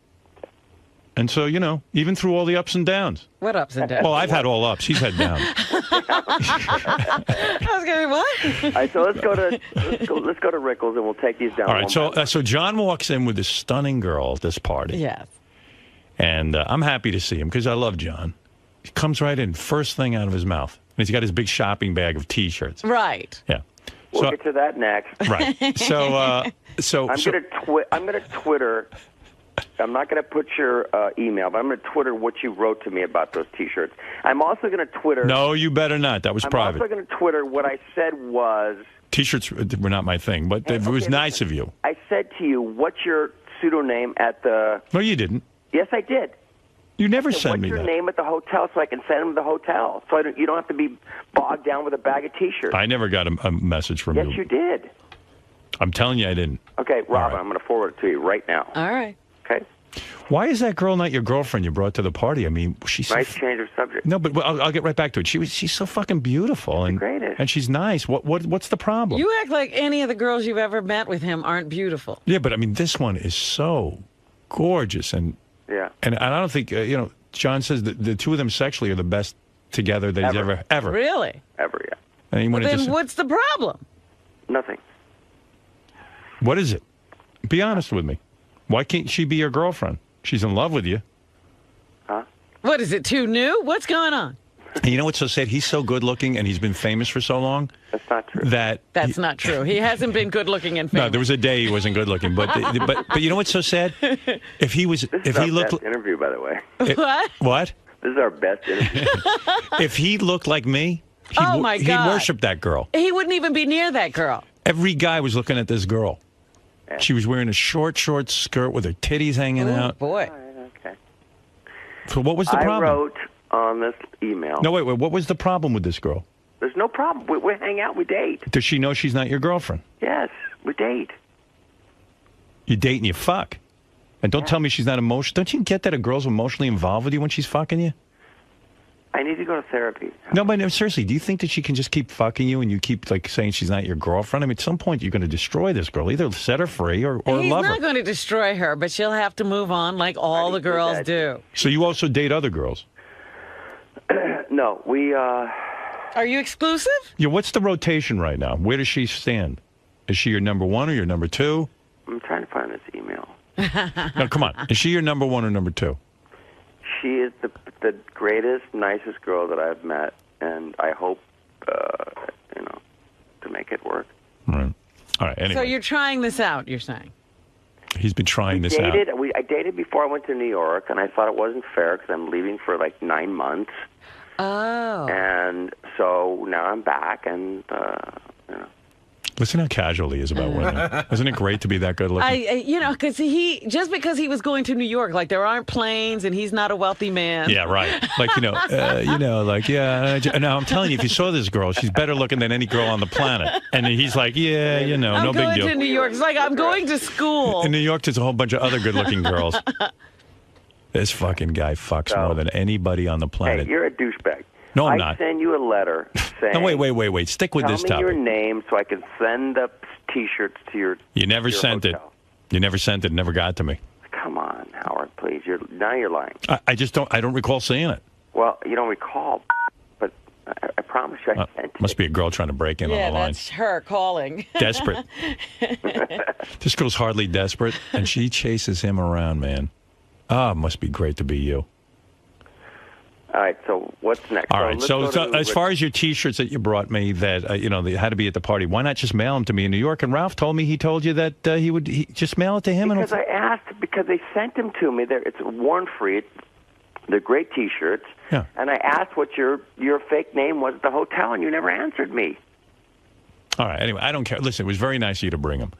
And so, you know, even through all the ups and downs.
What ups and downs?
Well, I've had all ups. He's had downs.
I was going, what?
All right, so let's go to Rickles, and we'll take these down.
All right, so John walks in with this stunning girl at this party.
Yes.
And I'm happy to see him because I love John. He comes right in, first thing out of his mouth. And he's got his big shopping bag of T-shirts.
Right.
Yeah.
We'll get to that next.
Right. So
I'm gonna Twitter. I'm not going to put your email, but I'm going to Twitter what you wrote to me about those T-shirts. I'm also going to Twitter.
No, you better not. That was private.
I'm also going to Twitter what I said was.
T-shirts were not my thing, but it was nice of you.
I said to you, what's your pseudonym at the.
No, you didn't.
Yes, I did.
You never sent me that.
What's your name at the hotel so I can send them to the hotel? So you don't have to be bogged down with a bag of T-shirts.
I never got a message from you.
Yes, you did.
I'm telling you I didn't.
Okay, Robin, I'm going to forward it to you right now.
All right.
Okay.
Why is that girl not your girlfriend you brought to the party? I mean, she's
nice change of subject.
No, but I'll get right back to it. She's so fucking beautiful and she's nice. What's the problem?
You act like any of the girls you've ever met with him aren't beautiful.
Yeah, but I mean, this one is so gorgeous and I don't think you know. John says that the two of them sexually are the best together that he's ever.
Really?
Ever, yeah.
And
then what's the problem?
Nothing.
What is it? Be honest with me. Why can't she be your girlfriend? She's in love with you.
Huh?
What, is it too new? What's going on?
And you know what's so sad? He's so good looking and he's been famous for so long.
That's not true.
That's not true. He hasn't been good looking and famous.
No, there was a day he wasn't good looking. But you know what's so sad? If he was,
this is our best interview, by the way.
What?
This is our best interview.
If he looked like me, he'd worship that girl.
He wouldn't even be near that girl.
Every guy was looking at this girl. Yeah. She was wearing a short skirt with her titties hanging out.
Boy.
Right, okay.
So what was the problem?
I wrote on this email.
No, wait. What was the problem with this girl?
There's no problem. We hang out. We date.
Does she know she's not your girlfriend?
Yes, we date.
You date and you fuck. And don't tell me she's not emotional. Don't you get that a girl's emotionally involved with you when she's fucking you?
I need to go to therapy.
No, but seriously, do you think that she can just keep fucking you and you keep like saying she's not your girlfriend? I mean, at some point you're going to destroy this girl. Either set her free or love her.
He's not going to destroy her, but she'll have to move on like all the girls do.
So you also date other girls?
No, we...
Are you exclusive?
Yeah, what's the rotation right now? Where does she stand? Is she your number one or your number two?
I'm trying to find this email.
No, come on. Is she your number one or number two?
She is the greatest, nicest girl that I've met, and I hope, to make it work.
All right. Anyway.
So you're trying this out, you're saying?
He's been trying this out.
I dated before I went to New York, and I thought it wasn't fair because I'm leaving for like 9 months.
Oh.
And so now I'm back, and,
Listen how casual he is about women. Isn't it great to be that good looking?
Because because he was going to New York, like there aren't planes and he's not a wealthy man.
Yeah, right. Like, now I'm telling you, if you saw this girl, she's better looking than any girl on the planet. And he's like, no big deal.
I'm going to New York. It's like, I'm going to school.
In New York, there's a whole bunch of other good looking girls. This fucking guy fucks more than anybody on the planet.
Hey, you're a douchebag.
No, I'm not.
I send you a letter saying...
No, wait. Stick with this topic.
Tell me your name so I can send the T-shirts to your
You never sent it. You never sent it. Never got to me.
Come on, Howard, please. Now you're lying.
I just don't... I don't recall seeing it.
Well, you don't recall, but I promise you I sent it.
Must be a girl trying to break in on the line.
Yeah, that's her calling.
Desperate. This girl's hardly desperate, and she chases him around, man. It must be great to be you.
All right, so what's next?
All right, so as far as your T-shirts that you brought me that, they had to be at the party, why not just mail them to me in New York? And Ralph told me he told you that he would just mail it to him.
Because I asked, because they sent them to me. It's warrant-free. They're great T-shirts.
Yeah.
And I asked what your fake name was at the hotel, and you never answered me.
All right. Anyway, I don't care. Listen, it was very nice of you to bring them.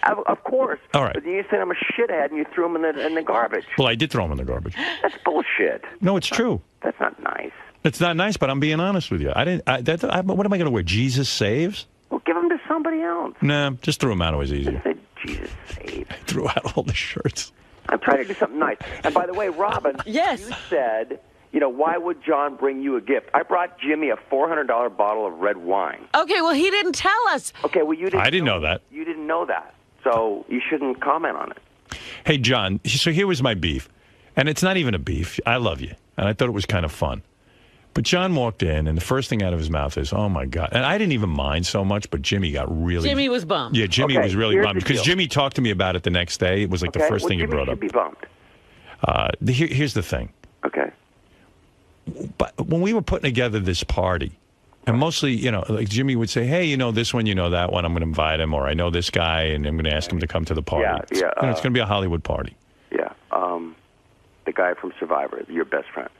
Of course.
All right.
But you said I'm a shithead, and you threw them in the garbage.
Well, I did throw them in the garbage.
That's bullshit.
No, it's true.
That's not nice.
It's not nice, but I'm being honest with you. What am I going to wear? Jesus Saves?
Well, give them to somebody else.
Nah, just threw them out. It was easier.
I said Jesus Saves.
I threw out all the shirts.
I'm trying to do something nice. And by the way, Robin,
yes.
You said, why would John bring you a gift? I brought Jimmy a $400 bottle of red wine.
Okay, well, he didn't tell us.
Okay, well, you didn't.
I didn't know that.
You didn't know that, so you shouldn't comment on it.
Hey, John, so here was my beef. And it's not even a beef. I love you. And I thought it was kind of fun. But John walked in, and the first thing out of his mouth is, oh, my God. And I didn't even mind so much, but Jimmy got really...
Jimmy was bummed.
Yeah, Jimmy was really bummed. Because Jimmy talked to me about it the next day. It was like the first thing he brought up.
Jimmy should be bummed.
Here's the thing.
Okay.
But when we were putting together this party, and mostly, like Jimmy would say, hey, this one, that one, I'm going to invite him, or I know this guy, and I'm going to ask him to come to the party.
Yeah.
It's going to be a Hollywood party.
Yeah. The guy from Survivor, your best friend.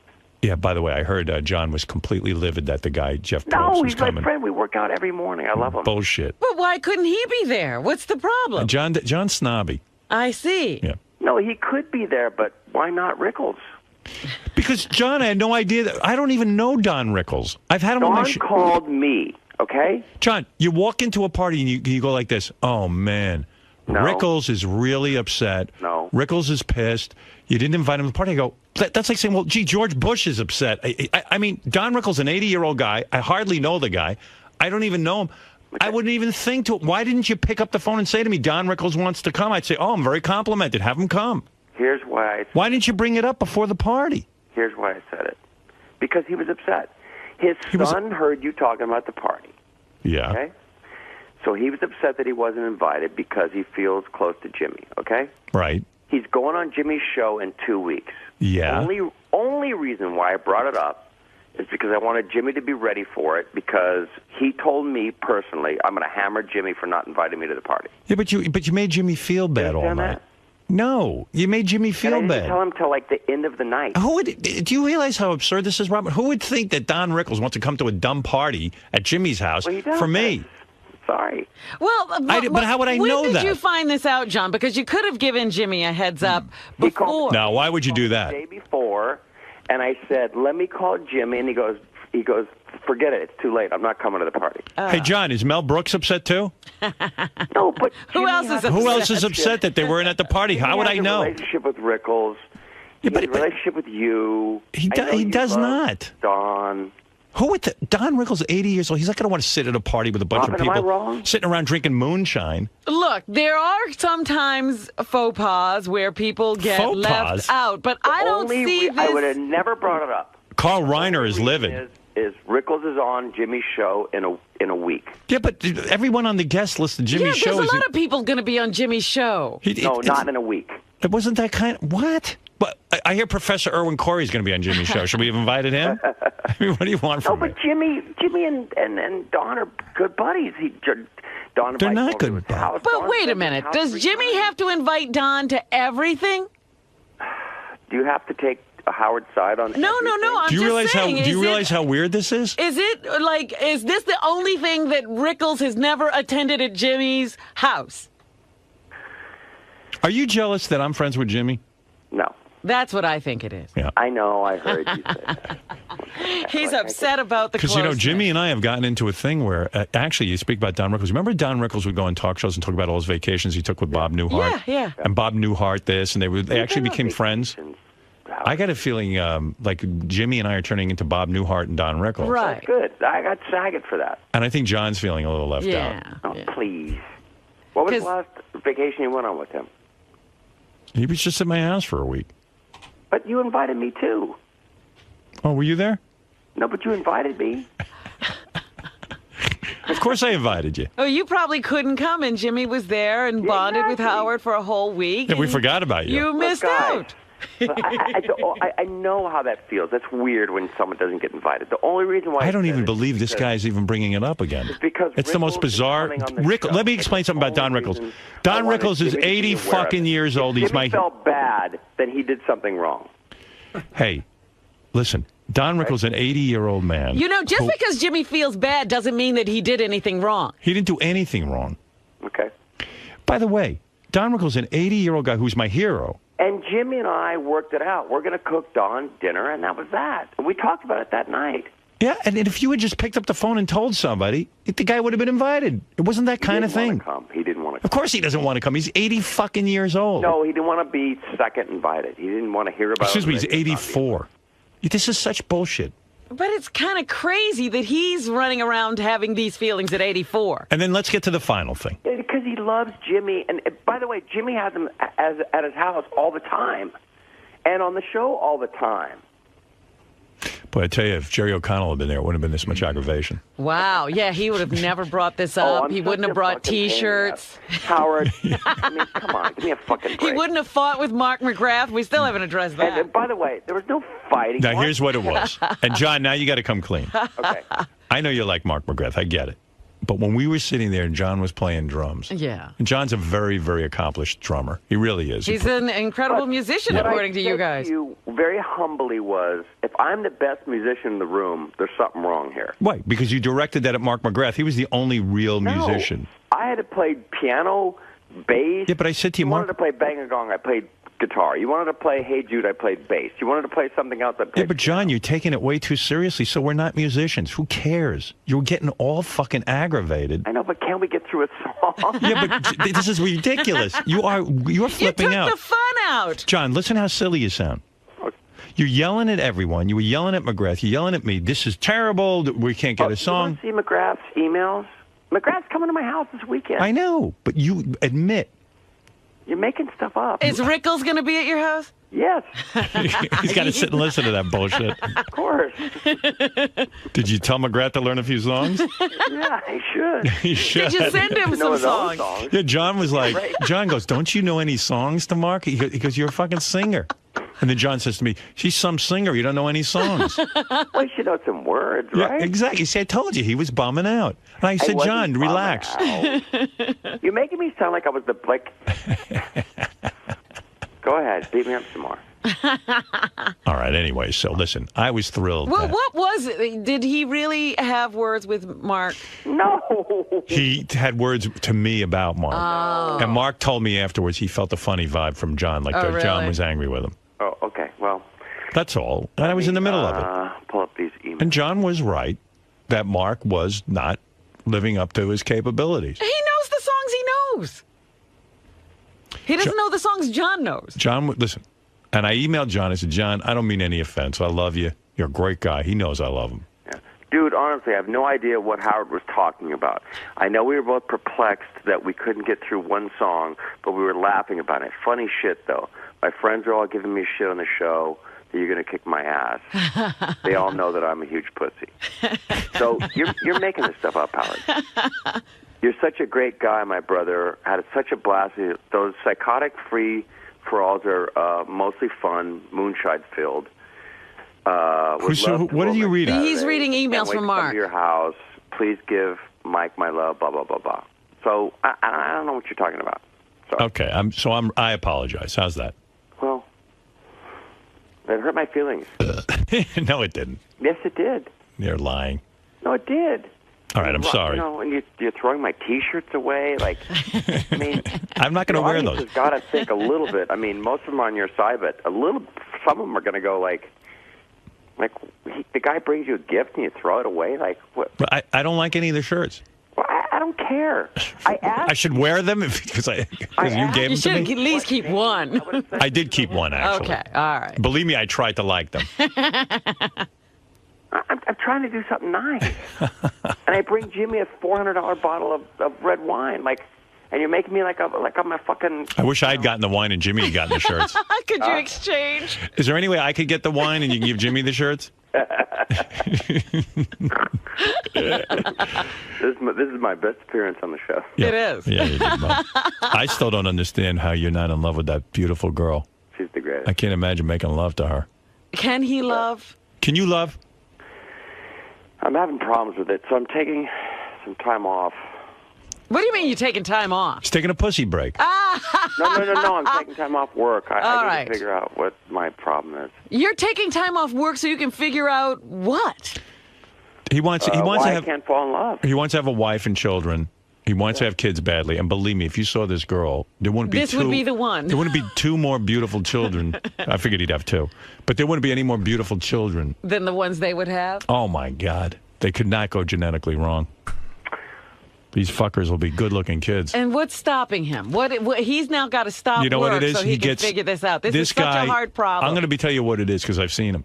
Yeah, by the way, I heard John was completely livid that the guy, Jeff Probst,
No,
was
he's
coming.
my friend. We work out every morning. I love him.
Bullshit.
But why couldn't he be there? What's the problem?
John's snobby.
I see.
Yeah.
No, he could be there, but why not Rickles?
Because John, I had no idea. I don't even know Don Rickles. I've had him on my show.
Don called me, okay?
John, you walk into a party and you go like this, oh, man,
No.
Rickles is really upset.
No.
Rickles is pissed. You didn't invite him to the party. I go, that's like saying, well, gee, George Bush is upset. I mean, Don Rickles, an 80-year-old guy. I hardly know the guy. I don't even know him. Okay. I wouldn't even think to, why didn't you pick up the phone and say to me, Don Rickles wants to come? I'd say, oh, I'm very complimented. Have him come.
Here's why.
Why didn't you bring it up before the party?
Here's why I said it. Because he was upset. His son heard you talking about the party.
Yeah.
Okay? So he was upset that he wasn't invited because he feels close to Jimmy, okay?
Right.
He's going on Jimmy's show in 2 weeks.
Yeah.
Only reason why I brought it up is because I wanted Jimmy to be ready for it, because he told me personally, I'm going to hammer Jimmy for not inviting me to the party.
Yeah, but you made Jimmy feel bad all night.
That?
No, you made Jimmy feel
and I didn't
bad.
Tell him till like the end of the night.
Do you realize how absurd this is, Robert? Who would think that Don Rickles wants to come to a dumb party at Jimmy's house for me?
Sorry.
Well,
but how would I know that?
When did you find this out, John? Because you could have given Jimmy a heads up before.
Now, why would you do that?
The day before, and I said, let me call Jimmy, and he goes, forget it. It's too late. I'm not coming to the party.
Hey, John, is Mel Brooks upset too?
No, but
who else is upset?
Who else is upset that they weren't at the party? How would I know?
He has a relationship with Rickles. He has a relationship with you.
He does not.
Don.
Who would Don Rickles, 80 years old? He's not going to want to sit at a party with a bunch of people
am I wrong?
sitting around drinking moonshine.
Look, there are sometimes faux pas where people get left out, but I don't see this.
I would have never brought it up.
Carl Reiner is livid.
Is Rickles is on Jimmy's show in a week.
Yeah, but everyone on the guest list of Jimmy's show
there's a lot of people going to be on Jimmy's show.
No, not in a week.
It wasn't that kind of... What? But I hear Professor Irwin Corey is going to be on Jimmy's show. Should we have invited him? I mean, what do you want from me?
No, but Jimmy and Don are good buddies. Don
They're not good buddies.
But wait a minute. Does Jimmy have to invite Don to everything?
Do you have to take a Howard side on
No, I'm just saying.
Do you realize how weird this is?
Is this the only thing that Rickles has never attended at Jimmy's house?
Are you jealous that I'm friends with Jimmy?
No.
That's what I think it is.
Yeah.
I know. I heard you say that.
He's upset about the closeness.
Because, Jimmy and I have gotten into a thing where, actually, you speak about Don Rickles. Remember Don Rickles would go on talk shows and talk about all his vacations he took with Bob Newhart?
Yeah.
And Bob Newhart this, and they actually became friends. I got a feeling like Jimmy and I are turning into Bob Newhart and Don Rickles.
Right.
That's good. I got Saget for that.
And I think John's feeling a little left out.
Oh, please. What was the last vacation you went on with him?
He was just at my house for a week.
But you invited me, too.
Oh, were you there?
No, but you invited me.
Of course I invited you.
Oh, you probably couldn't come, and Jimmy was there and bonded with Howard for a whole week.
Yeah, we forgot about you.
You missed out.
I know how that feels. That's weird when someone doesn't get invited. The only reason why
I don't even believe this guy's even bringing it up again.
Because
it's the most bizarre. Let me explain something about Don Rickles. Don Rickles is 80 fucking years old. He's
Jimmy felt bad that he did something wrong.
Hey, listen, Don Rickles, an 80-year-old man.
You know, just because Jimmy feels bad doesn't mean that he did anything wrong.
He didn't do anything wrong.
Okay.
By the way, Don Rickles, an 80-year-old guy who's my hero.
And Jimmy and I worked it out. We're going to cook Don dinner, and that was that. We talked about it that night.
Yeah, and if you had just picked up the phone and told somebody, the guy would have been invited. It wasn't that kind of thing.
He didn't want to come.
Of course he doesn't want to come. He's 80 fucking years old.
No, he didn't want to be second invited. He didn't want to hear about it.
Excuse me, he's 84. This is such bullshit.
But it's kind of crazy that he's running around having these feelings at 84.
And then let's get to the final thing.
Because he loves Jimmy. And by the way, Jimmy has him at his house all the time. And on the show all the time.
Boy, I tell you, if Jerry O'Connell had been there, it wouldn't have been this much aggravation.
Wow. Yeah, he would have never brought this up. He wouldn't have brought T-shirts.
Howard, I mean, come on, give me a fucking break.
He wouldn't have fought with Mark McGrath. We still haven't addressed that.
And by the way, there was no fighting.
Now, here's what it was. And, John, now you got to come clean.
Okay.
I know you like Mark McGrath. I get it. But when we were sitting there and John was playing drums.
Yeah.
And John's a very, very accomplished drummer. He really is.
He's an incredible musician, according to you guys.
What I said to you very humbly was, if I'm the best musician in the room, there's something wrong here.
Right, because you directed that at Mark McGrath. He was the only real musician.
I had to play piano, bass.
Yeah, but I said to you,
You
Mark.
wanted to play Bang a Gong, I played guitar. You wanted to play Hey Jude, I played bass. You wanted to play something else, I played
Yeah, but John, you're taking it way too seriously, so we're not musicians. Who cares? You're getting all fucking aggravated.
I know, but can't we get through a song?
Yeah, but this is ridiculous. You're flipping out.
You took the fun out.
John, listen how silly you sound. You're yelling at everyone. You were yelling at McGrath. You're yelling at me. This is terrible. We can't get a song.
You want to see McGrath's emails? McGrath's coming to my house this weekend.
I know, but you admit.
You're making stuff up.
Is Rickles going to be at your house?
Yes.
He's got to sit and listen to that bullshit.
Of course.
Did you tell McGrath to learn a few songs?
Yeah, he should.
He should.
Did you send him some songs?
Yeah, John was like, John goes, don't you know any songs to Mark? He goes, you're a fucking singer. And then John says to me, she's some singer. You don't know any songs.
Well, you know some words, right?
Yeah, exactly. See, I told you he was bumming out. And I said, John, relax.
You're making me sound like I was the, like... Go ahead. Beat me up some more.
All right, anyway, so listen, I was thrilled.
Well, what was it? Did he really have words with Mark?
No.
He had words to me about Mark.
Oh.
And Mark told me afterwards he felt a funny vibe from John, like
really?
John was angry with him.
Oh, okay. Well...
That's all. And I was in the middle of it.
Pull up these emails.
And John was right that Mark was not living up to his capabilities.
He knows the songs he knows. He doesn't know the songs John knows.
John, listen, and I emailed John. I said, John, I don't mean any offense. I love you. You're a great guy. He knows I love him.
Yeah. Dude, honestly, I have no idea what Howard was talking about. I know we were both perplexed that we couldn't get through one song, but we were laughing about it. Funny shit, though. My friends are all giving me shit on the show that you're going to kick my ass. They all know that I'm a huge pussy. So you're making this stuff up, Howard. You're such a great guy, my brother. Had such a blast. Those psychotic free-for-alls are mostly fun, moonshine-filled.
What did you read?
He's reading emails from Mark.
Come to your house. Please give Mike my love, blah, blah, blah, blah. So I don't know what you're talking about. So.
Okay, I apologize. How's that?
Well, that hurt my feelings.
No, it didn't.
Yes, it did.
You're lying.
No, it did.
All right, I'm sorry.
You know, and you're throwing my T-shirts away. Like, I mean,
I'm not going to wear those.
You've got to think a little bit. I mean, most of them are on your side, but some of them are going to go like the guy brings you a gift and you throw it away. Like, what?
But I don't like any of the shirts.
Well, I don't care. I asked.
I should wear them because you gave them to me.
You should at least keep one.
I did keep one, actually.
Okay, all right.
Believe me, I tried to like them.
I'm trying to do something nice, and I bring Jimmy a $400 bottle of red wine, and you're making me like I'm a fucking.
I wish I had gotten the wine and Jimmy had gotten the shirts.
Could you exchange?
Is there any way I could get the wine and you can give Jimmy the shirts?
This is my best appearance on the show.
Yeah.
It is.
Yeah, you did, Bob. I still don't understand how you're not in love with that beautiful girl.
She's the greatest.
I can't imagine making love to her.
Can he love?
Can you love?
I'm having problems with it, so I'm taking some time off.
What do you mean you're taking time off?
He's taking a pussy break.
Ah!
No. I'm taking time off work. I need to figure out what my problem is.
You're taking time off work so you can figure out what?
He wants to have.
I can't fall in love.
He wants to have a wife and children. He wants to have kids badly. And believe me, if you saw this girl, there wouldn't be
This would be the one.
There wouldn't be two more beautiful children. I figured he'd have two. But there wouldn't be any more beautiful children
than the ones they would have?
Oh, my God. They could not go genetically wrong. These fuckers will be good-looking kids.
And what's stopping him? What he's now got to stop
You know
work
what it is?
so he can figure this out. This is such
guy,
a hard problem.
I'm going to tell you what it is because I've seen him.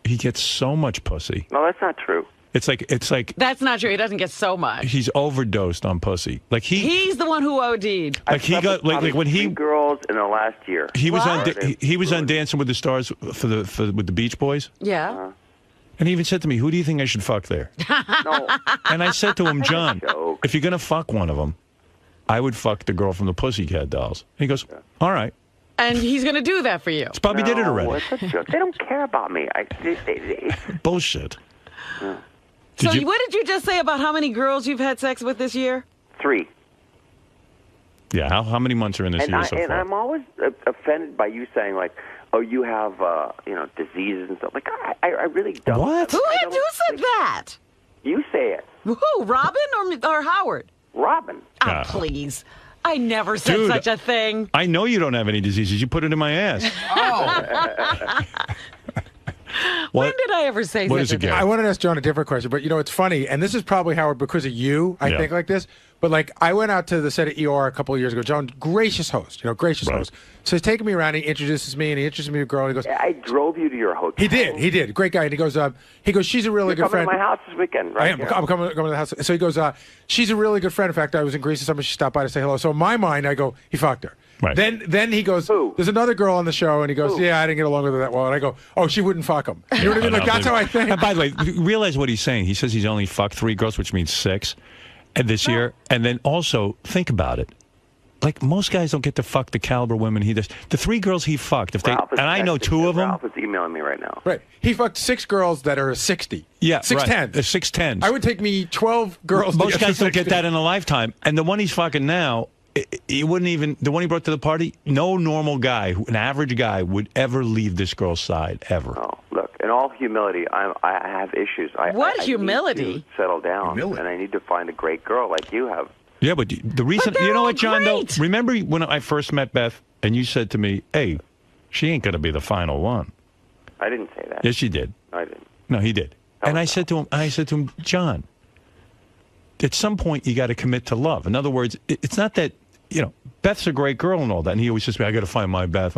He gets so much pussy.
No, that's not true.
It's like
That's not true. He doesn't get so much.
he's overdosed on pussy. Like
He's the one who OD'd.
like he got like when he
3 girls in the last year.
he was on he was on Dancing with the Stars with the Beach Boys.
Yeah.
And he even said to me, "Who do you think I should fuck there?"
No.
And I said to him, "John, if you're gonna fuck one of them, I would fuck the girl from the Pussycat Dolls." And he goes, "All right."
And he's going to do that for you.
He probably did it already.
It's a joke. They don't care about me.
Bullshit.
Yeah.
So what did you just say about how many girls you've had sex with this year?
3.
Yeah, how many months are in this year so far?
And I'm always offended by you saying, like, oh, you have, diseases and stuff. Like, I really don't.
What?
Who said that?
You say it.
Who, Robin or Howard?
Robin.
Oh, please. I never said
Dude,
such a thing.
I know you don't have any diseases. You put it in my ass.
When did I ever say such a thing?
I wanted to ask John a different question, but it's funny, and this is probably, Howard, because of you, I think like this, but like I went out to the set of ER a couple of years ago. John, gracious host, gracious host. So he's taking me around, he introduces me, and he introduces me to a girl, and he goes,
I drove you to your hotel.
He did. Great guy. And he goes, she's a really good friend.
You're coming to my house this weekend, right?
I am. I'm coming to the house. So he goes, she's a really good friend. In fact, I was in Greece and somebody stopped by to say hello. So in my mind, I go, he fucked her.
Right.
Then he goes, there's another girl on the show, and he goes, yeah, I didn't get along with her that well. And I go, oh, she wouldn't fuck him. You know what I mean? Like, that's how I think.
And by the way, realize what he's saying. He says he's only fucked 3 girls, which means 6 this year. And then also, think about it. Like, most guys don't get to fuck the caliber women he does. The 3 girls he fucked, and I know 2 of them.
Ralph is emailing me right now.
Right. He fucked 6 girls that are 60.
Yeah,
6'10".
Right. 6'10".
I would take me 12 girls.
Most guys don't get that in a lifetime. And the one he's fucking now, he wouldn't even, the one he brought to the party, no normal guy, an average guy, would ever leave this girl's side, ever.
Oh, look, in all humility, I have issues.
What humility?
I need to settle down, and I need to find a great girl like you have.
Yeah, but the reason, you know what, John, though? Remember when I first met Beth, and you said to me, hey, she ain't going to be the final one.
I didn't say that.
Yes, you did.
No, I didn't.
No, he did. And I said to him, John, at some point you got to commit to love. In other words, it's not that, Beth's a great girl and all that, and he always says to me, I got to find my Beth.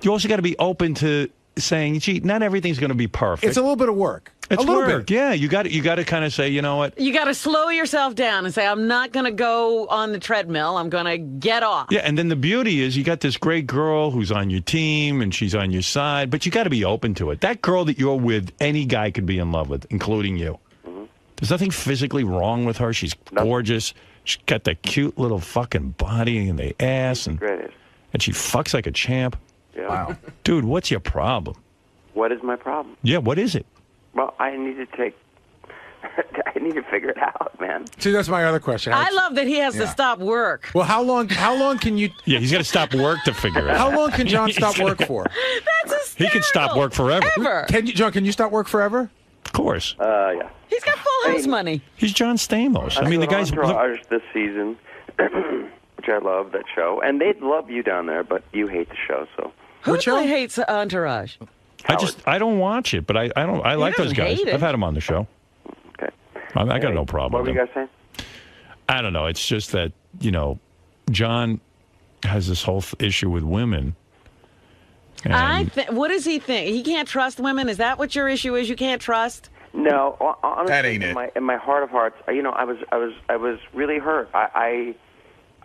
You also got to be open to saying, gee, not everything's going to be perfect.
It's a little bit of work.
It's
a little
work.
bit.
Yeah, you got to kind of say, you know what?
You got to slow yourself down and say, I'm not going to go on the treadmill. I'm going to get off.
Yeah, and then the beauty is you got this great girl who's on your team and she's on your side, but you got to be open to it. That girl that you're with, any guy could be in love with, including you. Mm-hmm. There's nothing physically wrong with her. She's gorgeous. She's got the cute little fucking body and the ass, and she fucks like a champ.
Yeah. Wow.
Dude, what's your problem?
What is my problem?
Yeah, what is it?
Well, I need to figure it out, man.
See, that's my other question.
I love that he has to stop work.
Well, how long can you...
Yeah, he's got to stop work to figure it out.
How long can John stop work for?
That's hysterical.
He can stop work forever.
John, can you stop work forever?
Of course.
Yeah.
He's got full house money.
He's John Stamos. I mean, the guy's...
Entourage this season, which I love that show. And they love you down there, but you hate the show, so...
Who hates Entourage?
I don't watch it, but I like those guys. I've had them on the show.
Okay.
I got no problem
with them. What were you guys saying?
I don't know. It's just that, John has this whole issue with women.
What does he think? He can't trust women? Is that what your issue is? You can't trust?
No, honestly,
that ain't it.
In my heart of hearts, I was really hurt. I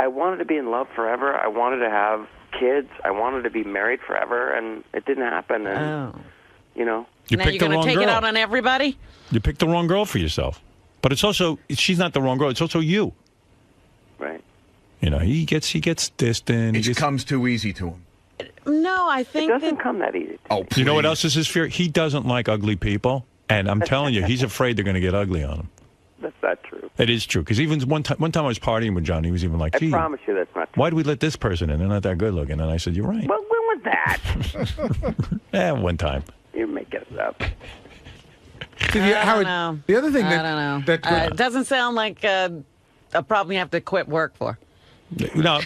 wanted to be in love forever. I wanted to have kids. I wanted to be married forever, and it didn't happen. And
You
now you're going to take it out on everybody?
You picked the wrong girl for yourself. But it's also, she's not the wrong girl. It's also you.
Right.
He gets distant.
It comes too easy to him.
No, I think
it doesn't come that easy.
Oh, please.
You know what else is his fear? He doesn't like ugly people, and I'm telling you, he's afraid they're going to get ugly on him.
That's not true.
It is true, because even one time I was partying with John, he was even like,
I
gee,
promise you that's not true.
why do we let this person in? They're not that good looking. And I said, you're right.
Well, when was that?
Yeah, one time.
You're making it up.
I don't know.
The other thing
I don't know. It doesn't sound like a problem you have to quit work for.
No,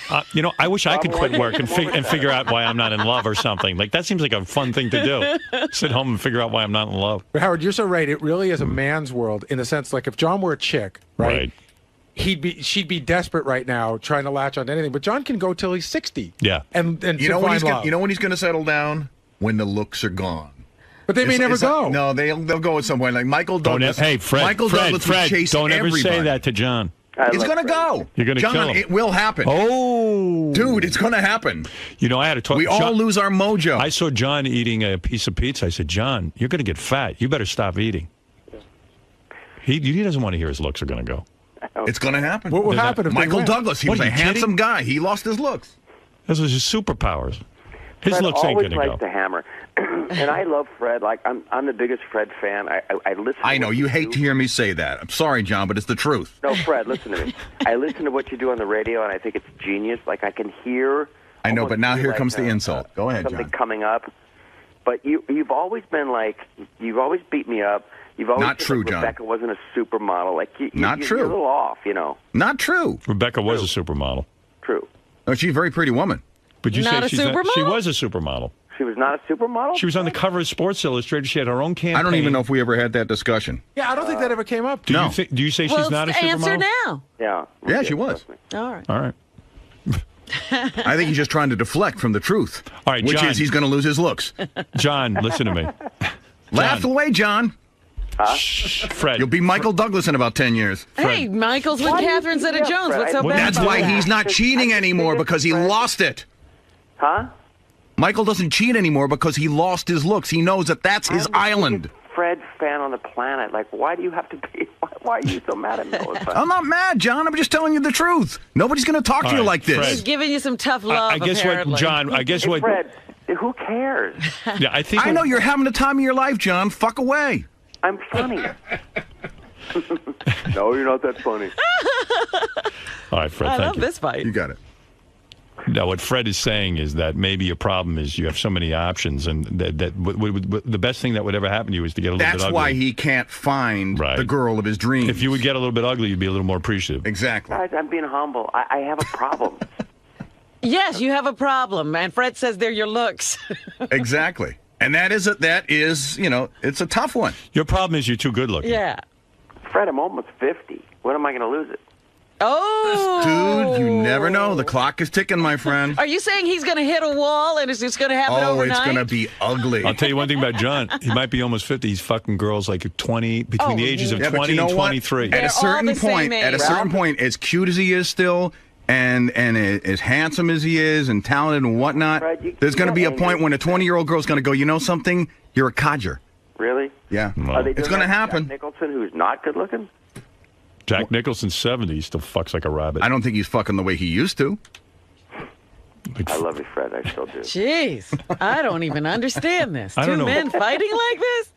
I wish I could quit work and figure out why I'm not in love or something. Like, that seems like a fun thing to do. Sit home and figure out why I'm not in love.
But Howard, you're so right. It really is a man's world in the sense, like, if John were a chick, right? She'd be desperate right now trying to latch on to anything. But John can go till he's 60.
Yeah.
And you know when he's going to settle down? When the looks are gone.
But they may never go.
No, they'll go at some point. Like Michael Douglas.
Hey, Fred,
Douglas would chase
don't ever
everybody.
say that to John.
It's going to go.
You're going to kill him.
It will happen.
Oh.
Dude, it's going to happen.
I had to talk.
We all lose our mojo.
I saw John eating a piece of pizza. I said, John, you're going to get fat. You better stop eating. He doesn't want to hear his looks are going to go.
It's going to happen.
What will happen if
Michael Douglas, he was a handsome guy. He lost his looks.
Those was his superpowers. His
Fred
looks ain't going to go.
always likes to hammer. And I love Fred. Like, I'm the biggest Fred fan. I listen to
I know, you hate to hear me say that. I'm sorry, John, but it's the truth.
No, Fred, listen to me. I listen to what you do on the radio, and I think it's genius. Like, I can hear...
I know, but now here comes the insult. Go ahead,
something
John.
coming up. But you've always been like... You've always beat me up. You've always
Not true, John.
Rebecca wasn't a supermodel. Like,
Not true.
You're a little off,
Not true.
Rebecca was a supermodel.
True.
No, she's a very pretty woman.
But you
Not
say
a
she was a supermodel.
She was not a supermodel?
She was on the cover of Sports Illustrated. She had her own campaign.
I don't even know if we ever had that discussion.
Yeah, I don't think that ever came up.
Do you say she's not a supermodel?
Answer now.
Yeah.
Yeah, she was.
All right.
All right.
I think he's just trying to deflect from the truth.
All right,
which
John.
is he's going to lose his looks.
John, listen to me.
Laugh away, John.
Shh, Fred.
You'll be Michael Douglas in about 10 years.
Hey, Michael's with Catherine Zeta-Jones. What's so bad
That's
about
why
that?
he's not cheating anymore, because he lost it.
Huh?
Michael doesn't cheat anymore because he lost his looks. He knows that that's his island.
Fred fan on the planet. Like, why do you have to be... Why are you so mad at me all the time?
I'm not mad, John. I'm just telling you the truth. Nobody's going to talk to you like this.
He's giving you some tough love,
I guess
apparently.
what, John, I guess what...
Fred, who cares?
Yeah, I think...
I know you're having the time of your life, John. Fuck away.
I'm funny. No, you're not that funny.
All right, Fred,
I
thank
love
you.
this fight.
You got it.
Now, what Fred is saying is that maybe your problem is you have so many options, and that the best thing that would ever happen to you is to get a little bit ugly.
That's why he can't find the girl of his dreams.
If you would get a little bit ugly, you'd be a little more appreciative.
Exactly.
Guys, I'm being humble. I have a problem.
Yes, you have a problem, and Fred says they're your looks.
Exactly. And that is, it's a tough one.
Your problem is you're too good looking.
Yeah.
Fred, I'm almost 50. When am I going to lose it?
Oh!
Dude, you never know. The clock is ticking, my friend.
Are you saying he's going to hit a wall and it's just going to happen overnight?
It's going to be ugly.
I'll tell you one thing about John. He might be almost 50. He's fucking girls like 20, between the ages of 20 and 23.
At a certain point, as cute as he is still, and as handsome as he is, and talented and whatnot, there's going to be a point when a 20-year-old girl's going to go, you know something? You're a codger.
Really?
Yeah.
Are they
It's
doing
going to
that
happen.
Jack Nicholson, who's not good looking?
Jack Nicholson's 70. He still fucks like a rabbit.
I don't think he's fucking the way he used to.
I love you, Fred. I still do.
Jeez, I don't even understand this.
I don't
Two
know.
men fighting like this?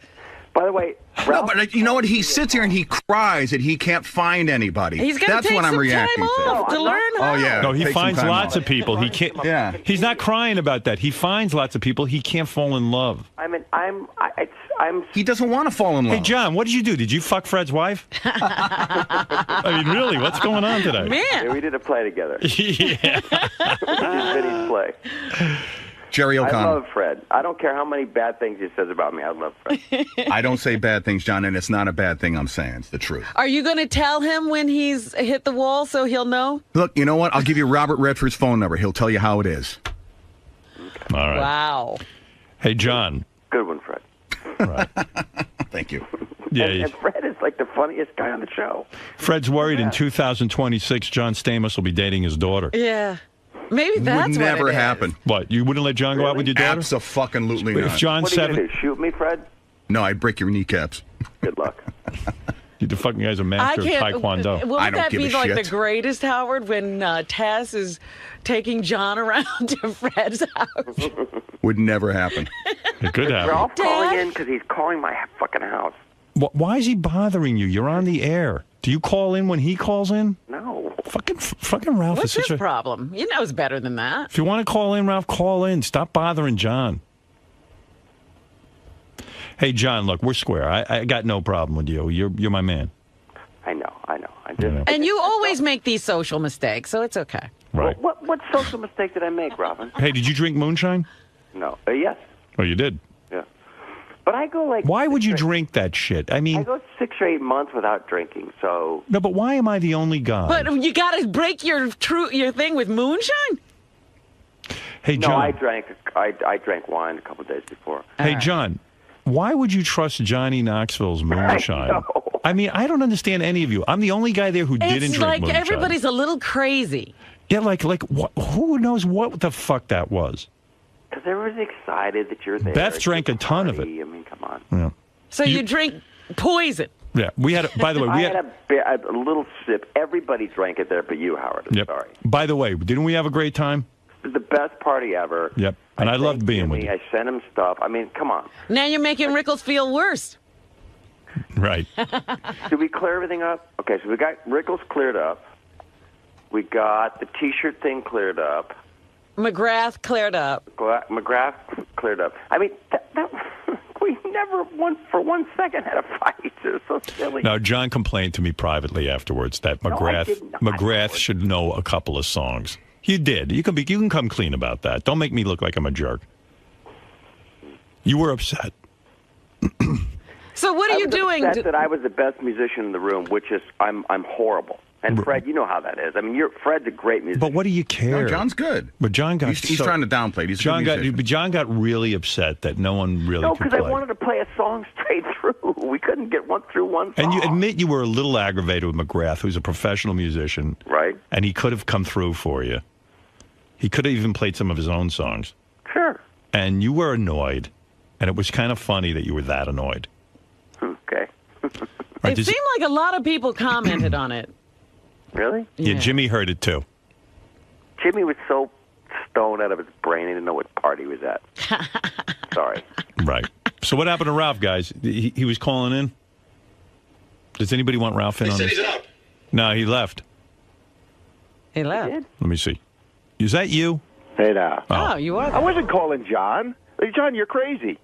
By the way,
no, but you know what? He sits here and he cries that he can't find anybody.
He's got to
That's
take
what I'm
some
reacting
time off to learn how.
Oh yeah.
No, he
Take some
finds
time
lots
off.
of people. He can't.
Yeah.
He's not crying about that. He finds lots of people. He can't fall in love.
I mean, I'm.
He doesn't want to fall in love.
Hey, John, what did you do? Did you fuck Fred's wife? I mean, really, what's going on today?
Yeah, we did a play together.
Yeah.
We did Vinny's play.
Jerry O'Connell.
I love Fred. I don't care how many bad things he says about me. I love Fred.
I don't say bad things, John, and it's not a bad thing I'm saying. It's the truth.
Are you going to tell him when he's hit the wall so he'll know?
Look, you know what? I'll give you Robert Redford's phone number. He'll tell you how it is.
All right.
Wow.
Hey, John.
Good one, Fred.
Right.
Thank you.
Yeah,
and Fred is like the funniest guy on the show.
Fred's worried in 2026 John Stamos will be dating his daughter.
Yeah. Maybe that's
Would never
what it is.
happen.
What? You wouldn't let John go out with your daughter?
Abso-fucking-lutely
If
not.
John's
What are you
7...
going to do, shoot me, Fred?
No, I'd break your kneecaps.
Good luck.
The fucking guy's a
I
master of
can't.
Taekwondo.
Wouldn't that be like the greatest, Howard, when Tess is taking John around to Fred's house?
Would never happen.
It could happen.
We're all calling in because he's calling my fucking house.
Why is he bothering you? You're on the air. Do you call in when he calls in?
No.
Fucking Ralph
What's
is such
his
a...
problem? He knows better than that.
If you want to call in, Ralph, call in. Stop bothering John. Hey, John, look, we're square. I got no problem with you. You're my man.
I know. I did.
And you always make these social mistakes, so it's okay.
Right.
What social mistake did I make, Robin?
Hey, did you drink moonshine?
No. Yes.
Oh, you did?
Yeah. But I go like...
Why would you drink that shit? I mean...
I go 6 or 8 months without drinking, so...
No, but why am I the only guy?
But you got to break your thing with moonshine?
Hey, John.
No, I drank wine a couple of days before.
Hey, John, why would you trust Johnny Knoxville's moonshine? I mean, I don't understand any of you. I'm the only guy there who didn't drink moonshine.
It's like everybody's a little crazy.
Yeah, like who knows what the fuck that was?
Because everyone's excited that you're there.
Beth drank a ton of it.
I mean, come on.
Yeah.
So you drink poison.
Yeah, we had. By the way, we
had a little sip. Everybody drank it there, but you, Howard. I'm sorry.
By the way, didn't we have a great time?
The best party ever.
Yep, and I loved being with you.
I sent him stuff. I mean, come on.
Now you're making Rickles feel worse.
Right.
Did we clear everything up? Okay, so we got Rickles cleared up. We got the T-shirt thing cleared up.
McGrath cleared up.
McGrath cleared up. I mean, we never for 1 second had a fight. It was so silly.
Now, John complained to me privately afterwards that McGrath should know a couple of songs. You did. You can come clean about that. Don't make me look like I'm a jerk. You were upset.
So what are you doing?
Upset that I was the best musician in the room, which is I'm horrible. And Fred, you know how that is. I mean, Fred's a great musician.
But what do you care?
No, John's good.
But John got
he's trying to downplay it. He's a good musician.
John got really upset that no one really could play.
No, because I wanted to play a song straight through. We couldn't get through one song.
And you admit you were a little aggravated with McGrath, who's a professional musician.
Right.
And he could have come through for you. He could have even played some of his own songs.
Sure.
And you were annoyed. And it was kind of funny that you were that annoyed.
Okay.
It seemed like a lot of people commented on it.
Really?
Yeah, Jimmy heard it too.
Jimmy was so stoned out of his brain, he didn't know what party he was at. Sorry.
Right. So what happened to Ralph, guys? He was calling in? Does anybody want Ralph in on this? He said he's up. No, he left.
He left?
Let me see. Is that you?
Hey, now.
Oh, you are?
I wasn't calling John. Hey, John, you're crazy.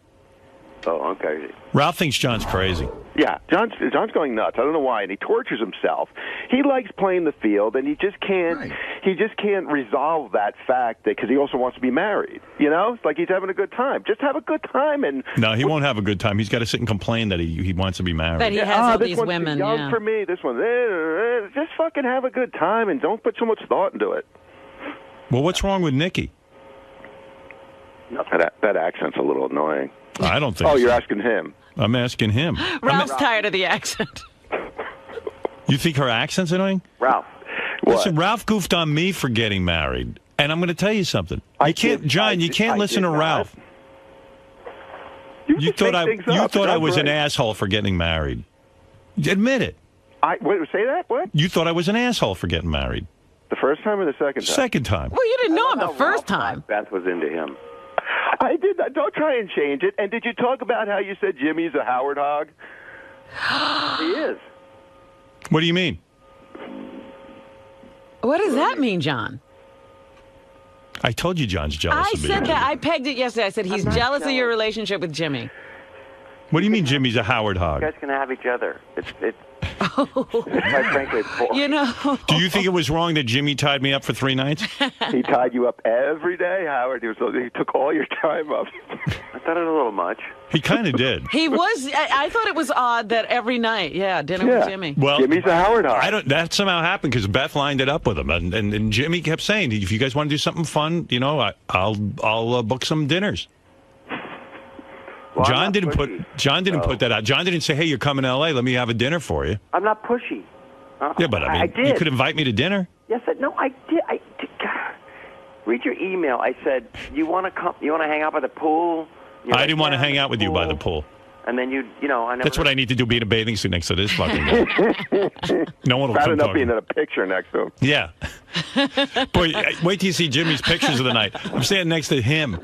Oh, okay.
Ralph thinks John's crazy.
Yeah, John's going nuts. I don't know why, and he tortures himself. He likes playing the field, and he just can't resolve that fact that because he also wants to be married. You know, it's like he's having a good time. Just have a good time, and
no, he won't have a good time. He's got to sit and complain that he wants to be married.
That he has all these
one's
women.
Too young for me. This one, just fucking have a good time, and don't put so much thought into it.
Well, what's wrong with Nikki?
That accent's a little annoying.
I don't think.
Oh, you're asking him.
I'm asking him.
Ralph's tired of the accent.
You think her accent's annoying?
Ralph.
Listen, Ralph goofed on me for getting married. And I'm going to tell you something. You can't listen to Ralph. You thought I was an asshole for getting married. Admit it.
Wait, say that? What?
You thought I was an asshole for getting married.
The first time or the second time?
Second time.
Well, you didn't know him the first time.
Beth was into him.
I did not. Don't try and change it. And did you talk about how you said Jimmy's a Howard hog?
He is.
What do you mean?
What does that mean, John?
I told you John's jealous
I
of me.
said that. I pegged it yesterday. I said he's jealous of your relationship with Jimmy.
What do you mean Jimmy's a Howard hog?
You guys can have each other. Quite frankly, it's boring.
You know.
Do you think it was wrong that Jimmy tied me up for 3 nights?
He tied you up every day, Howard. He took all your time up.
I thought it was a little much.
He kind of did.
He was. I thought it was odd that every night, dinner with Jimmy.
Well,
Jimmy's a Howard hog.
That somehow happened because Beth lined it up with him, and Jimmy kept saying, "If you guys want to do something fun, I'll book some dinners."
Well,
John didn't put that out. John didn't say, "Hey, you're coming to L.A. Let me have a dinner for you."
I'm not pushy.
Yeah, but I did. You could invite me to dinner.
Yes, no, I did. God. Read your email. I said, "You want to come? You want to hang out by the pool?"
I didn't want to hang out with you by the pool.
And then I never.
That's what I need to do. Be in a bathing suit next to this fucking guy. No one will come
enough
talk.
being in a picture next to him.
Yeah. Boy, wait till you see Jimmy's pictures of the night. I'm standing next to him.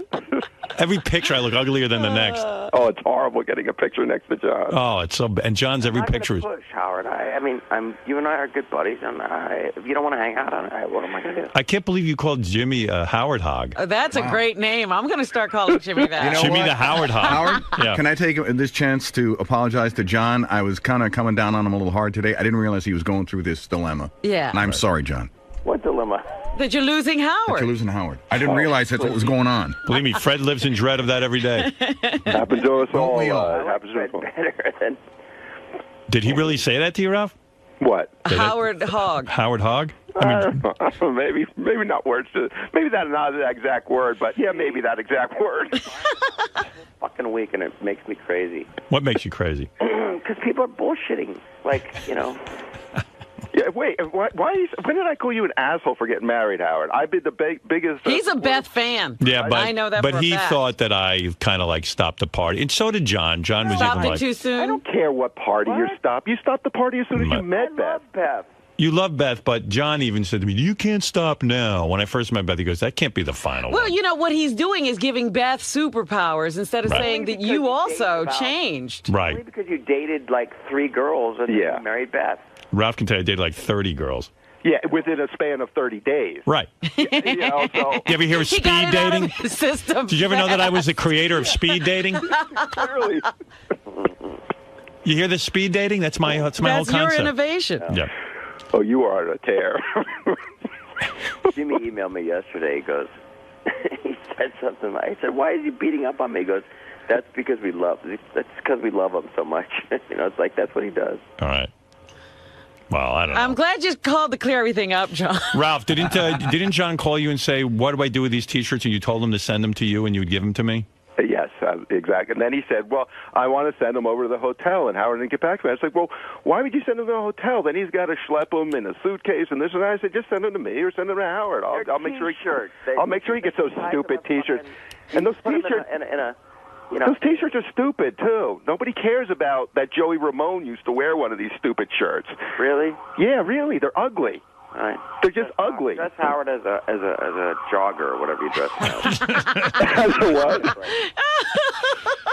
Every picture I look uglier than the next.
Oh, it's horrible getting a picture next to John.
Oh, it's so. And John's every picture is.
Push, Howard. I mean, you and I are good buddies, and if you don't want to hang out on it, what am I going to do?
I can't believe you called Jimmy a Howard Hog.
Oh, that's a great name. I'm going to start calling Jimmy that.
You know
Jimmy
what?
the Howard Hog.
Howard,
Yeah.
can I take this chance to apologize to John? I was kind of coming down on him a little hard today. I didn't realize he was going through this dilemma.
Yeah.
And I'm sorry, John.
What dilemma?
That you're losing Howard.
That you're losing Howard. I didn't realize that's what was going on.
Believe me, Fred lives in dread of that every day.
Happens to us all.
Happens to us all. Better than...
Did he really say that to you, Ralph?
What?
Howard Hog.
Howard Hog?
Maybe not words. Maybe that's not the exact word, but yeah, maybe that exact word.
Fucking week, and it makes me crazy.
What makes you crazy?
Because people are bullshitting. Like, you know.
Yeah, wait. When did I call you an asshole for getting married, Howard? I've been the biggest.
He's a Beth fan.
Yeah, but
I know that.
But
for a
he
fact.
thought that I kind of like stopped the party, and so did John. John was
Stopped
even
it
like,
too soon.
I don't care what party you stopped. You stopped the party as soon as you met Beth.
Beth.
"You love Beth," but John even said to me, "You can't stop now." When I first met Beth, he goes, "That can't be the final
Well,
one."
you know what he's doing is giving Beth superpowers instead of
Right.
saying that you also changed.
Right.
Only because you dated like 3 girls and then you married Beth.
Ralph can tell you I dated like 30 girls.
Yeah, within a span of 30 days.
Right.
You know, so.
You ever hear of
He got
speed
it out
dating?
of the system.
Did you ever know that I was the creator of speed dating?
Clearly.
You hear this speed dating? That's my whole
That's
concept.
your innovation.
Yeah.
Oh, you are on a tear.
Jimmy emailed me yesterday. He goes, he said something. I said, "Why is he beating up on me?" He goes, "That's because we love. That's because we love him so much." You know, it's like that's what he does.
All right. Well, I don't know.
I'm glad you called to clear everything up, John.
Ralph, didn't John call you and say, "What do I do with these T-shirts?" And you told him to send them to you, and you would give them to me?
Yes, exactly. And then he said, "Well, I want to send him over to the hotel." And Howard didn't get back to me. I was like, "Well, why would you send him to the hotel? Then he's got to schlep him in a suitcase and this and that." I said, "Just send him to me or send him to Howard. I'll make sure he gets those stupid T-shirts." And those T-shirts. You know, those T-shirts are stupid, too. Nobody cares about that Joey Ramone used to wear one of these stupid shirts.
Really?
Yeah, really. They're ugly.
All right.
They're just ugly.
Dress Howard as a jogger or whatever you dress him as.
As a what?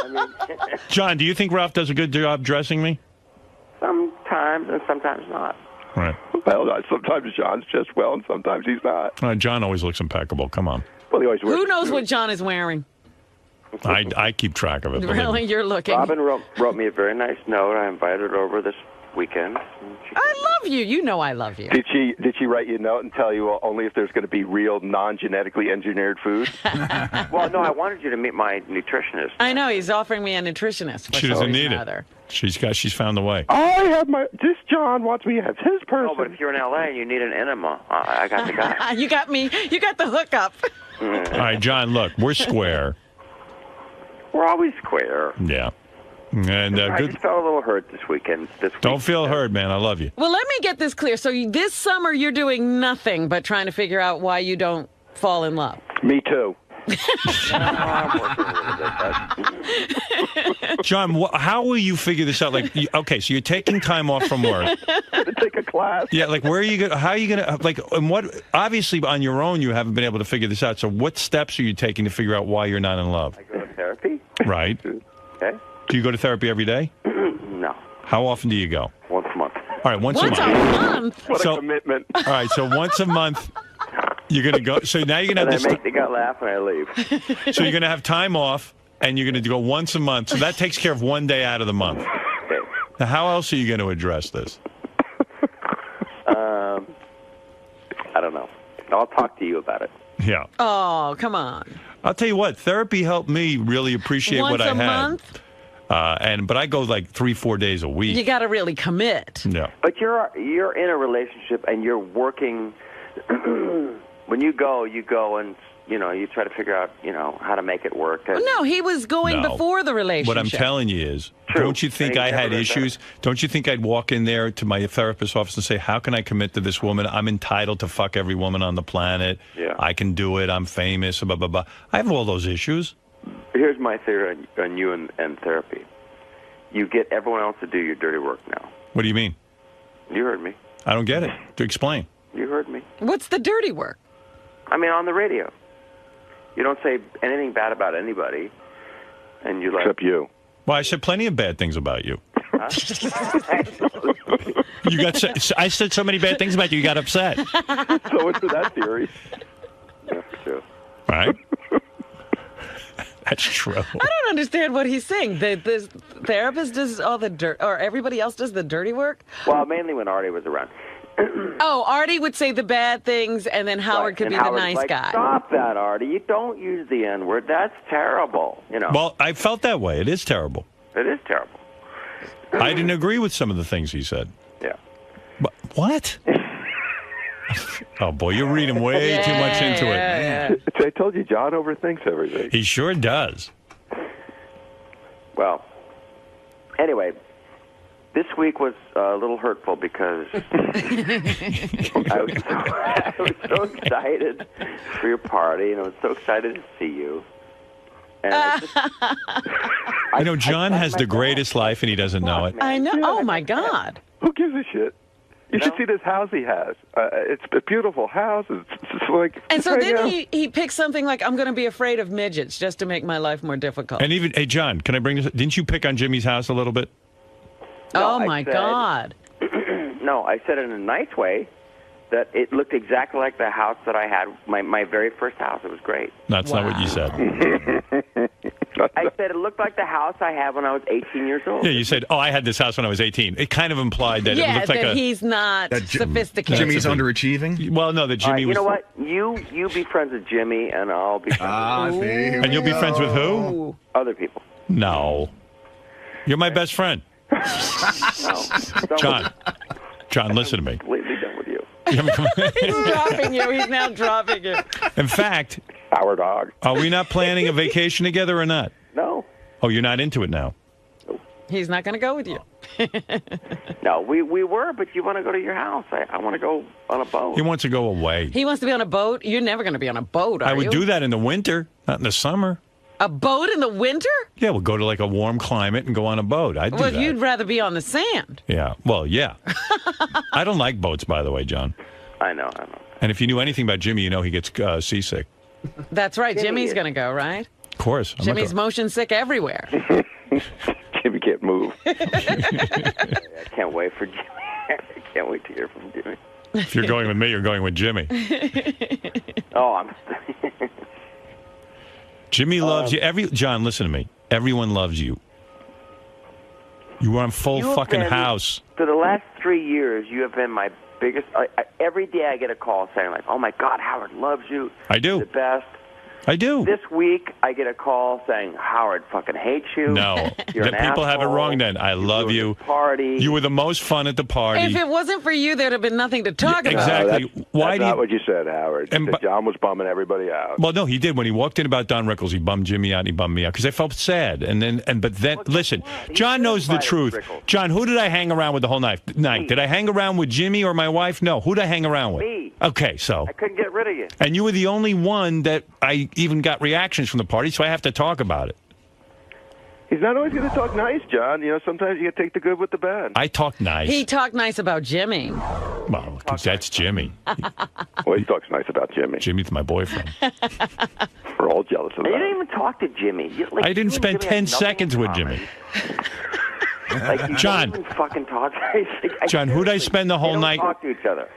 I mean,
John, do you think Ralph does a good job dressing me?
sometimes and sometimes not.
Right.
Well, sometimes John's just well, and sometimes he's not.
John always looks impeccable. Come on.
Well, he always wears
Who knows what John is wearing?
I keep track of it. believe
Really?
me.
You're looking.
Robin wrote me a very nice note. I invited her over this weekend.
I love you. You know I love you.
Did she write you a note and tell you only if there's going to be real non-genetically engineered food?
Well, no, I wanted you to meet my nutritionist.
I know. He's offering me a nutritionist. For
She
some
doesn't
reason
need
or other.
it. She's found the way.
This John wants me as his person.
Oh, but if you're in L.A. and you need an enema, I got the guy.
You got me. You got the hookup.
All right, John, look, we're square.
We're always square.
Yeah. And
I
good.
just felt a little hurt this weekend.
Don't feel hurt, man. I love you.
Well, let me get this clear. So this summer you're doing nothing but trying to figure out why you don't fall in love.
Me too.
John, how will you figure this out? Like, okay, so you're taking time off from work.
To take a class.
Yeah, like where are you going? How are you going to like? And what? Obviously, on your own, you haven't been able to figure this out. So, what steps are you taking to figure out why you're not in love?
I go to therapy.
Right.
Okay.
Do you go to therapy every day?
No.
How often do you go?
Once a month.
All right, once a month.
What a commitment.
All right, so once a month, you're going to go. So now you're going to have
And I
this.
make the guy laugh when I leave.
So you're going to have time off, and you're going to go once a month. So that takes care of one day out of the month.
Okay.
Now, how else are you going to address this?
I don't know. I'll talk to you about it.
Yeah.
Oh, come on.
I'll tell you what, therapy helped me really appreciate what I had.
Once a month?
But I go like 3-4 days a week.
You got to really commit.
Yeah.
But you're in a relationship and you're working. When you go and you try to figure out how to make it work.
Well, no, he was going
No.
before the relationship.
What I'm telling you is,
True.
don't you think
And
I
he's
had
never been
issues? Don't you think I'd walk in there to my therapist's office and say, how can I commit to this woman? I'm entitled to fuck every woman on the planet.
Yeah.
I can do it. I'm famous. Blah, blah, blah. I have all those issues.
Here's my theory on you and therapy. You get everyone else to do your dirty work now.
What do you mean?
You heard me.
I don't get it. To explain.
You heard me.
What's the dirty work?
I mean, on the radio. You don't say anything bad about anybody. And you like...
Except you.
Well, I said plenty of bad things about you.
Huh?
You got. I said so many bad things about you. You got upset.
So much for that theory.
That's true.
Right? That's true.
I don't understand what he's saying. The therapist does all the dirt, or everybody else does the dirty work?
Well, mainly when Artie was around.
Oh, Artie would say the bad things, and then Howard could be the nice
like,
guy.
Stop that, Artie. You don't use the N-word. That's terrible. You know.
Well, I felt that way. It is terrible.
It is terrible.
I didn't agree with some of the things he said.
Yeah.
But what? Oh, boy, you're reading way too much into it.
Yeah. I told you, John overthinks everything.
He sure does.
Well, anyway, this week was a little hurtful because I was so excited for your party, and I was so excited to see you. And
I know John has the greatest life, and he doesn't know it.
I know. Oh, my God.
Who gives a shit? You should see this house he has. It's a beautiful house. It's like...
And so then he picks something like, I'm going to be afraid of midgets just to make my life more difficult.
And even, hey, John, can I bring this? Didn't you pick on Jimmy's house a little bit?
No, my God.
No, I said it in a nice way, that it looked exactly like the house that I had, my very first house. It was great.
That's not what you said.
I said it looked like the house I had when I was 18 years old.
Yeah, you said, oh, I had this house when I was 18. It kind of implied that it looked like
that he's not sophisticated.
Jimmy's underachieving?
Well, no, that Jimmy was...
You know what? You be friends with Jimmy, and I'll be friends with you.
And you'll be friends with who?
Other people.
No. You're my best friend.
No.
John, listen to me.
Completely done with you.
He's dropping you. He's now dropping you.
In fact...
Our dog.
Are we not planning a vacation together or not?
No.
Oh, you're not into it now?
He's not going to go with you.
No, we were, but you want to go to your house. I want to go on a boat.
He wants to go away.
He wants to be on a boat? You're never going to be on a boat, are you?
I would do that in the winter, not in the summer.
A boat in the winter?
Yeah, we'll go to like a warm climate and go on a boat. I'd do that.
Well, you'd rather be on the sand.
Yeah. Well, yeah. I don't like boats, by the way, John.
I know.
And if you knew anything about Jimmy, you know he gets seasick.
That's right. Jimmy's going to go, right?
Of course.
Jimmy's motion sick everywhere.
Jimmy can't move.
I can't wait for Jimmy. I can't wait to hear from Jimmy.
If you're going with me, you're going with Jimmy.
I'm...
Jimmy loves you. John, listen to me. Everyone loves you. You are in full fucking house.
For the last 3 years, you have been my biggest... every day I get a call saying, like, oh, my God, Howard loves you.
I do.
You're the best.
I do.
This week, I get a call saying, Howard fucking hates you.
No.
You're an
people have it
asshole.
wrong then. I love you.
Party.
You were the most fun at the party.
If it wasn't for you, there'd have been nothing to talk about.
Exactly.
That's not what you said, Howard. John was bumming everybody out.
Well, no, he did. When he walked in about Don Rickles, he bummed Jimmy out and he bummed me out because I felt sad. But then, listen, John knows the truth. John, who did I hang around with the whole night? Did I hang around with Jimmy or my wife? No. Who did I hang around with?
Me.
Okay, so.
I couldn't get rid of you.
And you were the only one that I even got reactions from the party, so I have to talk about it.
He's not always going to talk nice, John. You know, sometimes you got to take the good with the bad.
I talk nice.
He talked nice about Jimmy.
Well, because that's Jimmy.
Well, he talks nice about Jimmy.
Jimmy's my boyfriend.
We're all jealous of that.
You didn't even talk to Jimmy.
I didn't spend 10 seconds with Jimmy.
Like,
John.
Don't even fucking talk.
John, who'd I spend the whole night?
They don't talk to each other.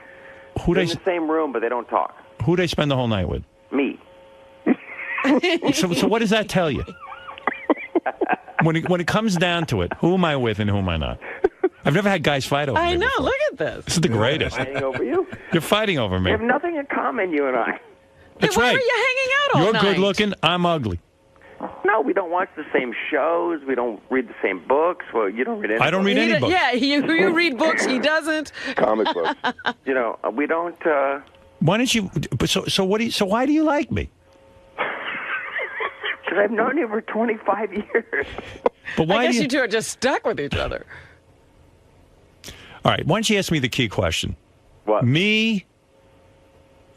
They're
in the same room, but they don't talk.
Who'd I spend the whole night with?
Me.
So what does that tell you? When it comes down to it, who am I with and who am I not? I've never had guys fight over me.
I know.
Before.
Look at this.
This is the greatest.
Fighting over you?
You're fighting over me.
We have nothing in common, you and I.
That's
Why
right.
are you hanging out all
You're
night?
good looking. I'm ugly.
No, we don't watch the same shows. We don't read the same books. Well, you don't read any
I don't read any books.
Yeah, you read books. He doesn't.
Comic books.
You know, we don't...
Why don't you... So why do you like me?
Because I've known you for 25 years.
But why
I guess
do
you two are just stuck with each other.
All right, why don't you ask me the key question?
What?
Me,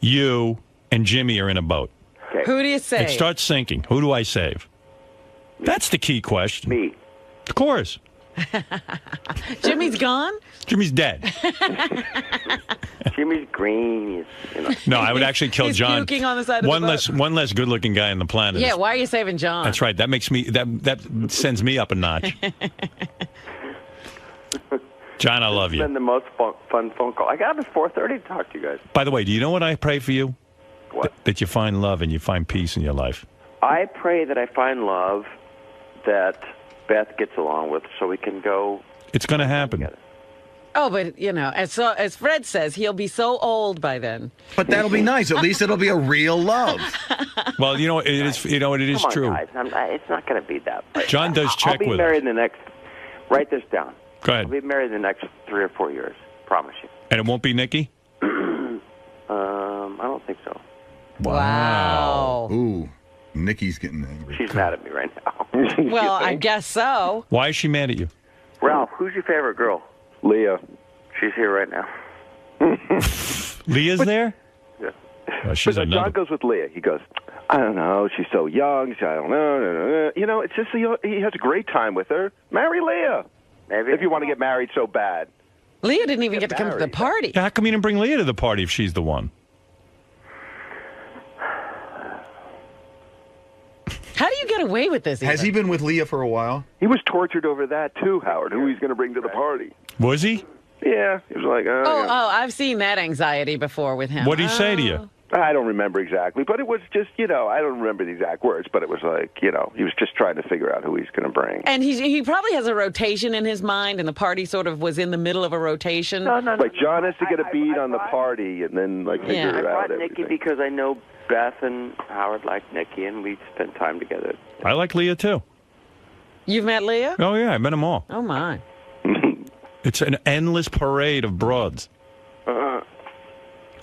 you, and Jimmy are in a boat.
Okay.
Who do you save?
It starts sinking. Who do I save? That's the key question.
Me.
Of course.
Jimmy's gone?
Jimmy's dead.
Jimmy's green.
No, I would actually kill
He's
John.
puking on the side of
one
the boat.
one less good-looking guy on the planet.
Yeah, why are you saving John?
That's right. That makes me that sends me up a notch. John, I love you.
It's been the most fun phone call. I got up at 4:30 to talk to you guys.
By the way, do you know what I pray for you?
What?
That you find love and you find peace in your life.
I pray that I find love that Beth gets along with, so we can go.
It's going to happen.
Oh, but, as Fred says, he'll be so old by then.
But that'll be nice. At least it'll be a real love.
Well, it is. It is
Come on,
true.
Guys. It's not going to be that.
John does check
I'll be
with
married
us.
in the next. Write this down.
Go ahead.
I'll be married in the next 3 or 4 years. Promise you.
And it won't be Nikki?
I don't think so.
Wow.
Ooh, Nikki's getting angry.
She's mad at me right now.
Well, I guess so.
Why is she mad at you?
Ralph, who's your favorite girl?
Leah.
She's here right now.
Leah's there?
Yeah.
Oh, she's
But John goes with Leah. He goes, I don't know. She's so young. I don't know. It's just he has a great time with her. Marry Leah.
Maybe.
If you want to get married so bad.
Leah didn't even get to come to the party.
How come you didn't bring Leah to the party if she's the one?
How do you get away with this?
Has he been with Leah for a while?
He was tortured over that, too, Howard, who he's going to bring to the party.
Was he?
Yeah. He was like,
Oh, I've seen that anxiety before with him.
What did he say to you?
I don't remember exactly, but it was just, I don't remember the exact words, but it was like, he was just trying to figure out who he's going to bring.
And he probably has a rotation in his mind, and the party sort of was in the middle of a rotation.
No.
Like, John has to get a bead on the party and then, figure it
I
out.
brought Nikki because I know Beth and Howard like Nikki, and we spend time together.
I like Leah, too.
You've met Leah?
Oh, yeah, I met them all.
Oh, my.
It's an endless parade of broads.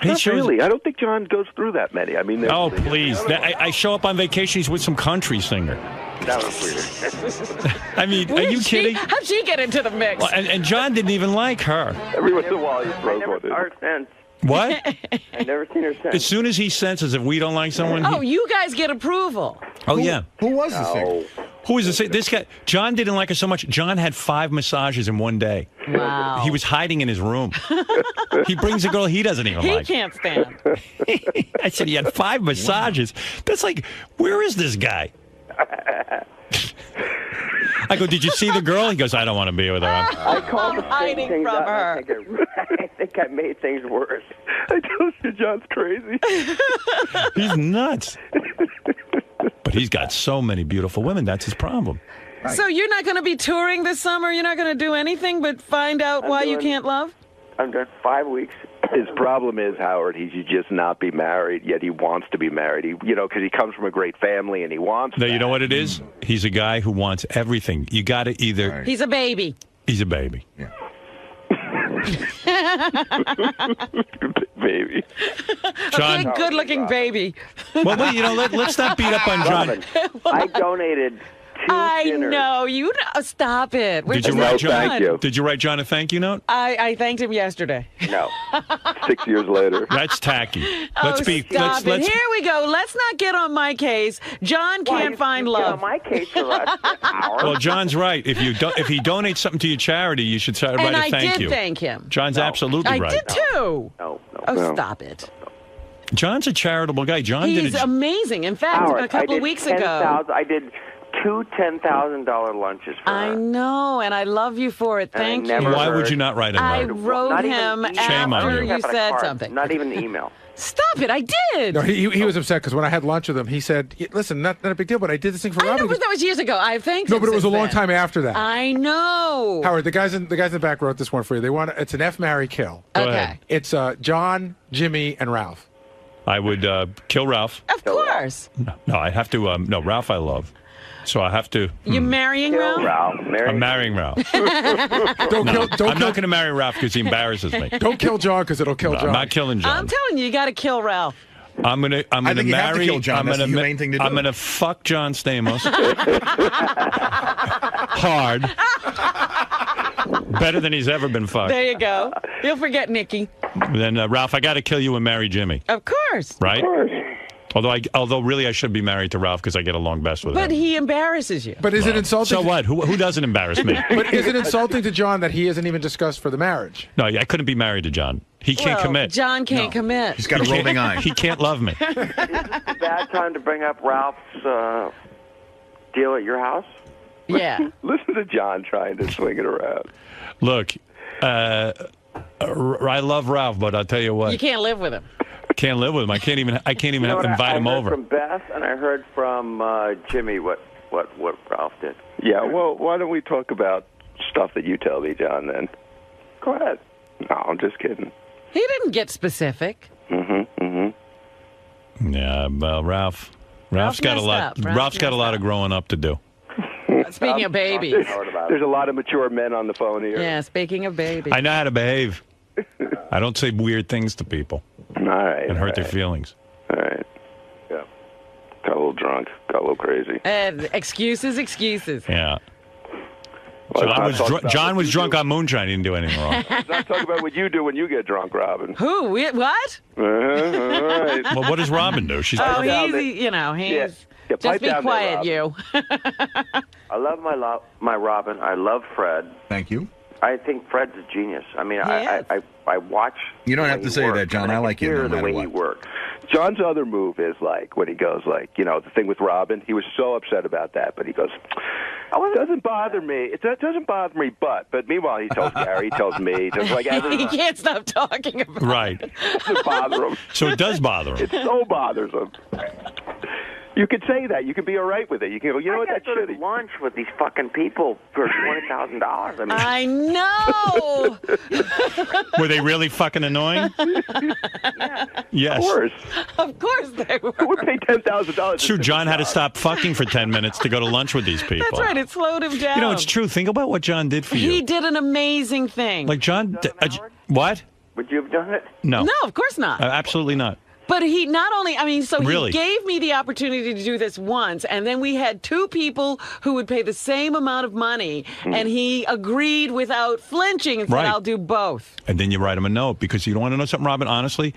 Not really. I don't think John goes through that many. I mean,
oh, please. I show up on vacation, he's with some country singer.
That was weird.
I mean, are you kidding?
How'd she get into the mix?
Well, and John didn't even like her.
Every once in a while he throws one in.
Our sense.
What?
I've never seen her since.
As soon as he senses if we don't like someone.
Oh, you guys get approval.
Oh, yeah.
Who was the singer?
Who was the singer? This guy. John didn't like her so much. John had 5 massages in one day.
Wow.
He was hiding in his room. He brings a girl he doesn't even like.
He can't stand.
I said he had 5 massages. That's like, where is this guy? I go, did you see the girl? He goes, I don't want to be with her.
I called the
hiding
things
from
up.
her.
I think I made things worse.
I told you, John's crazy.
He's nuts. But he's got so many beautiful women. That's his problem.
So you're not going to be touring this summer? You're not going to do anything but find out why you can't love?
I'm doing 5 weeks.
His problem is, Howard, he should just not be married, yet he wants to be married. Because he comes from a great family and he wants
No, you know what it is? He's a guy who wants everything. You got to either...
He's a baby.
He's a baby.
Yeah.
Baby.
John.
A big, good-looking baby.
Well, wait, let's not beat up on John.
I donated 2 dinners.
know. You know. Stop it. Where's
Did you
the
write John?
fun?
Thank you.
Did you write John a thank you note?
I thanked him yesterday.
No.
6 years later.
That's tacky.
Stop it. Here we go. Let's not get on my case. John can't find love.
On my case for the last hour.
Well, John's right. If he donates something to your charity, you should write
and
a thank
I did
you.
thank him.
John's absolutely right.
I did too.
No.
Oh, stop it.
John's a charitable guy. John
He's
did
amazing. In fact,
Howard,
a couple of weeks ago.
I did 2 $10,000 lunches for
I
her.
know, and I love you for it. Thank you.
Why would you not write a
I
note?
wrote him
Shame on
after
you.
you said something.
Not even an email.
Stop it! I did.
No, he was upset because when I had lunch with him, he said, "Listen, not a big deal, but I did this thing for
I
Robbie."
know, but that was years ago. I thanked
No,
him
but it was a
since
long
then.
time after that.
I know.
Howard, the guys in the back wrote this one for you. It's an F, marry, kill.
Go
Okay.
ahead.
It's John, Jimmy, and Ralph.
I would kill Ralph.
Of course.
No, I have to. No, Ralph I love. So I have to.
You marrying Ralph?
I'm marrying Ralph.
Don't
I'm
kill.
not going to marry Ralph because he embarrasses me.
Don't kill John because it'll kill
No,
John.
I'm not killing John.
I'm telling you, you got to kill Ralph.
I'm gonna
I think you have to
marry.
kill John. That's the humane thing to do.
I'm gonna fuck John Stamos hard, better than he's ever been fucked.
There you go. You'll forget Nikki.
Then Ralph, I got to kill you and marry Jimmy.
Of course.
Right? Although really I should be married to Ralph because I get along best with him.
But he embarrasses you.
But is it insulting?
So what? Who doesn't embarrass me?
But is it insulting to John that he isn't even discussed for the marriage?
No, I couldn't be married to John. He can't commit.
John can't commit.
He's got a roving eye.
He can't love me.
Bad time to bring up Ralph's deal at your house?
Yeah.
Listen to John trying to swing it around.
Look, I love Ralph, but I'll tell you what.
You can't live with him.
Can't live with him. I can't even invite him over.
I heard from Beth and I heard from Jimmy what Ralph did.
Yeah, well, why don't we talk about stuff that you tell me, John, then?
Go ahead.
No, I'm just kidding.
He didn't get specific.
Yeah, well, Ralph's got a lot. Ralph's got a lot of growing up to do.
Speaking of babies.
There's a lot of mature men on the phone here.
Yeah, speaking of babies.
I know how to behave. I don't say weird things to people.
All right.
And hurt their feelings.
All right. Yeah. Got a little drunk. Got a little crazy.
And excuses.
Yeah.
Well,
John was drunk on moonshine. He didn't do anything wrong.
Not talking about what you do when you get drunk, Robin.
Who? What?
All right.
Well, what does Robin do? She's
he's
Yeah,
just be
down
quiet,
there,
you.
I love my Robin. I love Fred.
Thank you.
I think Fred's a genius. I mean, I watch.
You don't have to say that, John. I like you no
the
matter
way
what.
he works.
John's other move is like when he goes like, the thing with Robin. He was so upset about that, but he goes, "It doesn't bother me. It doesn't bother me." But meanwhile, he tells Gary, he tells me, just like everyone.
He can't stop talking about
Right.
It doesn't bother him.
So it does bother him.
It so bothers him. You could say that. You could be all right with it. You can go, what, that's shitty.
I got lunch with these fucking people for $20,000.
I know.
Were they really fucking annoying? Yes.
Of
course they were.
Who would pay $10,000?
True, John had to stop fucking for 10 minutes to go to lunch with these people.
That's right. It slowed him down.
You know, it's true. Think about what John did for you.
He did an amazing thing.
Like John, what?
Would you have done it?
No.
No, of course not.
Absolutely not.
But he not only,
Really?
he gave me the opportunity to do this once, and then we had two people who would pay the same amount of money, and he agreed without flinching and said, I'll do both.
And then you write him a note, because you don't want to know something, Robin, honestly,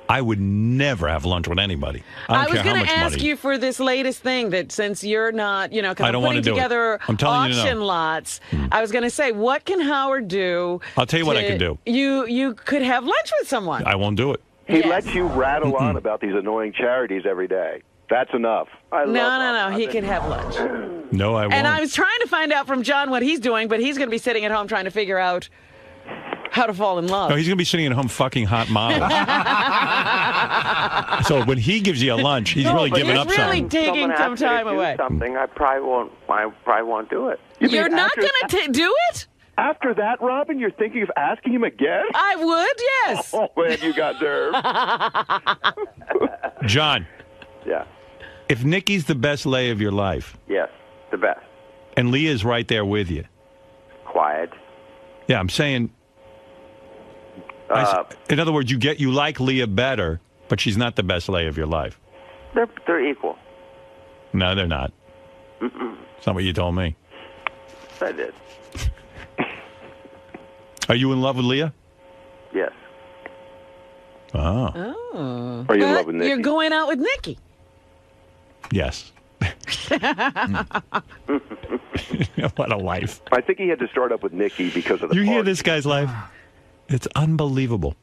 I would never have lunch with anybody. I
was going to ask you for this latest thing that since you're not, because I'm putting together auction lots, I was going to say, what can Howard do?
I'll tell you what I can do.
You could have lunch with someone.
I won't do it.
He lets you rattle on about these annoying charities every day. That's enough.
No. He can have lunch.
No, I won't.
And I was trying to find out from John what he's doing, but he's going to be sitting at home trying to figure out how to fall in love.
No, he's going to be sitting at home fucking hot models. So when he gives you a lunch, he's really giving up something.
He's really taking some time away.
Something I probably won't do it.
You're not going to do it?
After that, Robin, you're thinking of asking him again?
I would, yes.
Oh, man, you got nerve.
John.
Yeah.
If Nikki's the best lay of your life.
Yes, the best.
And Leah's right there with you.
Quiet.
Yeah, I'm saying. In other words, you like Leah better, but she's not the best lay of your life.
They're equal.
No, they're not. It's not what you told me.
I did.
Are you in love with Leah?
Yes.
Oh.
Are you in love with Nikki?
You're going out with Nikki.
Yes. What a life.
I think he had to start up with Nikki because of the
You hear this guy's life? It's unbelievable.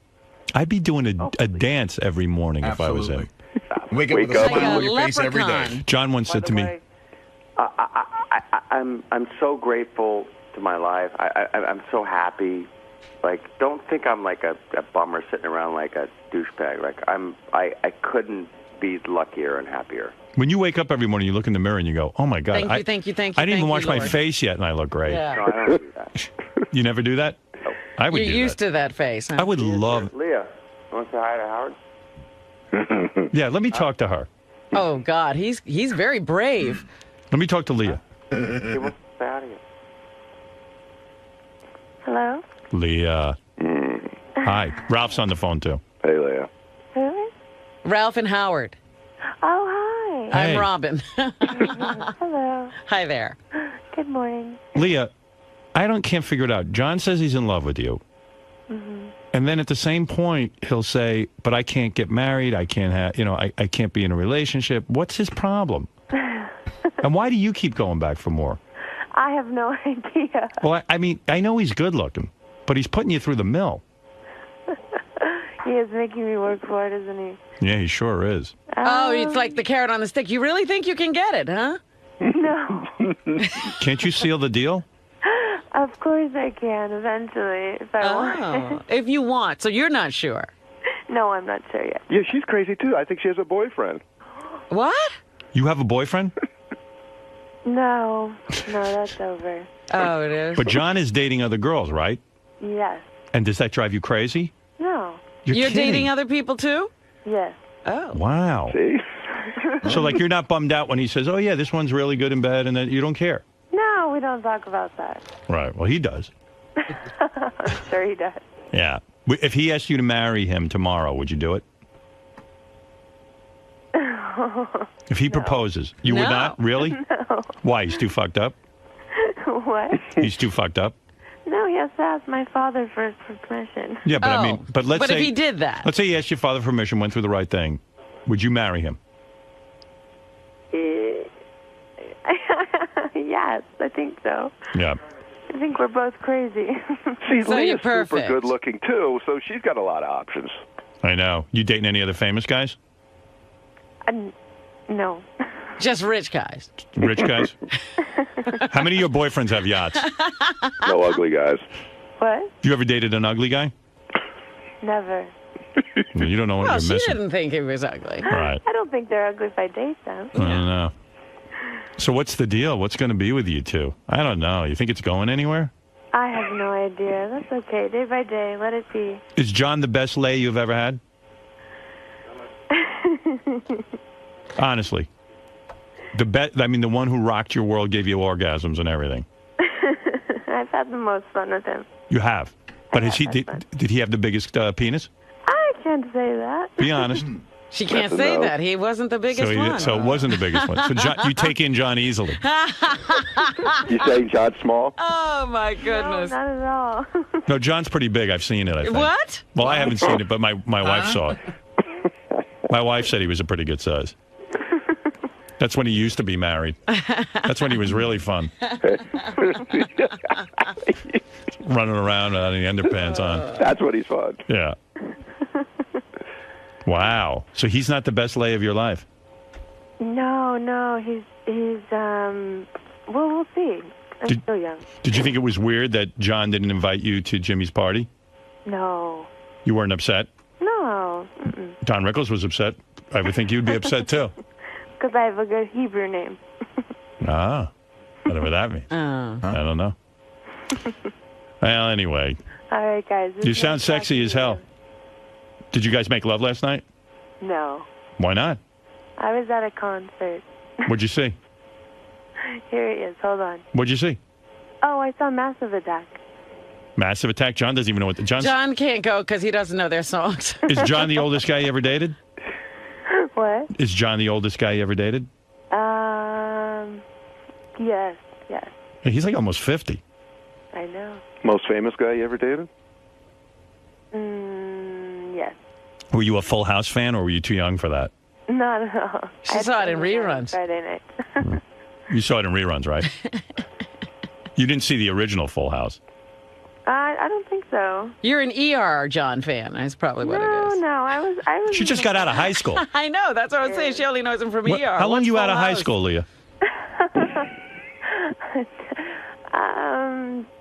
I'd be doing a dance every morning if I was him.
Wake up with a smile on your face every day.
John once said to me,
I'm so grateful to my life. I'm so happy. Like, don't think I'm like a bummer sitting around like a douchebag. Like, I couldn't be luckier and happier.
when you wake up every morning, you look in the mirror and you go, "Oh my God!"
Thank you.
I didn't even wash my face yet, and I look great.
Yeah.
No, I don't do that.
You never do that?
No.
I would.
You're
do
used
that.
to that face. Huh?
I would love.
Leah, want to say hi to Howard?
Yeah, let me talk to her.
Oh God, he's very brave.
Let me talk to Leah.
He wants to say hi to you.
Hello?
Leah. Hi. Ralph's on the phone, too.
Hey, Leah.
Really?
Ralph and Howard.
Oh, hi.
Hey.
I'm Robin.
Hello.
Hi there.
Good morning.
Leah, can't figure it out. John says he's in love with you.
Mm-hmm.
And then at the same point, he'll say, but I can't get married. I can't have, I can't be in a relationship. What's his problem? And why do you keep going back for more?
I have no idea.
Well, I mean, I know he's good looking, but he's putting you through the mill.
He is making me work for it, isn't he?
Yeah, he sure is.
Oh, it's like the carrot on the stick. You really think you can get it, huh?
No.
Can't you seal the deal?
Of course I can, eventually, if I want.
If you want. So you're not sure?
No, I'm not sure yet.
Yeah, she's crazy, too. I think she has a boyfriend.
What?
You have a boyfriend?
No, that's over.
Oh, it is?
But John is dating other girls, right?
Yes.
And does that drive you crazy?
No.
You're kidding.
dating other people, too?
Yes.
Oh.
Wow.
See?
So, like, you're not bummed out when he says, oh, yeah, this one's really good in bed, and then you don't care?
No, we don't talk about that.
Right. Well, he does.
I'm sure he does.
Yeah. If he asked you to marry him tomorrow, would you do it? If he proposes, you would not? Really?
No.
Why? He's too fucked up?
What?
He's too fucked up?
No, he has to ask my father first for permission.
Yeah, but I mean, but let's say...
But if he did that...
Let's say he asked your father for permission, went through the right thing. Would you marry him?
Yes, I think so.
Yeah.
I think we're both crazy.
See,
So
Leah's
you're perfect.
super good looking, too, so she's got a lot of options.
I know. You dating any other famous guys?
No.
Just rich guys.
Rich guys? How many of your boyfriends have yachts?
No ugly guys.
What?
You ever dated an ugly guy?
Never.
You don't know what
Well,
you're
she
missing.
didn't think he was ugly.
Right.
I don't think they're ugly if I date them.
I don't know. So what's the deal? What's going to be with you two? I don't know. You think it's going anywhere?
I have no idea. That's okay. Day by day. Let it be.
Is John the best lay you've ever had? Honestly. The one who rocked your world, gave you orgasms and everything.
I've had the most fun with him.
You have. But did he have the biggest penis?
I can't say that.
Be honest.
She can't say that. He wasn't the biggest one.
So it wasn't the biggest one. So John, you take in John easily.
You saying John's small?
Oh, my goodness.
No, not at all.
No, John's pretty big. I've seen it, I think.
What?
Well, I haven't seen it, but my wife saw it. My wife said he was a pretty good size. That's when he used to be married. That's when he was really fun. Running around without any underpants on.
That's what he's fun.
Yeah. Wow. So he's not the best lay of your life?
No. He's well, we'll see. I'm still young.
Did you think it was weird that John didn't invite you to Jimmy's party?
No.
You weren't upset?
No. Mm-mm.
Don Rickles was upset. I would think you'd be upset, too.
Because I have a good Hebrew name.
Ah. Whatever that means. I don't know. Well, anyway.
All right, guys.
You sound sexy as hell. Did you guys make love last night?
No.
Why not?
I was at a concert.
What'd you see?
Here he is. Hold on.
What'd you see?
Oh, I saw Massive Attack.
Massive Attack? John doesn't even know what
John can't go because he doesn't know their songs.
Is John the oldest guy you ever dated?
What?
Is John the oldest guy you ever dated?
Yes.
He's like almost 50.
I know.
Most famous guy you ever dated?
Yes.
Were you a Full House fan, or were you too young for that?
Not at all.
She saw it in reruns.
Friday night.
You saw it in reruns, right? You didn't see the original Full House.
I don't think so.
You're an ER John fan. That's probably what it is.
No, I was.
She just got out of high school.
I know. That's what I was saying. She only knows him from ER.
How long
What's
you out of
Full
high
House?
school, Leah?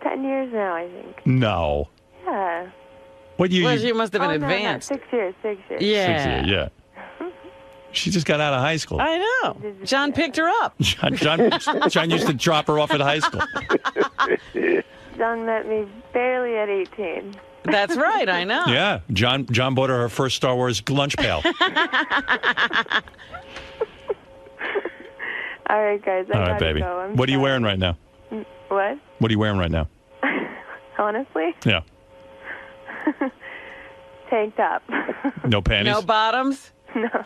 10 years now, I think.
No.
Yeah.
What year?
Well, she must have been
no,
advanced.
6 years. 6 years.
Yeah.
6 years, yeah. She just got out of high school.
I know. John picked her up.
John used to drop her off at high school.
John met me barely at 18.
That's right, I know.
Yeah, John bought her first Star Wars lunch pail.
All right, guys.
All right, baby.
Go.
What are you wearing right now?
What?
What are you wearing right now?
Honestly?
Yeah.
Tank top.
No panties?
No bottoms?
No.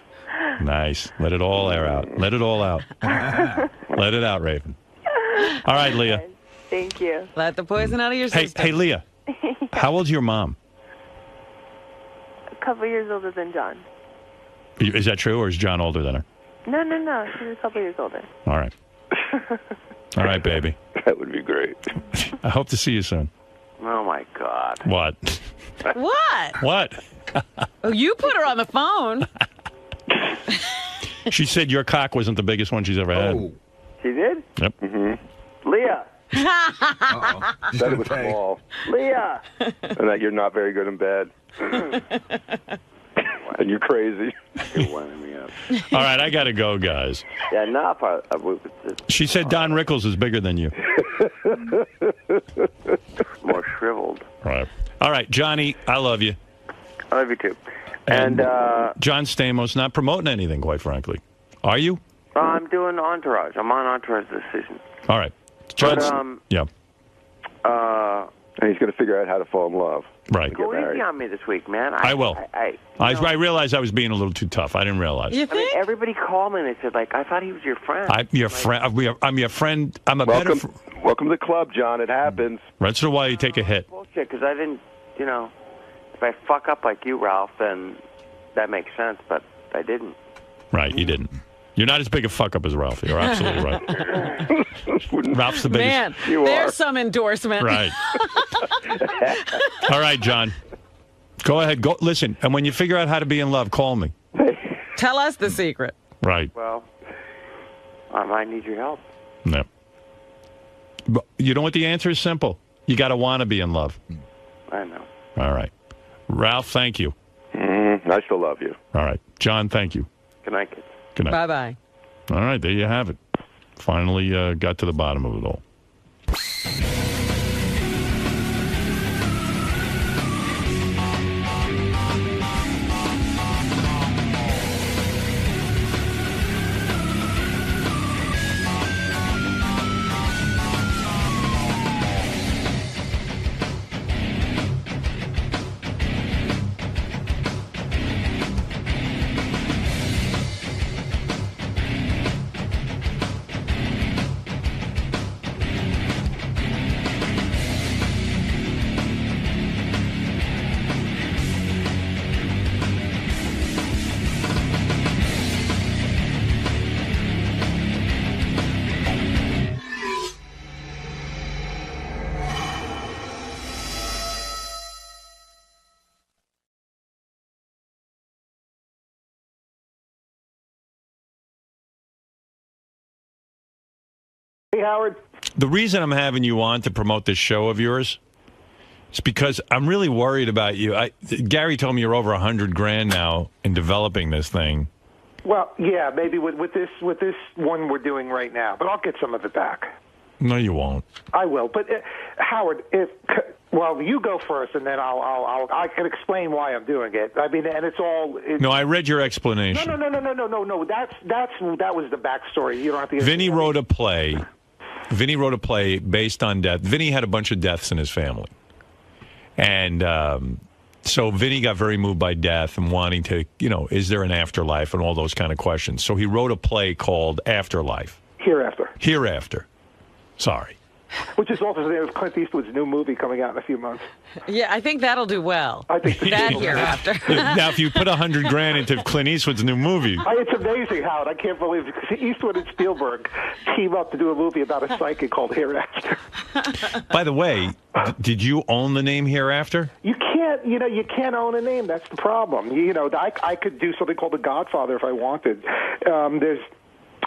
Nice. Let it all air out. Let it all out. Let it out, Raven. All right, Leah.
Thank you.
Let the poison out of your system.
Hey, Leah. How old's your mom?
a couple years older than John.
Is that true, or is John older than her?
No. She's a couple years older.
All right. All right, baby.
That would be great.
I hope to see you soon.
Oh, my God.
What?
What?
What?
Oh, you put her on the phone.
She said your cock wasn't the biggest one she's ever had.
She did?
Yep.
Mm-hmm.
Leah.
Said it was small.
Leah.
And that you're not very good in bed. And you're crazy.
You're winding me up.
All right, I got to go, guys.
Yeah, enough.
She said Don Rickles is bigger than you.
More shriveled.
All right, Johnny, I love you.
I love you, too.
And John Stamos, not promoting anything, quite frankly. Are you?
I'm doing Entourage. I'm on Entourage this season.
All right. John, yeah.
And he's going to figure out how to fall in love.
Right.
Go easy on me this week, man.
I will. I realized I was being a little too tough. I didn't realize.
I mean, everybody called me and they said, like, I thought he was your friend.
I'm your friend. I'm your friend. I'm a better friend.
Welcome to the club, John. It happens.
Once in a while, you take a hit.
Bullshit, because I didn't, if I fuck up like you, Ralph, then that makes sense, but I didn't.
Right, you didn't. You're not as big a fuck up as Ralph. You're absolutely right. Ralph's the biggest.
Man, there's some endorsement.
Right. All right, John. Go ahead. Go listen. And when you figure out how to be in love, call me.
Tell us the secret.
Right.
Well, I might need your help.
No. But you know what the answer is? Simple. You got to want to be in love.
I know.
All right. Ralph, thank you.
I still love you.
All right. John, thank you.
Good night, kids.
Good night.
Bye-bye.
All right, there you have it. Finally got to the bottom of it all.
Hey, Howard.
The reason I'm having you on to promote this show of yours is because I'm really worried about you. Gary told me you're over $100,000 now in developing this thing.
Well, yeah, maybe with this one we're doing right now, but I'll get some of it back.
No, you won't.
I will, but Howard, you go first, and then I can explain why I'm doing it. I mean, and it's all.
No, I read your explanation.
No. That was the backstory. You don't have to.
Vinny wrote a play. Vinny wrote a play based on death. Vinny had a bunch of deaths in his family, and so Vinny got very moved by death and wanting to, is there an afterlife and all those kind of questions. So he wrote a play called Afterlife. Hereafter. Sorry.
Which is also the name of Clint Eastwood's new movie coming out in a few months.
Yeah, I think that'll do well.
I think
that hereafter.
Now, if you put $100,000 into Clint Eastwood's new movie,
it's amazing, Howard. I can't believe it. Eastwood and Spielberg team up to do a movie about a psychic called Hereafter.
By the way, did you own the name Hereafter?
You can't. You can't own a name. That's the problem. I could do something called The Godfather if I wanted. There's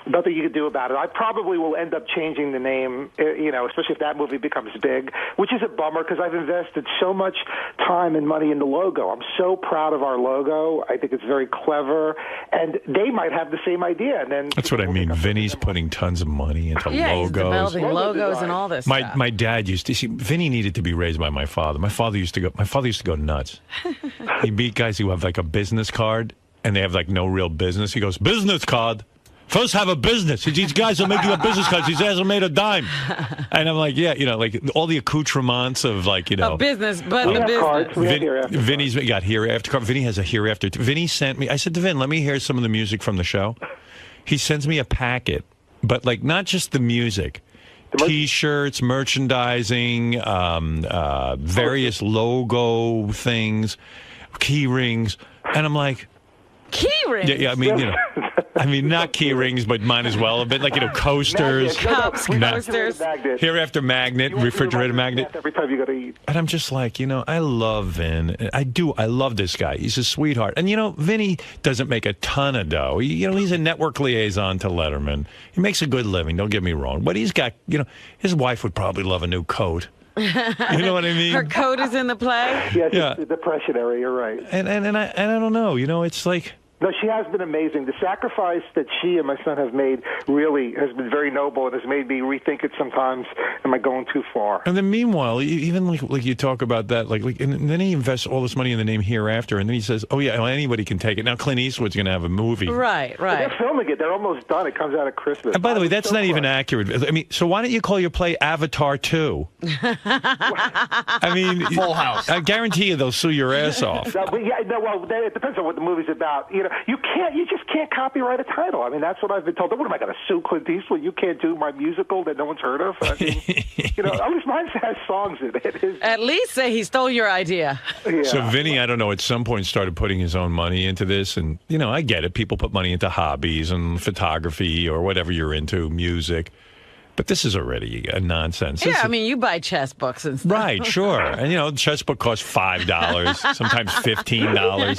nothing you could do about it. I probably will end up changing the name, especially if that movie becomes big, which is a bummer because I've invested so much time and money in the logo. I'm so proud of our logo. I think it's very clever, and they might have the same idea. And then
that's what I mean. Vinny's putting tons of money into logos.
He's developing logos and all this stuff.
My dad used to see. Vinny needed to be raised by my father. My father used to go nuts. He meet guys who have like a business card and they have like no real business. He goes, business card. First, have a business. These guys are making a business card. These guys have made a dime. And I'm like, yeah, like all the accoutrements of like,
a business, but the business.
Vinny's got Hereafter card. Vinny has a Hereafter. Vinny sent me, I said to Vin, let me hear some of the music from the show. He sends me a packet, but like not just the music. T-shirts, merchandising, various logo things. key rings. And I'm like...
Key rings?
Yeah, I mean, you know... I mean, not key rings, but might as well a bit. Like, you know, coasters.
Cups, coasters.
Hereafter magnet, refrigerator magnet.
Every time you go to eat.
And I'm just like, you know, I love Vin. I do. I love this guy. He's a sweetheart. And, you know, Vinny doesn't make a ton of dough. He's a network liaison to Letterman. He makes a good living, don't get me wrong. But he's got, you know, his wife would probably love a new coat. You know what I mean?
Her coat is in the play?
Yes, yeah. It's the depression area, you're right.
And I don't know. You know, it's like...
No, she has been amazing. The sacrifice that she and my son have made really has been very noble and has made me rethink it sometimes. Am I going too far?
And then meanwhile, even like you talk about that, and then he invests all this money in the name Hereafter, and then he says, oh, yeah, well, anybody can take it. Now Clint Eastwood's going to have a movie.
Right.
They're filming it. They're almost done. It comes out at Christmas.
And by the way, that's not even accurate. I mean, so why don't you call your play Avatar 2? I mean...
Full House.
I guarantee you they'll sue your ass off.
Well, it depends on what the movie's about. You know, you just can't copyright a title. I mean, that's what I've been told. What am I going to sue Clint Eastwood? You can't do my musical that no one's heard of? I mean, you know, at least mine has songs in it.
At least say he stole your idea.
Yeah.
So Vinny, I don't know, at some point started putting his own money into this. And, you know, I get it. People put money into hobbies and photography or whatever you're into, music. But this is already a nonsense.
Yeah, I mean, you buy chess books and stuff.
Right, sure. And, you know, the chess book costs $5, sometimes $15.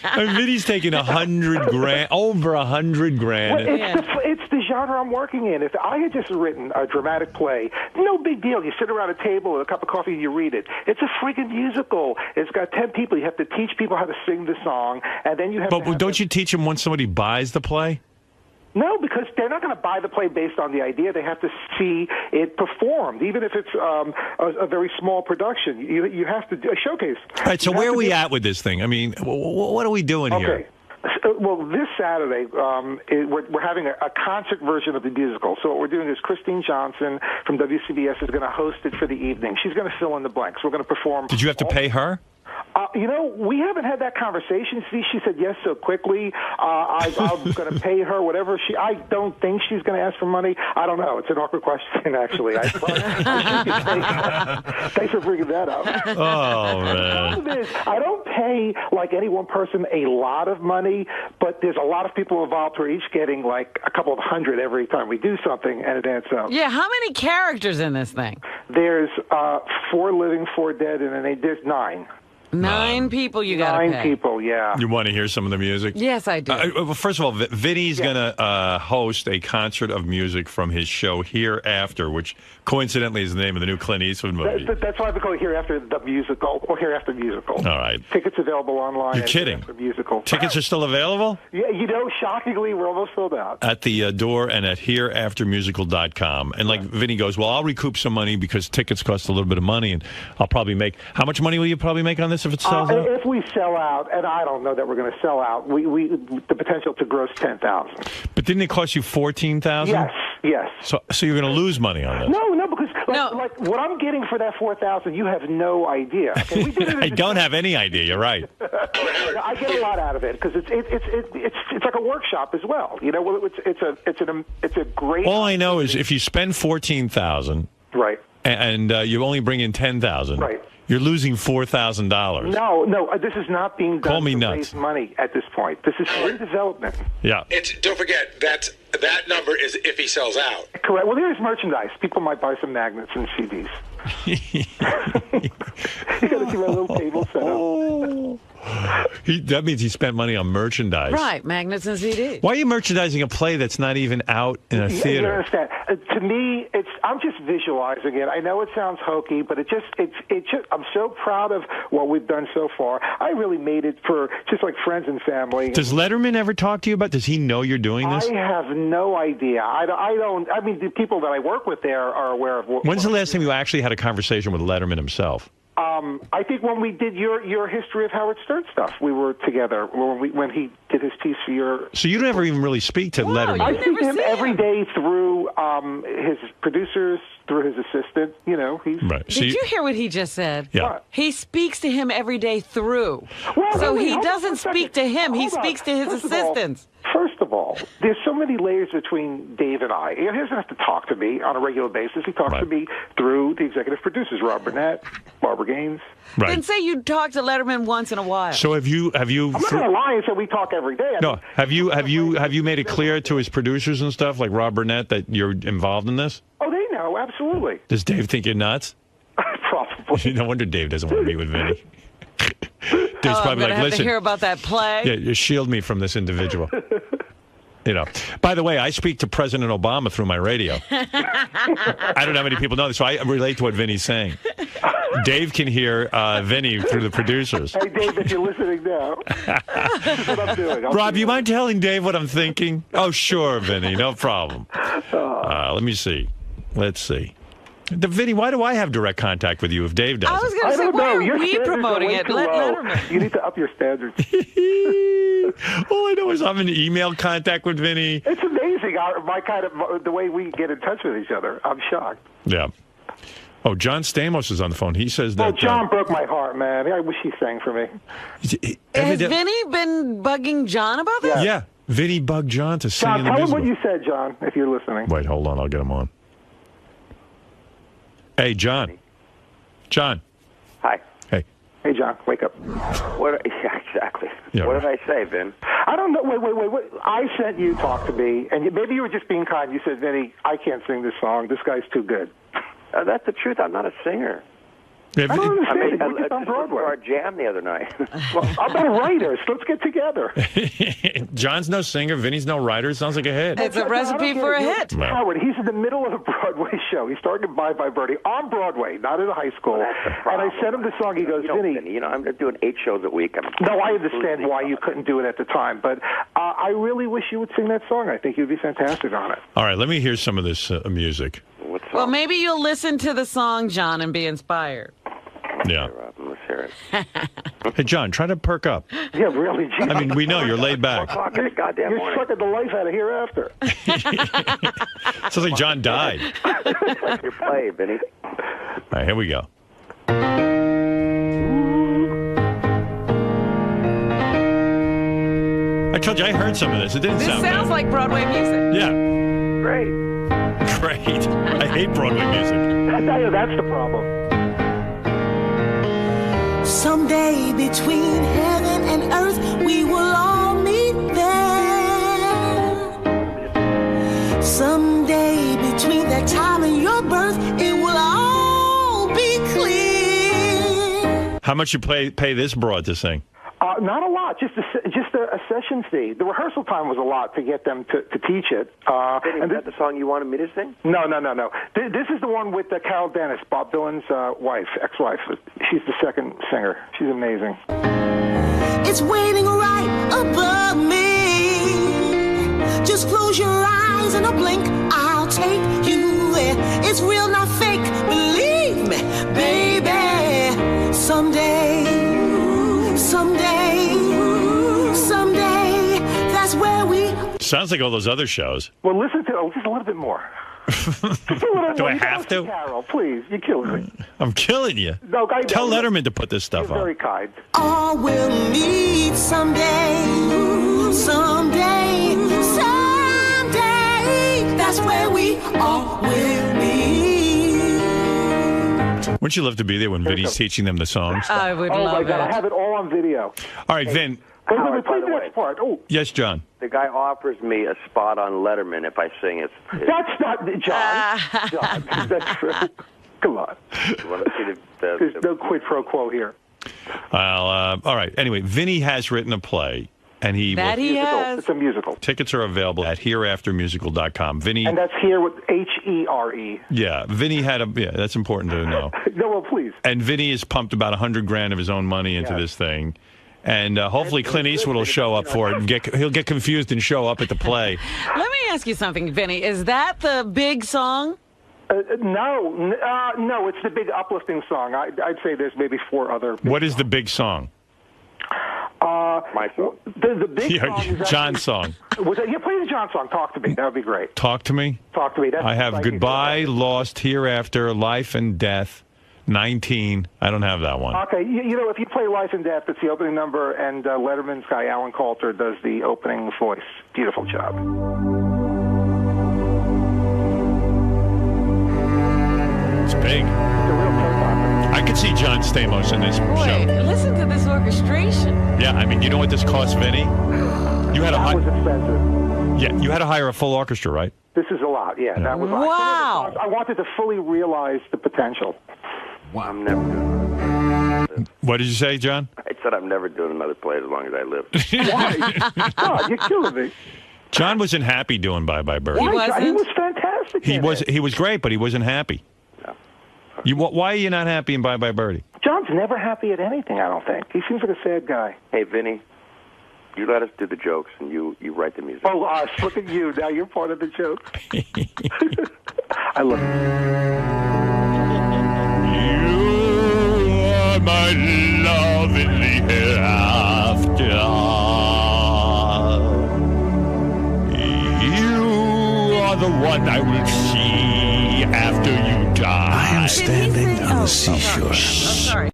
I mean, Vinny's taking $100,000, over $100,000.
Well, it's the genre I'm working in. If I had just written a dramatic play, no big deal. You sit around a table with a cup of coffee and you read it. It's a freaking musical. It's got 10 people. You have to teach people how to sing the song, and then you have
But don't you teach them once somebody buys the play?
No, because they're not going to buy the play based on the idea. They have to see it performed, even if it's a very small production. You have to do a showcase.
All right, so where are we at with this thing? I mean, what are we doing here?
Well, this Saturday, we're having a concert version of the musical. So what we're doing is Christine Johnson from WCBS is going to host it for the evening. She's going to fill in the blanks. We're going to perform.
Did you have to pay her?
You know, we haven't had that conversation. See, she said yes so quickly. I'm going to pay her whatever she. I don't think she's going to ask for money. I don't know. It's an awkward question, actually. Thanks for bringing that up.
Oh man!
The problem is, I don't pay like any one person a lot of money, but there's a lot of people involved who are each getting like a couple of hundred every time we do something, and it adds up.
Yeah, how many characters in this thing?
There's 4 living, 4 dead, and then there's 9.
9 people you got to pay.
9 people, yeah.
You want to hear some of the music?
Yes, I do.
Well, first of all, Vinny's going to host a concert of music from his show Hereafter, which coincidentally is the name of the new Clint Eastwood movie.
That's why we call it Hereafter the Musical, or Hereafter Musical.
All right.
Tickets available online.
You're kidding.
Musical.
Tickets are still available?
Yeah, you know, shockingly, we're almost sold out.
At the door and at hereaftermusical.com. And like Vinny goes, well, I'll recoup some money because tickets cost a little bit of money, and I'll probably make... How much money will you probably make on this if it sells out?
If we sell out, and I don't know that we're going to sell out, we the potential to gross $10,000.
But didn't it cost you $14,000?
Yes.
So you're going to lose money on this?
No, because like what I'm getting for that $4,000, you have no idea. Okay? We did it
I don't have any idea. You're right.
I get a lot out of it because it's like a workshop as well. You know, it's a great.
All I know is if you spend $14,000,
right,
and you only bring in $10,000,
right.
You're losing $4,000.
No, this is not being done
Call me
to
nuts.
raise money at this point. This is in development.
Yeah.
Don't forget, that number is if he sells out.
Correct. Well, there's merchandise. People might buy some magnets and CDs. You got to see my little table set up.
That means he spent money on merchandise.
Right, magnets and CDs.
Why are you merchandising a play that's not even out in a theater?
You understand? To me, I'm just visualizing it. I know it sounds hokey, but it's just I'm so proud of what we've done so far. I really made it for just like friends and family.
Does Letterman ever talk to you about? Does he know you're doing this?
I have no idea. I don't. I mean, the people that I work with there are aware of.
When's the last time you actually had a conversation with Letterman himself?
I think when we did your history of Howard Stern stuff, we were together when he did his piece for your.
So you never even really speak to Letterman.
I speak to him every day through his producers, through his assistant. You know, he's.
Right.
Did you hear what he just said?
Yeah. What?
He speaks to him every day through.
Well,
so
wait,
he doesn't speak to him. He speaks to his assistants.
First of all, there's so many layers between Dave and I. He doesn't have to talk to me on a regular basis. He talks to me through the executive producers, Rob Burnett Barbara Gaines.
Right.
Then say you talk to Letterman once in a while.
So have you?
I'm not going to lie and say we talk every day.
No. Have you made it clear to his producers and stuff like Rob Burnett that you're involved in this?
Oh, they know, absolutely.
Does Dave think you're nuts?
Probably.
No wonder Dave doesn't want to meet with Vinny. Dave's
I'm
probably
gonna
like,
have
listen.
to hear about that play.
Yeah, you shield me from this individual. You know. By the way, I speak to President Obama through my radio. I don't know how many people know this, so I relate to what Vinny's saying. Dave can hear Vinny through the producers.
Hey, Dave, if you're listening now, that's what I'm doing.
Rob, you mind telling Dave what I'm thinking? Oh, sure, Vinny, no problem. Let me see. Let's see. Vinny, why do I have direct contact with you if Dave doesn't?
I was going to say, why are we promoting it? Let Letterman.
You need to up your standards.
All I know is I'm in email contact with Vinny.
It's amazing the way we get in touch with each other. I'm shocked.
Yeah. Oh, John Stamos is on the phone. He says that...
Oh, John broke my heart, man. I wish he sang for me.
Has Vinny been bugging John about this?
Yeah. Vinny bugged John to sing in the
John, tell him
musical.
what you said, John, if you're listening.
Wait, hold on. I'll get him on. Hey, John. John.
Hi.
Hey.
Hey, John, wake up.
Yeah, exactly.
Yeah,
what did I say, Vin?
I don't know. Wait. I sent you Talk to Me, and maybe you were just being kind. You said, Vinny, I can't sing this song. This guy's too good.
That's the truth. I'm not a singer.
I don't understand.
I
We're just on Broadway.
our jam the other night.
Well, I'm not writers. Let's get together.
John's no singer. Vinny's no writer. Sounds like a hit.
It's a recipe for a hit.
Howard, he's in the middle of a Broadway show. He's starting to Bye Bye Birdie on Broadway, not in a high school. And I sent him the song. He goes, Vinny.
You know, I'm doing 8 shows a week.
No, I understand why you couldn't do it at the time, but I really wish you would sing that song. I think you'd be fantastic on it.
All right, let me hear some of this music.
Well, maybe you'll listen to the song, John, and be inspired.
Yeah.
Let's hear it.
Hey, John, try to perk up.
Yeah, really, Gee.
I mean, we know you're laid back.
You're sucking the life out of Hereafter.
Sounds like John died.
Like your play, Vinny.
All right, here we go. I told you I heard some of this. It didn't
This
sound
sounds
bad.
like Broadway music.
Yeah.
Great.
Great. I hate Broadway music.
I tell you, that's the problem.
Someday between heaven and earth, we will all meet there. Someday between that time and your birth, it will all be clear.
How much you pay this broad to sing?
Not a lot, just a session fee. The rehearsal time was a lot to get them to teach it.
Vinny, is that the song you wanted me to sing?
No. This is the one with Carol Dennis, Bob Dylan's ex-wife. She's the second singer. She's amazing.
It's waiting right above me. Just close your eyes and a blink, I'll take you there. It's real, not fake. Believe me, baby. Someday, that's where we...
Sounds like all those other shows.
Well, listen to just a little bit more.
Do I have to?
Carol, please, you're killing me.
I'm killing you.
No,
Tell Letterman to put this stuff
You're
on.
very kind.
All will meet someday. That's where we all will meet.
Wouldn't you love to be there when Vinny's teaching them the songs?
I would
Oh,
love
my God,
it.
I have it all on video.
All right, Vin.
Wait, play the next part. Oh,
Yes, John.
The guy offers me a spot on Letterman if I sing it.
that's not John. John, is that true? Come on.
You want to see
There's no quid pro quo here.
All right. Anyway, Vinny has written a play, and he
has.
It's a musical.
Tickets are available at hereaftermusical.com. Vinny.
And that's here with H-E-R-E.
Yeah, Vinny had that's important to know.
No, well, please.
And Vinny has pumped about $100,000 of his own money into this thing. And hopefully Clint Eastwood will show up for it. And he'll get confused and show up at the play.
Let me ask you something, Vinny. Is that the big song?
No, it's the big uplifting song. I'd say there's maybe 4 other.
What is the big song?
My song.
The big song is actually,
John's song.
Play the John song. Talk to me. That would be great.
Talk to me?
Talk to me. That's
I have Goodbye, Lost, Hereafter, Life and Death, 19. I don't have that one.
Okay, you know, if you play Life and Death, it's the opening number, and Letterman's guy, Alan Coulter, does the opening voice. Beautiful job.
It's big.
It's a real soap opera.
I could see John Stamos in this
Boy,
show.
listen to this orchestration.
Yeah, I mean, you know what this cost, Vinny? You had
That was expensive.
Yeah, you had to hire a full orchestra, right?
This is a lot, yeah. That was
Wow.
I wanted to fully realize the potential.
Wow. I'm never doing
What did you say, John?
I said I'm never doing another play as long as I live.
Why? God, you're killing me.
John wasn't happy doing Bye Bye Birdie.
He was fantastic.
He was great, but he wasn't happy. Why are you not happy in Bye Bye Birdie?
John's never happy at anything, I don't think. He seems like a sad guy.
Hey, Vinny, you let us do the jokes, and you write the music.
Oh, look at you. Now you're part of the joke. I love it.
You are my love in the hereafter. You are the one I will see after you die.
I am standing on the seashore.
Oh, sorry.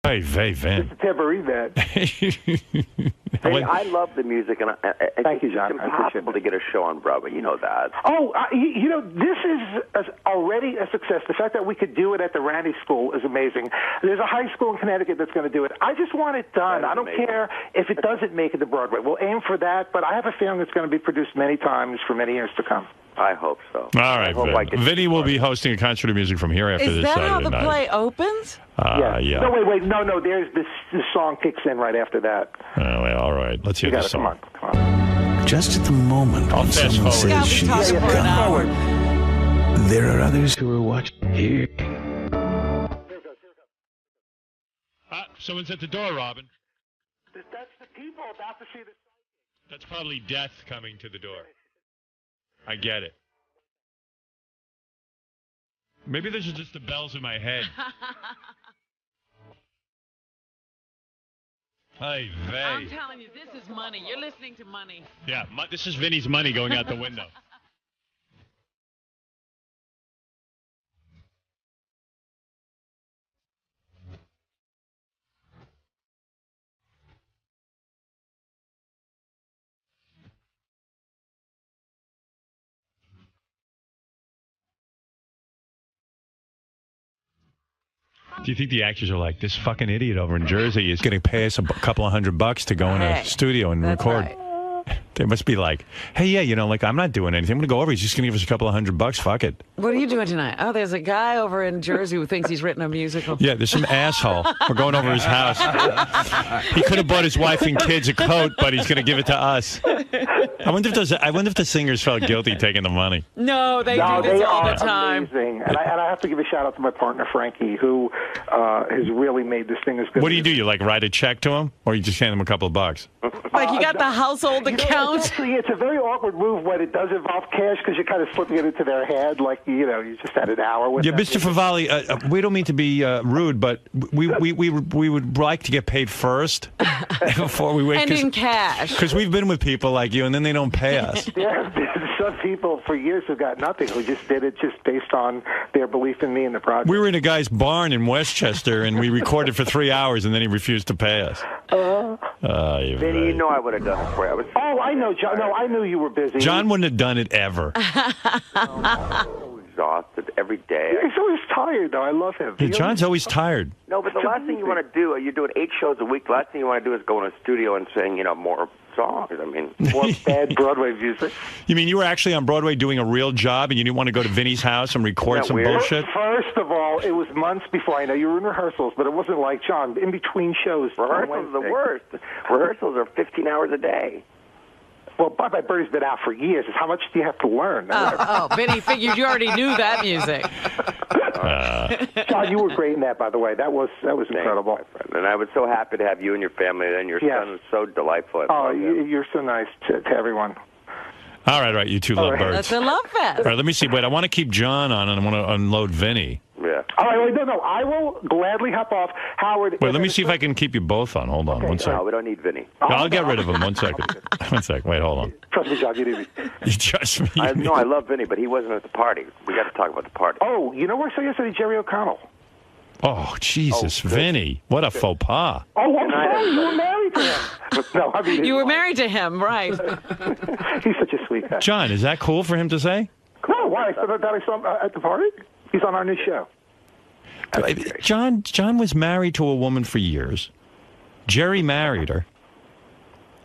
Hey, Vin.
Temporary man.
Hey, I love the music, and
Thank you, John.
It's
I appreciate
impossible to get a show on Broadway. You know that.
Oh, you know, this is already a success. The fact that we could do it at the Randy School is amazing. There's a high school in Connecticut that's going to do it. I just want it done. I don't care if it doesn't make it to Broadway. We'll aim for that, but I have a feeling it's going to be produced many times for many years to come.
I hope so.
All right, Vin. Vinny will be hosting a concert of music from here after
Is
this
that
Saturday
how the
night.
play opens?
Yeah.
No, wait. No. There's this song kicks in right after that.
Well, all right. Let's hear
You
this
got it.
song.
Come on.
Just at the moment when someone says she's gone, there are others who are watching here.
Someone's at the door, Robin.
That's the people about to see the...
That's probably death coming to the door. I get it. Maybe those are just the bells in my head. Hey, Vay.
I'm telling you, this is money. You're listening to money.
Yeah, this is Vinny's money going out the window. Do you think the actors are like, this fucking idiot over in Jersey is going to pay us a couple of $100 to go in a studio and record?
Right.
They must be like, hey, yeah, you know, like, I'm not doing anything. I'm going to go over. He's just going to give us a couple of $100. Fuck it.
What are you doing tonight? Oh, there's a guy over in Jersey who thinks he's written a musical.
Yeah, there's some asshole. We're going over his house. He could have bought his wife and kids a coat, but he's going to give it to us. I wonder if the singers felt guilty taking the money.
No, they do this all the time.
Amazing. And I have to give a shout out to my partner Frankie, who has really made this thing as good.
What do? You like write a check to him, or you just hand him a couple of bucks?
Like you got the household account.
It's a very awkward move when it does involve cash because you're kind of slipping it into their head, like you just had an hour with.
Yeah, Mr. Favali, we don't mean to be rude, but we would like to get paid first before we wait.
And in cash.
Because we've been with people like you, and then they don't pay us.
Yeah, some people for years who got nothing, who just did it just based on their belief in me and the project.
We were in a guy's barn in Westchester, and we recorded for 3 hours, and then he refused to pay us.
Vinny, you know I would have done it for you.
Oh, I know, John. No, I knew you were busy.
John wouldn't have done it ever.
Exhausted every day.
He's always tired, though. I love him.
Yeah, John's always tired.
No, but the last thing you want to do, you're doing 8 shows a week. The last thing you want to do is go in a studio and sing, more songs. I mean,
more bad Broadway music.
You mean you were actually on Broadway doing a real job, and you didn't want to go to Vinny's house and record some bullshit?
First of all, it was months before. I know you were in rehearsals, but it wasn't like John in between shows.
Rehearsals are the worst. Rehearsals are 15 hours a day.
Well, Bye Bye Birdie's been out for years. How much do you have to learn?
Vinny figured you already knew that music.
John, you were great in that, by the way. That was incredible.
My friend. And I was so happy to have you and your family, and your son was so delightful.
You're so nice to everyone.
All right, you two love birds.
That's a love fest.
All right, let me see. Wait, I want to keep John on, and I want to unload Vinny.
Yeah. Yeah.
All right, wait, no, I will gladly hop off. Howard.
Wait, let me see if I can keep you both on. Hold on, one second.
No, we don't need Vinny.
No, I'll get rid of him. 1 second. 1 second. Wait, hold on.
Trust me, John, get easy.
You trust me?
No, I love Vinny, but he wasn't at the party. We got to talk about the party.
Oh, you know where I saw yesterday? Jerry O'Connell.
Oh, Jesus, Vinny. What a faux pas.
Oh, I'm sorry, you were married to him. No, I mean,
You were married to him, right?
He's such a sweet guy.
John, is that cool for him to say?
No, why? I saw him at the party. He's on our new show.
John was married to a woman for years. Jerry married her.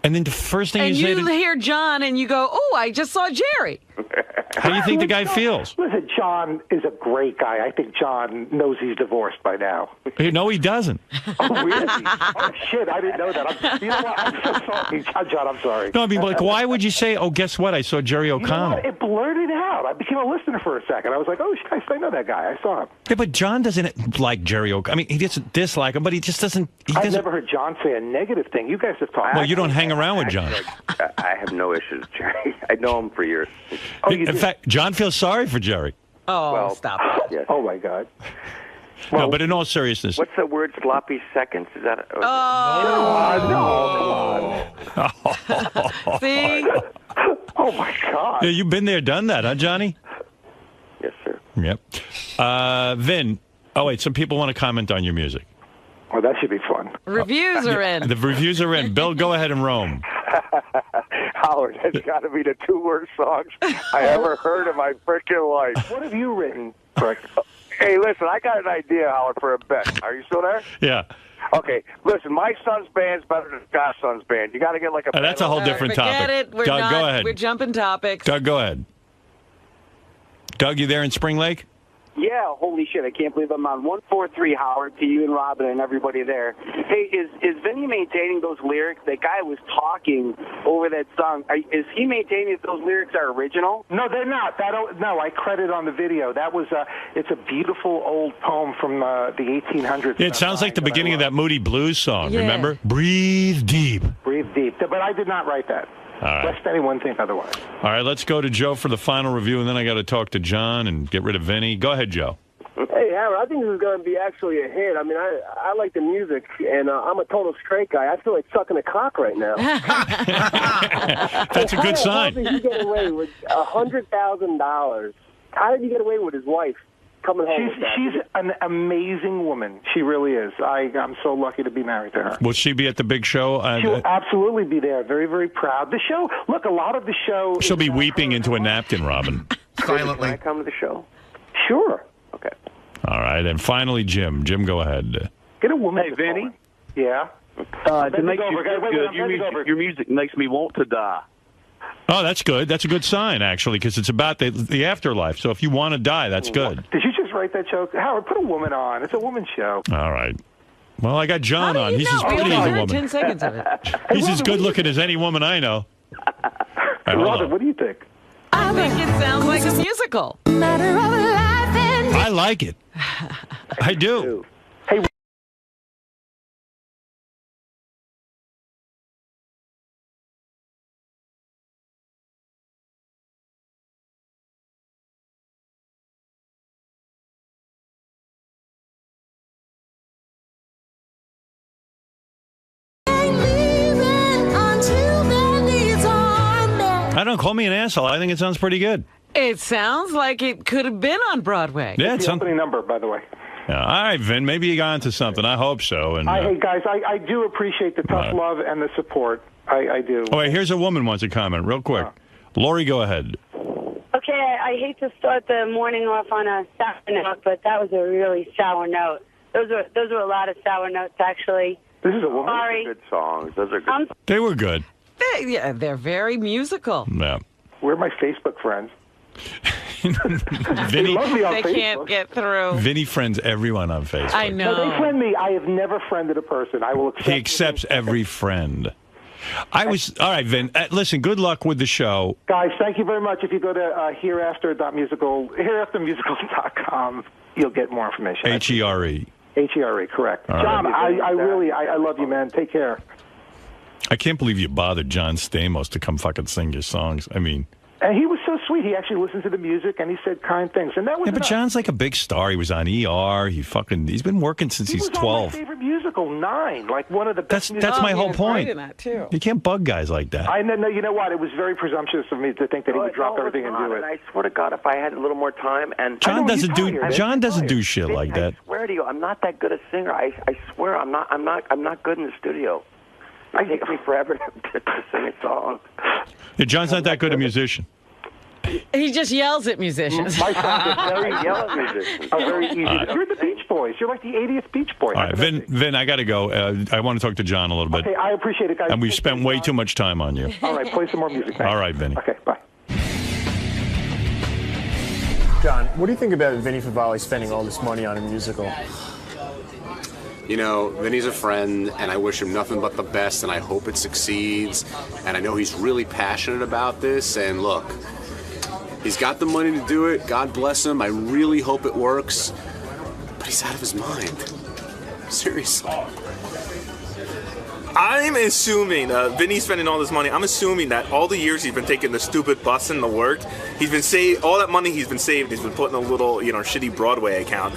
And then the first thing
And
you say
you hear John and you go, oh, I just saw Jerry.
how do you think the guy feels?
Listen, John is a great guy. I think John knows he's divorced by now.
No, he doesn't.
Oh, really? Oh, shit, I didn't know that. You know what? I'm so sorry. John, I'm sorry.
No, I mean, like, why would you say, oh, guess what? I saw Jerry
You know
O'Connell.
what? It blurted out. I became a listener for a second. I was like, oh, shit, I know that guy. I saw him.
Yeah, but John doesn't like Jerry O'Connell. I mean, he doesn't dislike him, but he just doesn't.
I've never heard John say a negative thing. You guys have talked.
Well, you don't hang around with John.
I have no issues with Jerry. I know him for years.
In fact, John feels sorry for Jerry.
Oh, stop it.
Yes.
Oh, my God.
No, but in all seriousness.
What's the word sloppy seconds? Is that?
No, come on.
See?
Oh, my God.
Yeah, you've been there, done that, huh, Johnny?
Yes, sir.
Yep. Vin, oh, wait, some people want to comment on your music.
Well, that should be fun.
Reviews are in.
The reviews are in. Bill, go ahead and roam.
Howard, that's got to be the 2 worst songs I ever heard in my freaking life.
What have you written, Rick?
Hey, listen, I got an idea, Howard, for a bet. Are you still there?
Yeah.
Okay, listen, my son's band's better than Scott's son's band. You got to get like a...
That's a whole different
Forget
topic.
it. We're
Doug,
not,
go ahead.
We're jumping topics.
Doug, go ahead. Doug, you there in Spring Lake?
Yeah, holy shit, I can't believe I'm on 143, Howard, to you and Robin and everybody there. Hey, is Vinny maintaining those lyrics? That guy was talking over that song. Is he maintaining that those lyrics are original?
No, they're not. No, I credit on the video. That was it's a beautiful old poem from the 1800s.
It sounds like the beginning of that Moody Blues song,
Yeah.
remember? Breathe deep.
Breathe deep. But I did not write that.
All right.
Lest anyone think otherwise.
All right, let's go to Joe for the final review, and then I got to talk to John and get rid of Vinny. Go ahead, Joe.
Hey, Howard, I think this is going to be actually a hit. I mean, I like the music, and I'm a total straight guy. I feel like sucking a cock right now.
That's a good sign.
How did he get away with $100,000? How did he get away with his wife coming home with that?
She's an amazing woman. She really is. I'm so lucky to be married to her.
Will she be at the big show?
She'll absolutely be there. Very, very proud. The show, look, a lot of the show...
She'll be weeping into a napkin, Robin.
Silently. Can I come to the show?
Sure.
Okay.
All right, and finally, Jim. Jim, go ahead.
Get a woman.
Hey, Vinny.
Yeah?
To make you feel good, your music makes me want to die.
Oh, that's good. That's a good sign, actually, because it's about the afterlife. So if you want to die, that's good.
Did you just write that joke? Howard, put a woman on. It's a woman's show.
All right. Well, I got John on. He's as
We
pretty
only
as a
heard
woman.
10 seconds of it.
He's as good looking as any woman I know. All right, hold
Robin,
on.
what do you think?
I think it sounds like a musical.
I like it. I do.
Hey.
I don't call me an asshole. I think it sounds pretty good.
It sounds like it could have been on Broadway.
Yeah,
It's the opening number, by the way.
Yeah, all right, Vin. Maybe you got into something. I hope so. And
Hey, guys, I do appreciate the tough love and the support. I do.
oh, wait, here's a woman wants to comment real quick. Lori, go ahead.
Okay, I hate to start the morning off on a sour note, but that was a really sour note. Those were a lot of sour notes, actually.
This is a woman.
Sorry.
Good songs. Those are good.
They were good.
They're very musical.
Yeah.
We're my Facebook friends.
Vinny,
love me on
They
Facebook.
can't get through.
Vinny friends everyone on Facebook.
I know.
No, they friend me. I have never friended a person. I will accept.
He accepts every friend. All right, Vin. Listen, good luck with the show.
Guys, thank you very much. If you go to hereaftermusicals.com, you'll get more information.
HERE.
HERE, correct.
All right.
John, I really love you, man. Take care.
I can't believe you bothered John Stamos to come fucking sing your songs. I mean,
And he was so sweet. He actually listened to the music and he said kind things. And that was
but John's like a big star. He was on ER. He's been working since he's 12.
On my favorite musical, 9, like one of the best.
That's my whole point.
In that too.
You can't bug guys like that.
I know. You know what? It was very presumptuous of me to think that he would drop everything and do it.
And I swear to God, if I had a little more time, and
John doesn't do shit like that.
I swear to you, I'm not that good a singer. I swear, I'm not good in the studio. It takes me forever to sing a song.
Yeah, John's not that good a musician.
He just yells at musicians.
My son is very yell at musicians. Very easy. You're the Beach Boys. You're like the 80th Beach Boys.
All right, Vin, I got to go. I want to talk to John a little bit.
Okay, I appreciate it, guys.
And we've spent way too much time on you.
All right, play some more music. Thanks.
All right, Vinny.
Okay, bye.
John, what do you think about Vinny Favale spending all this money on a musical?
You know, Vinny's a friend, and I wish him nothing but the best, and I hope it succeeds. And I know he's really passionate about this, and look, he's got the money to do it. God bless him. I really hope it works. But he's out of his mind. Seriously.
I'm assuming, Vinny's spending all this money, I'm assuming that all the years he's been taking the stupid bus and the work, he's been saved, all that money he's been saved, he's been putting in a little, shitty Broadway account.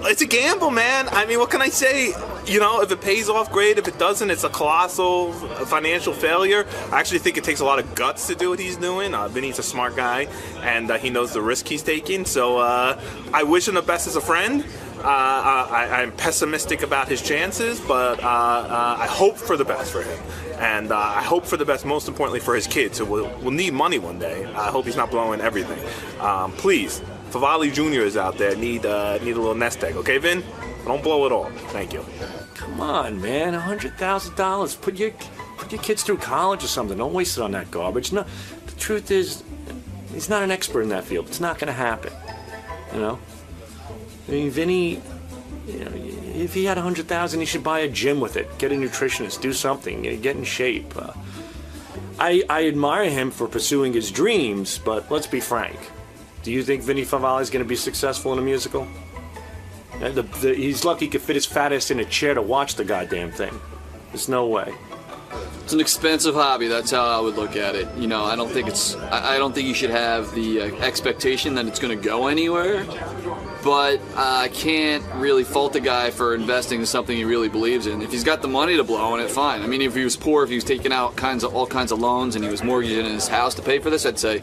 It's a gamble, man. I mean, what can I say? If it pays off, great. If it doesn't, it's a colossal financial failure. I actually think it takes a lot of guts to do what he's doing. Vinny's a smart guy, and he knows the risk he's taking. So I wish him the best as a friend. I'm pessimistic about his chances, but I hope for the best for him. And I hope for the best, most importantly, for his kids, who will need money one day. I hope he's not blowing everything. Please, Favale Jr. is out there. Need a little nest egg, okay, Vin? Don't blow it all. Thank you.
Come on, man. $100,000. Put your kids through college or something. Don't waste it on that garbage. No, the truth is, he's not an expert in that field. It's not going to happen. I mean, Vinny, if he had $100,000, he should buy a gym with it, get a nutritionist, do something, get in shape. I admire him for pursuing his dreams, but let's be frank. Do you think Vinny Favale is going to be successful in a musical? He's lucky he could fit his fat ass in a chair to watch the goddamn thing. There's no way.
It's an expensive hobby. That's how I would look at it. I don't think I don't think you should have the expectation that it's going to go anywhere. But I can't really fault the guy for investing in something he really believes in. If he's got the money to blow on it, fine. I mean, if he was poor, if he was taking out all kinds of loans and he was mortgaging his house to pay for this, I'd say,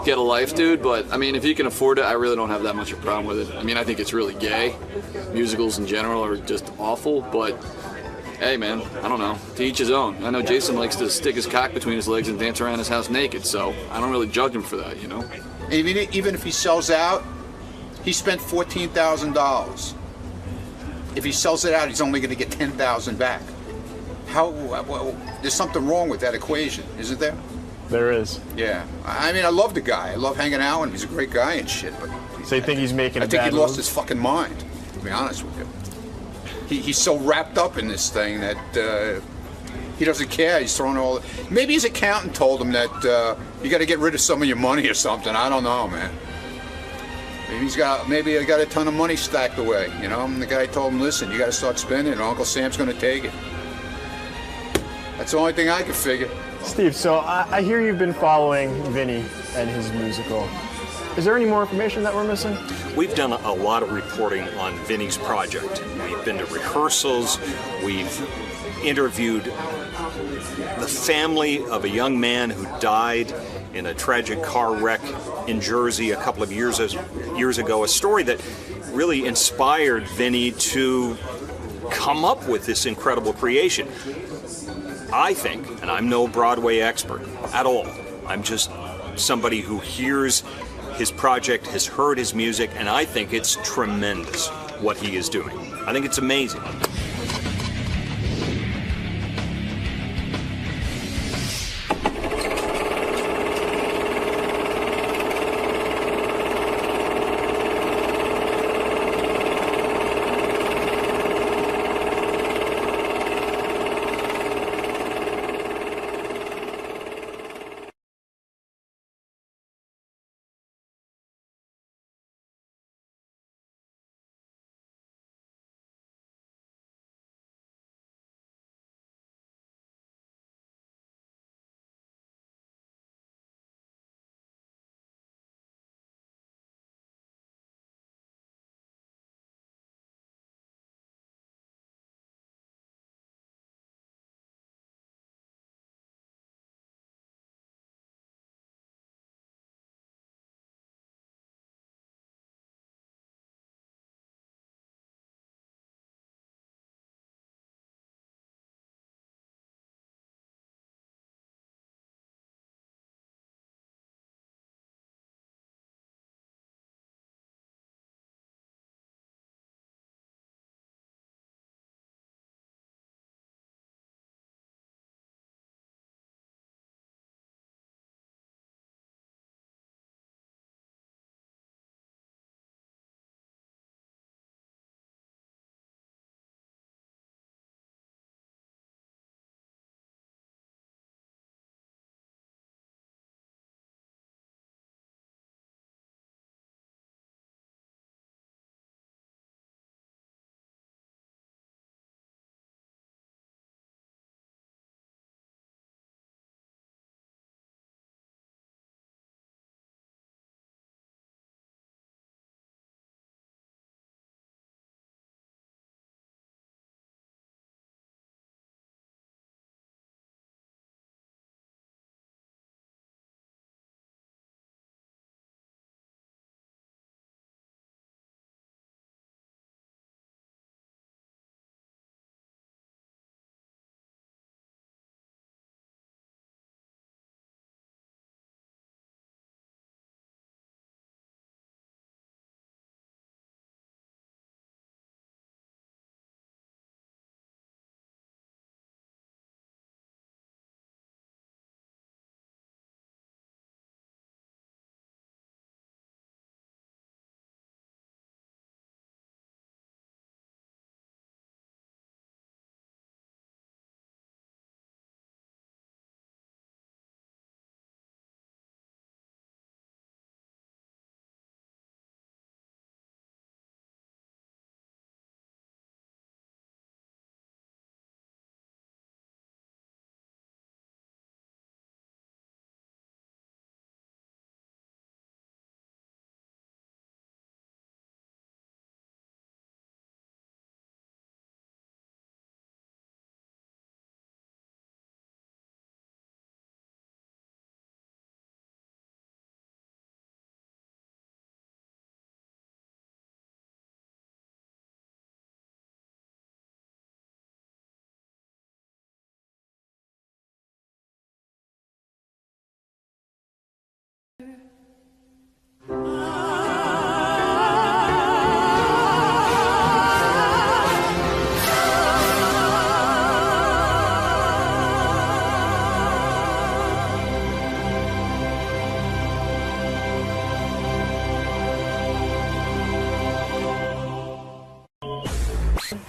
get a life, dude. But, I mean, if he can afford it, I really don't have that much of a problem with it. I mean, I think it's really gay. Musicals in general are just awful, but hey, man, I don't know. To each his own. I know Jason likes to stick his cock between his legs and dance around his house naked, so I don't really judge him for that,
Even if he sells out, he spent $14,000. If he sells it out, he's only going to get $10,000 back. There's something wrong with that equation, isn't there?
There is.
Yeah. I mean, I love the guy. I love hanging out with him. He's a great guy and shit. But
so you think he's making
I think he lost his fucking mind, to be honest with you. He's so wrapped up in this thing that he doesn't care. He's throwing all... Maybe his accountant told him that you got to get rid of some of your money or something. I don't know, man. Maybe he got a ton of money stacked away, And the guy told him, listen, you got to start spending, or Uncle Sam's going to take it. That's the only thing I can figure.
Steve, so I hear you've been following Vinny and his musical. Is there any more information that we're missing?
We've done a lot of reporting on Vinny's project. We've been to rehearsals. We've interviewed the family of a young man who died in a tragic car wreck in Jersey a couple of years ago, a story that really inspired Vinny to come up with this incredible creation. I think, and I'm no Broadway expert at all, I'm just somebody who hears his project, has heard his music, and I think it's tremendous what he is doing. I think it's amazing.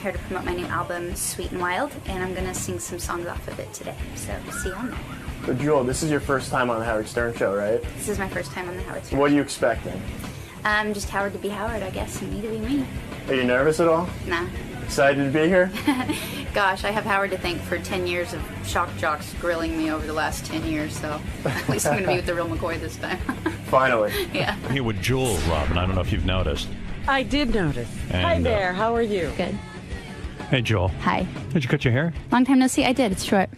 here to promote my new album, Sweet and Wild, and I'm going to sing some songs off of it today. So see you on there.
So, Jewel, this is your first time on the Howard Stern Show, right?
This is my first time on the Howard Stern
What are you expecting?
Just Howard to be Howard, I guess, and me to be me.
Are you nervous at all?
Nah.
Excited to be here?
Gosh, I have Howard to thank for 10 years of shock jocks grilling me over the last 10 years, so at least I'm going to be with the real McCoy this time.
Finally.
Yeah.
I'm here with Jewel, Robin. I don't know if you've noticed.
I did notice. Hi
And,
there. How are you?
Good.
Hey, Joel.
Hi.
Did you cut your hair?
Long time no see. I did. It's short.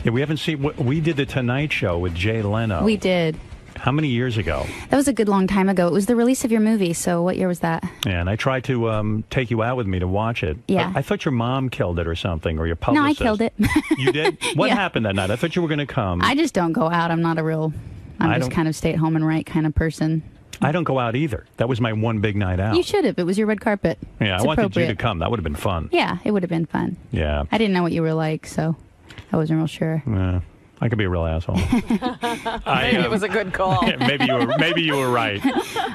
Yeah, we haven't seen. We did the Tonight Show with Jay Leno.
We did.
How many years ago?
That was a good long time ago. It was the release of your movie, so what year was that?
Yeah, and I tried to take you out with me to watch it.
Yeah.
I thought your mom killed it or something, or your
No, I
publicist.
killed it.
You did? What
Yeah.
happened that night? I thought you were going to come.
I just don't go out. I'm not a real, I'm
I
just
don't-
kind of stay at home and write kind of person.
I don't go out either. That was my one big night out.
You should have. It was your red carpet.
Yeah,
It's
I wanted you to
appropriate.
come. That would have been fun.
Yeah, it would have been fun.
Yeah.
I didn't know what you were like, so I wasn't real sure.
Yeah. I could be a real asshole.
Maybe it was a good call.
maybe you were right.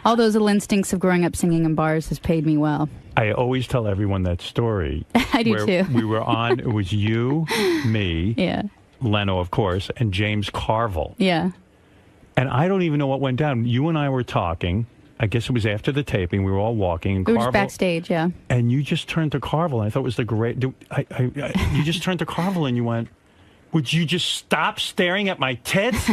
All those little instincts of growing up singing in bars has paid me well.
I always tell everyone that story.
I do
where
too.
We were on. It was you, me,
Yeah.
Leno, of course, and James Carville.
Yeah.
And I don't even know what went down. You and I were talking. I guess it was after the taping. We were all walking. And
We were just
Carville,
backstage, yeah.
and you just turned to Carville. And I thought it was the great. You just turned to Carville and you went, "Would you just stop staring at my tits?"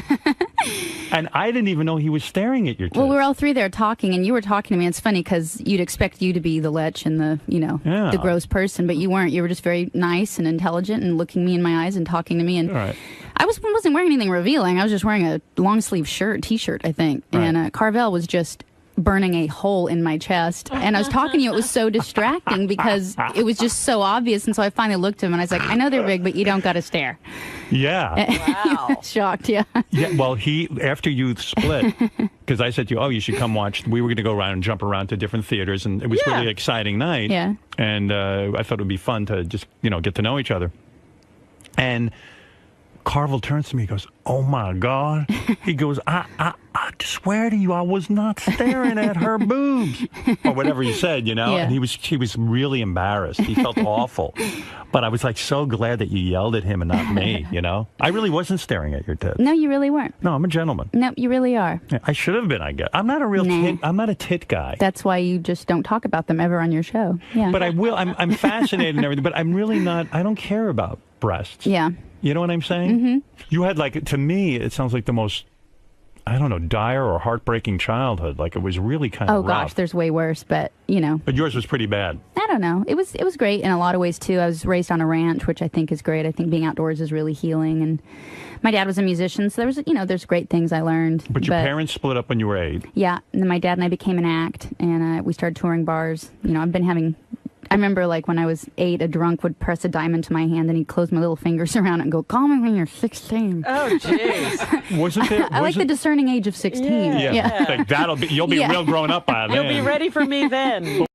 And I didn't even know he was staring at your tits.
Well, we were all three there talking, and you were talking to me. It's funny because you'd expect you to be the lech and the,
Yeah.
the gross person, but you weren't. You were just very nice and intelligent and looking me in my eyes and talking to me. And
All right.
I wasn't wearing anything revealing. I was just wearing a long sleeve T-shirt, I think.
Right.
And Carvel was just burning a hole in my chest. And I was talking to you. It was so distracting because it was just so obvious. And so I finally looked at him and I was like, I know they're big, but you don't got to stare.
Yeah.
Wow. Shocked, yeah.
Yeah, well, after you split, because I said to you, oh, you should come watch. We were going to go around and jump around to different theaters, and it was really an exciting night.
Yeah.
And I thought it would be fun to just, get to know each other. And Carville turns to me and goes, "Oh, my God." He goes, I swear to you, I was not staring at her boobs. Or whatever he said,
Yeah.
And he was really embarrassed. He felt awful. But I was like so glad that you yelled at him and not me, I really wasn't staring at your tits.
No, you really weren't.
No, I'm a gentleman.
No, you really are.
Yeah, I should have been, I guess. I'm not a real tit. I'm not a tit guy.
That's why you just don't talk about them ever on your show. Yeah.
But I will. I'm fascinated and everything, but I'm really not. I don't care about breasts.
Yeah.
You know what I'm saying?
Mm-hmm.
You had, to me, it sounds like the most, I don't know, dire or heartbreaking childhood. Like, it was really kind of
Oh,
rough.
gosh, there's way worse, but,
But yours was pretty bad.
I don't know. It was great in a lot of ways, too. I was raised on a ranch, which I think is great. I think being outdoors is really healing. And my dad was a musician, so there was, there's great things I learned.
But your parents split up when you were 8.
Yeah, and then my dad and I became an act, and we started touring bars. I've been having... I remember, when I was 8, a drunk would press a diamond to my hand, and he'd close my little fingers around it and go, "Call me when you're 16."
Oh, jeez.
Wasn't there?
I like the discerning age of 16.
Yeah. Like, you'll be
Yeah.
real grown up by then.
You'll be ready for me then.